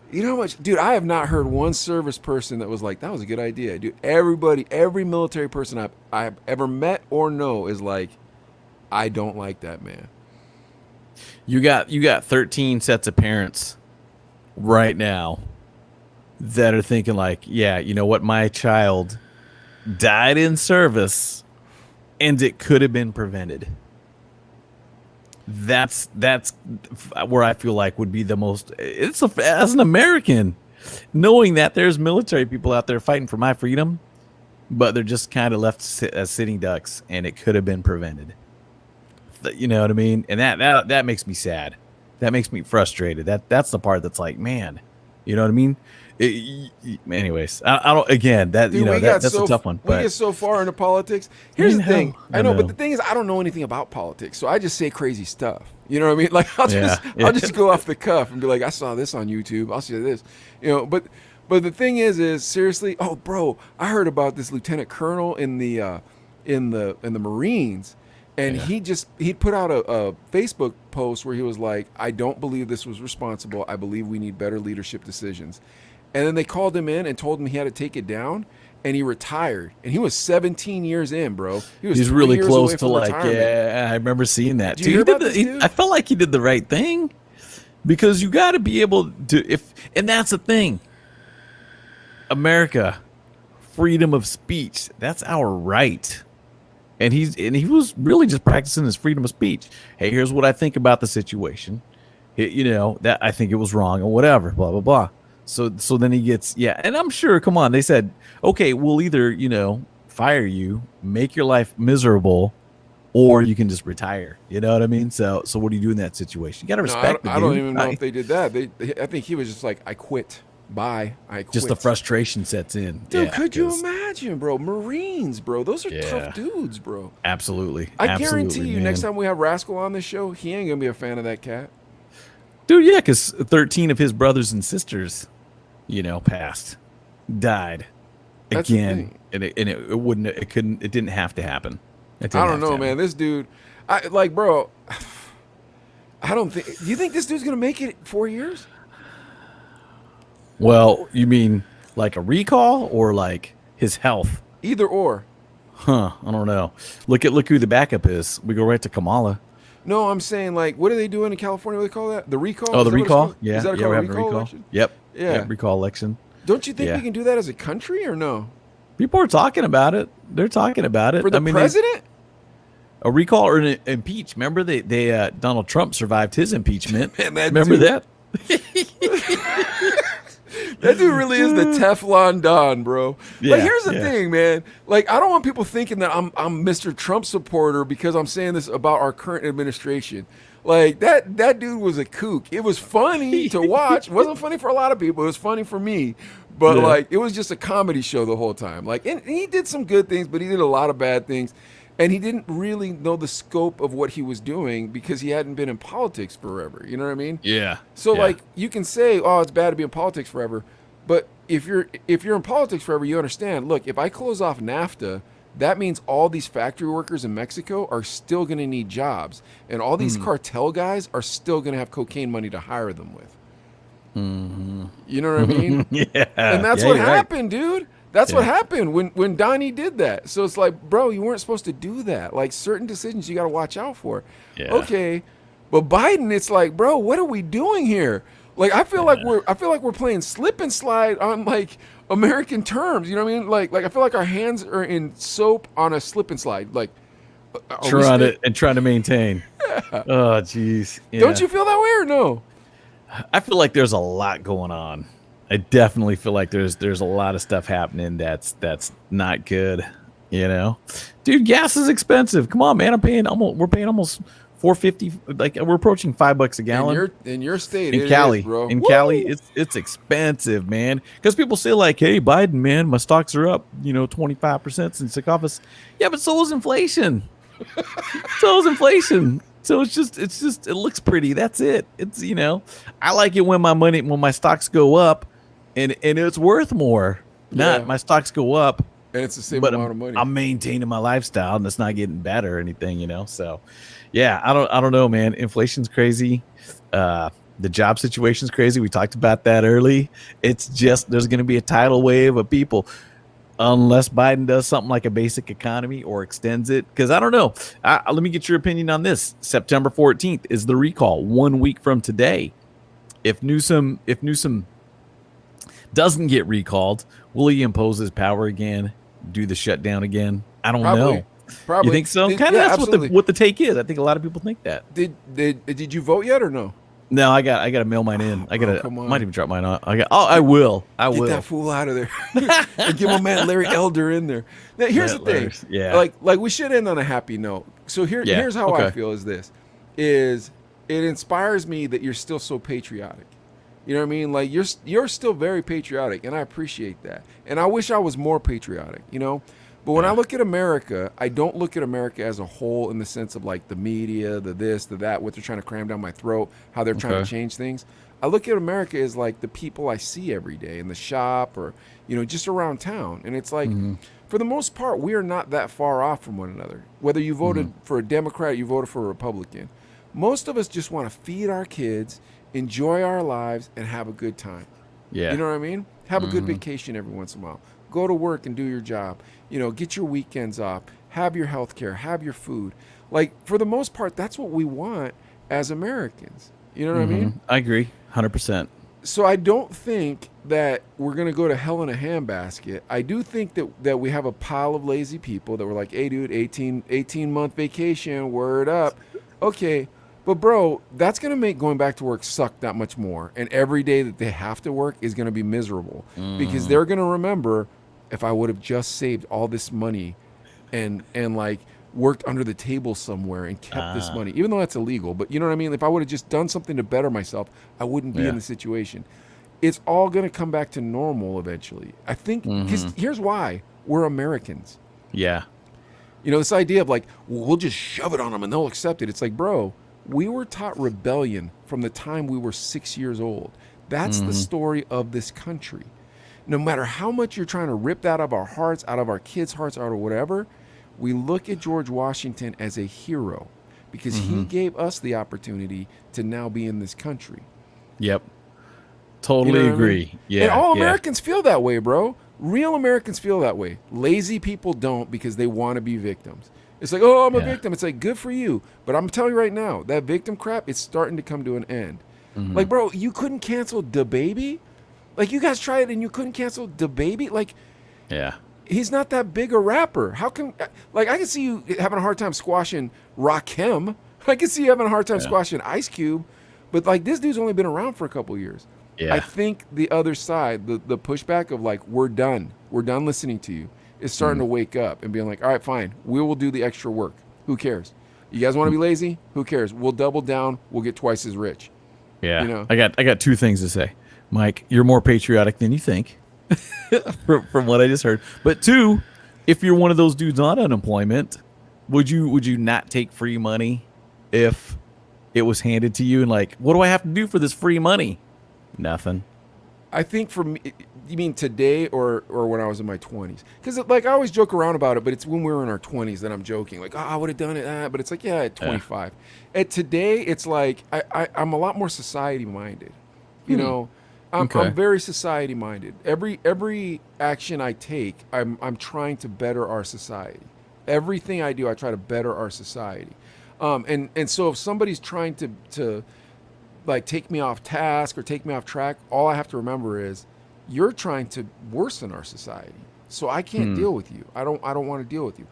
You know how much, dude, I have not heard one service person that was like, that was a good idea. Dude, every military person I've ever met or know is like, I don't like that, man. You got 13 sets of parents right now that are thinking like, yeah, you know what, my child died in service and it could have been prevented. That's where I feel like would be the most, as an American, knowing that there's military people out there fighting for my freedom, but they're just kind of left as sitting ducks and it could have been prevented. You know what I mean? And that makes me sad. That makes me frustrated. That's the part that's like, man, you know what I mean? Anyways, I don't. Again, that Dude, that's a tough one. We But get so far into politics. Here's the thing. I I know, know. but the thing is, I don't know anything about politics, so I just say crazy stuff. You know what I mean? Like, I'll Yeah. just go off the cuff and be like, I saw this on YouTube. I'll see this. But the thing is seriously. Oh, bro, I heard about this lieutenant colonel in the Marines. And Yeah. he put out a Facebook post where he was like, I don't believe this was responsible. I believe we need better leadership decisions. And then they called him in and told him he had to take it down. and he retired, and he was 17 years in, bro. He's 3 really years close away to from like, retirement. yeah, I remember seeing that. Did you hear about this dude? I felt like he did the right thing because you got to be able to, and that's the thing. America, freedom of speech, that's our right. And he was really just practicing his freedom of speech. Hey, here's what I think about the situation. That I think it was wrong or whatever, blah, blah, blah. So then he gets, and I'm sure, come on, they said, okay, we'll either, fire you, make your life miserable, or you can just retire. You know what I mean? So what do you do in that situation? You got to respect I don't even know if they did that. I think he was just like, I quit. Bye. I quit. Just the frustration sets in. Dude, could you imagine, bro? Marines, bro. Those are tough dudes, bro. Absolutely. I guarantee you, next time we have Rascal on this show, he ain't going to be a fan of that cat. Dude, yeah, because 13 of his brothers and sisters, died again, and it didn't have to happen. I don't know, man. This dude, bro. I don't think. Do you think this dude's gonna make it 4 years? Well, you mean like a recall or like his health? Either or. Huh? I don't know. Look who the backup is. We go right to Kamala. No, I'm saying like, what are they doing in California? What do they call that? The recall? Oh, the recall? Yeah, is that we're a having recall election? Yep. Yeah. Yep, recall election. Don't you think we can do that as a country or no? People are talking about it. They're talking about it. For the president? A recall or an impeach. Remember they Donald Trump survived his impeachment. Man, remember that? That dude really is the Teflon Don, bro. Yeah, here's the thing, man. Like, I don't want people thinking that I'm Mr. Trump supporter because I'm saying this about our current administration. Like, that dude was a kook. It was funny to watch. It wasn't funny for a lot of people. It was funny for me. But, it was just a comedy show the whole time. Like, and he did some good things, but he did a lot of bad things. And he didn't really know the scope of what he was doing because he hadn't been in politics forever. You know what I mean? Yeah. So you can say, "Oh, it's bad to be in politics forever," but if you're in politics forever, you understand. Look, if I close off NAFTA, that means all these factory workers in Mexico are still going to need jobs, and all these cartel guys are still going to have cocaine money to hire them with. Mm-hmm. You know what I mean? Yeah. And that's what happened, dude. That's what happened when Donnie did that. So it's like, bro, you weren't supposed to do that. Like, certain decisions you got to watch out for. Yeah. Okay, but Biden, it's like, bro, what are we doing here? Like, I feel like we're playing slip and slide on like American terms. You know what I mean? Like I feel like our hands are in soap on a slip and slide. Like, trying to maintain. Oh, jeez. Yeah. Don't you feel that way or no? I feel like there's a lot going on. I definitely feel like there's a lot of stuff happening that's not good. Dude, gas is expensive. Come on, man. We're paying almost $4.50. Like, we're approaching $5 a gallon. In your state, in Cali, is, bro. Cali, it's expensive, man. Because people say like, "Hey, Biden, man, my stocks are up, 25% since the office." Yeah, but so is inflation. So it's just it looks pretty. That's it. It's I like it when my stocks go up, and it's worth more. Not my stocks go up, and it's the same but amount of money. I'm maintaining my lifestyle, and it's not getting better or anything. So, yeah, I don't know, man. Inflation's crazy. The job situation's crazy. We talked about that early. It's just there's going to be a tidal wave of people. Unless Biden does something like a basic economy or extends it. Because I don't know. Let me get your opinion on this. September 14th is the recall. 1 week from today. If Newsom doesn't get recalled, will he impose his power again? Do the shutdown again? I don't know. Probably. You think so? Kind of that's what the take is. I think a lot of people think that. Did you vote yet or no? No, I got to mail mine in. Might even drop mine off. I will. Get that fool out of there. And get my man Larry Elder in there. Now, here's the thing. Yeah. Like we should end on a happy note. So here's how I feel is it inspires me that you're still so patriotic. You know what I mean? Like you're still very patriotic, and I appreciate that. And I wish I was more patriotic, But when I look at America, I don't look at America as a whole in the sense of like the media, the this, the that, what they're trying to cram down my throat, how they're trying to change things. I look at America as like the people I see every day in the shop or, just around town. And it's like, for the most part, we are not that far off from one another. Whether you voted for a Democrat, you voted for a Republican. Most of us just want to feed our kids, enjoy our lives, and have a good time. Yeah. You know what I mean? Have a good vacation every once in a while. Go to work and do your job. Get your weekends off. Have your health care. Have your food. Like, for the most part, that's what we want as Americans. You know what I mean? I agree, 100%. So I don't think that we're going to go to hell in a handbasket. I do think that we have a pile of lazy people that were like, hey, dude, 18-month vacation, word up. Okay, but bro, that's going to make going back to work suck that much more. And every day that they have to work is going to be miserable because they're going to remember, if I would have just saved all this money and like worked under the table somewhere and kept this money, even though that's illegal. But you know what I mean? If I would have just done something to better myself, I wouldn't be in the situation. It's all going to come back to normal eventually. I think, because here's why. We're Americans. Yeah. This idea of like, well, we'll just shove it on them and they'll accept it. It's like, bro, we were taught rebellion from the time we were 6 years old. That's the story of this country. No matter how much you're trying to rip that out of our hearts, out of our kids' hearts, out of whatever, we look at George Washington as a hero because he gave us the opportunity to now be in this country. Yep. Totally agree. I mean? Yeah. And all Americans feel that way, bro. Real Americans feel that way. Lazy people don't because they want to be victims. It's like, oh, I'm a victim. It's like, good for you. But I'm telling you right now, that victim crap is starting to come to an end. Like, bro, you couldn't cancel DaBaby? Like, you guys tried it and you couldn't cancel DaBaby? Like, yeah. He's not that big a rapper. How can, like, I can see you having a hard time squashing Rakim. I can see you having a hard time squashing Ice Cube. But, like, this dude's only been around for a couple years. Yeah. I think the other side, the pushback of, like, we're done listening to you, is starting to wake up and being like, all right, fine. We will do the extra work. Who cares? You guys want to be lazy? Who cares? We'll double down. We'll get twice as rich. Yeah. I got two things to say. Mike, you're more patriotic than you think. from what I just heard. But two, if you're one of those dudes on unemployment, would you not take free money if it was handed to you and like, what do I have to do for this free money? Nothing. I think for me, you mean today or when I was in my 20s? Because like I always joke around about it, but it's when we were in our 20s that I'm joking. Like, oh, I would have done it. But it's like, yeah, at 25. At today, it's like I'm a lot more society minded. You know, I'm very society minded. Every action I take, I'm trying to better our society. Everything I do, I try to better our society. And so if somebody's trying to like take me off task or take me off track, all I have to remember is you're trying to worsen our society. So I can't deal with you. I don't want to deal with you.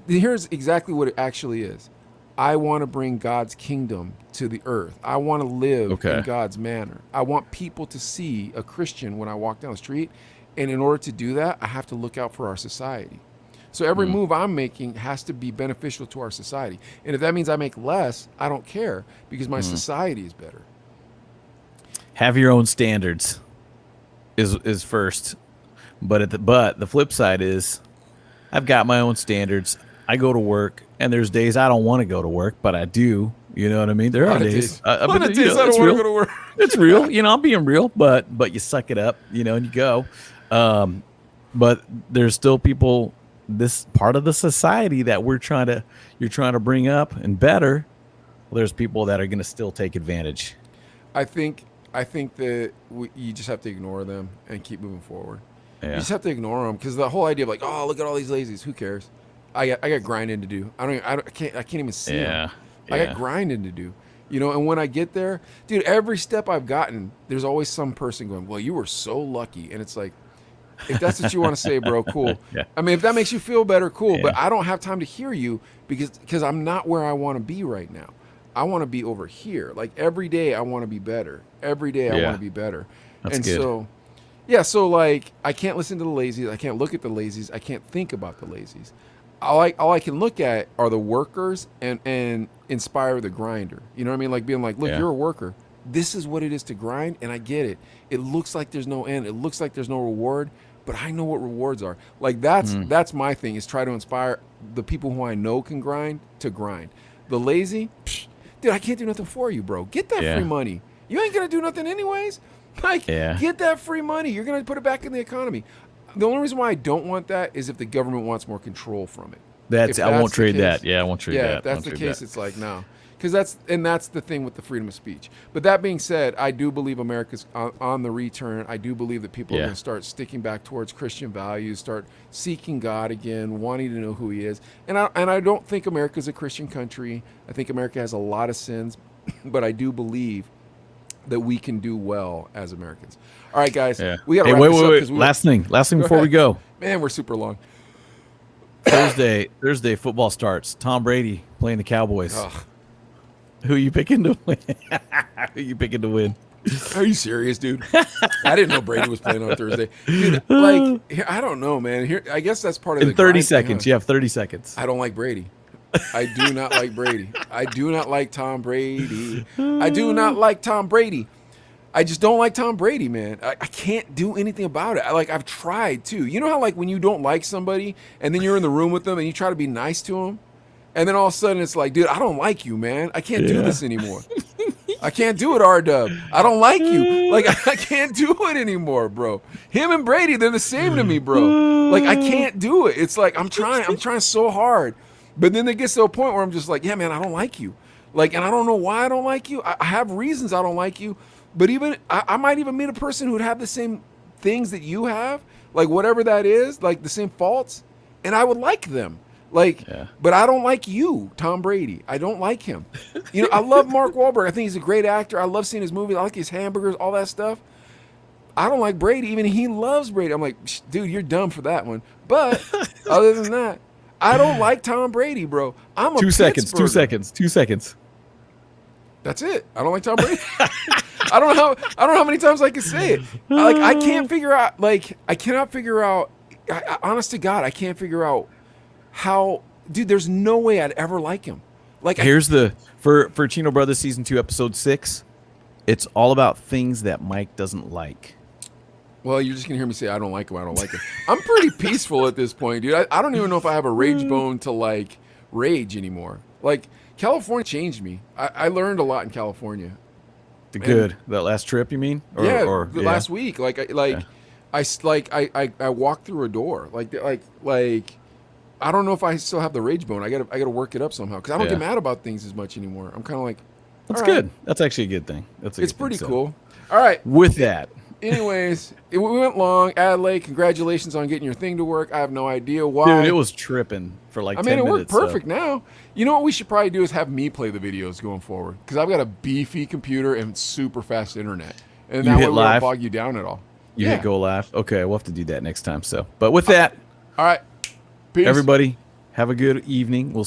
Here's exactly what it actually is. I want to bring God's kingdom to the earth. I want to live in God's manner. I want people to see a Christian when I walk down the street. And in order to do that, I have to look out for our society. So every move I'm making has to be beneficial to our society. And if that means I make less, I don't care because my society is better. Have your own standards is first. But the flip side is I've got my own standards. I go to work, and there's days I don't want to go to work, but I do. You know what I mean? There are days. I don't want to go to work. It's real. I'm being real, but you suck it up, and you go. But there's still people, this part of the society that you're trying to bring up and better. Well, there's people that are going to still take advantage. I think that you just have to ignore them and keep moving forward. Yeah. You just have to ignore them because the whole idea of like, oh, look at all these lazies. Who cares? I got grinding to do. I can't even see them. I got grinding to do. And when I get there, dude, every step I've gotten, there's always some person going, well, you were so lucky. And it's like, if that's what you want to say, bro, cool. I mean, if that makes you feel better, cool. But I don't have time to hear you because I'm not where I want to be right now. I want to be over here. Like every day I want to be better. Every day I want to be better. That's good. So like I can't listen to the lazies. I can't look at the lazies. I can't think about the lazies. All I can look at are the workers and inspire the grinder. You know what I mean? Like being like, look, you're a worker. This is what it is to grind, and I get it. It looks like there's no end. It looks like there's no reward, but I know what rewards are. Like that's my thing, is try to inspire the people who I know can grind to grind. The lazy, dude, I can't do nothing for you, bro. Get that free money. You ain't gonna do nothing anyways. Like, get that free money. You're gonna put it back in the economy. The only reason why I don't want that is if the government wants more control from it. I won't trade that. Yeah, I won't trade that. Yeah, if that's the case, it's like, no. because that's the thing with the freedom of speech. But that being said, I do believe America's on the return. I do believe that people are going to start sticking back towards Christian values, start seeking God again, wanting to know who He is. And I don't think America's a Christian country. I think America has a lot of sins, but I do believe that we can do well as Americans. All right, guys, we got to wrap this up. Wait. Last thing before we go. Man, we're super long. Thursday football starts. Tom Brady playing the Cowboys. Ugh. Who are you picking to win? Who you picking to win? Are you serious, dude? I didn't know Brady was playing on Thursday. Dude, like, I don't know, man. Here, I guess that's part of In 30 seconds. You have 30 seconds. I don't like Brady. I do not like Brady. I do not like Tom Brady. I do not like Tom Brady. I just don't like Tom Brady, man. I can't do anything about it. I've tried too. You know how like when you don't like somebody and then you're in the room with them and you try to be nice to them, and then all of a sudden it's like, dude, I don't like you, man. I can't do this anymore. I can't do it, R-Dub. I don't like you. Like, I can't do it anymore, bro. Him and Brady, they're the same to me, bro. Like, I can't do it. It's like I'm trying so hard. But then it gets to a point where I'm just like, yeah, man, I don't like you. Like, and I don't know why I don't like you. I have reasons I don't like you. But even I might even meet a person who would have the same things that you have, like whatever that is, like the same faults, and I would like them. Like, but I don't like you, Tom Brady. I don't like him. You know, I love Mark Wahlberg. I think he's a great actor. I love seeing his movies. I like his hamburgers, all that stuff. I don't like Brady. Even he loves Brady. I'm like, dude, you're dumb for that one. But other than that, I don't like Tom Brady, bro. I'm a 2 seconds. 2 Pittsburgher. seconds. 2 seconds. That's it. I don't like Tom Brady. I don't know how many times I can say it. I can't figure out. Like, I cannot figure out. Honest to God, I can't figure out how. Dude, there's no way I'd ever like him. Like, Here's for Chino Brothers season 2 episode 6. It's all about things that Mike doesn't like. Well, you're just gonna hear me say I don't like him. I don't like him. I'm pretty peaceful at this point, dude. I don't even know if I have a rage bone to like rage anymore. Like, California changed me. I learned a lot in California. That last trip, you mean? Last week. I walked through a door. Like I don't know if I still have the rage bone. I gotta work it up somehow because I don't get mad about things as much anymore. I'm kind of like, that's all good. right. That's actually a good thing. It's pretty cool. All right. With that. Anyways, we went long. Adelaide, congratulations on getting your thing to work. I have no idea why. Dude, it was tripping for like 10 minutes. It worked perfect now. You know what we should probably do is have me play the videos going forward because I've got a beefy computer and super fast internet. And that way we won't bog you down at all. You hit go live? Okay, we'll have to do that next time. But with that, all right. Peace. everybody, have a good evening. We'll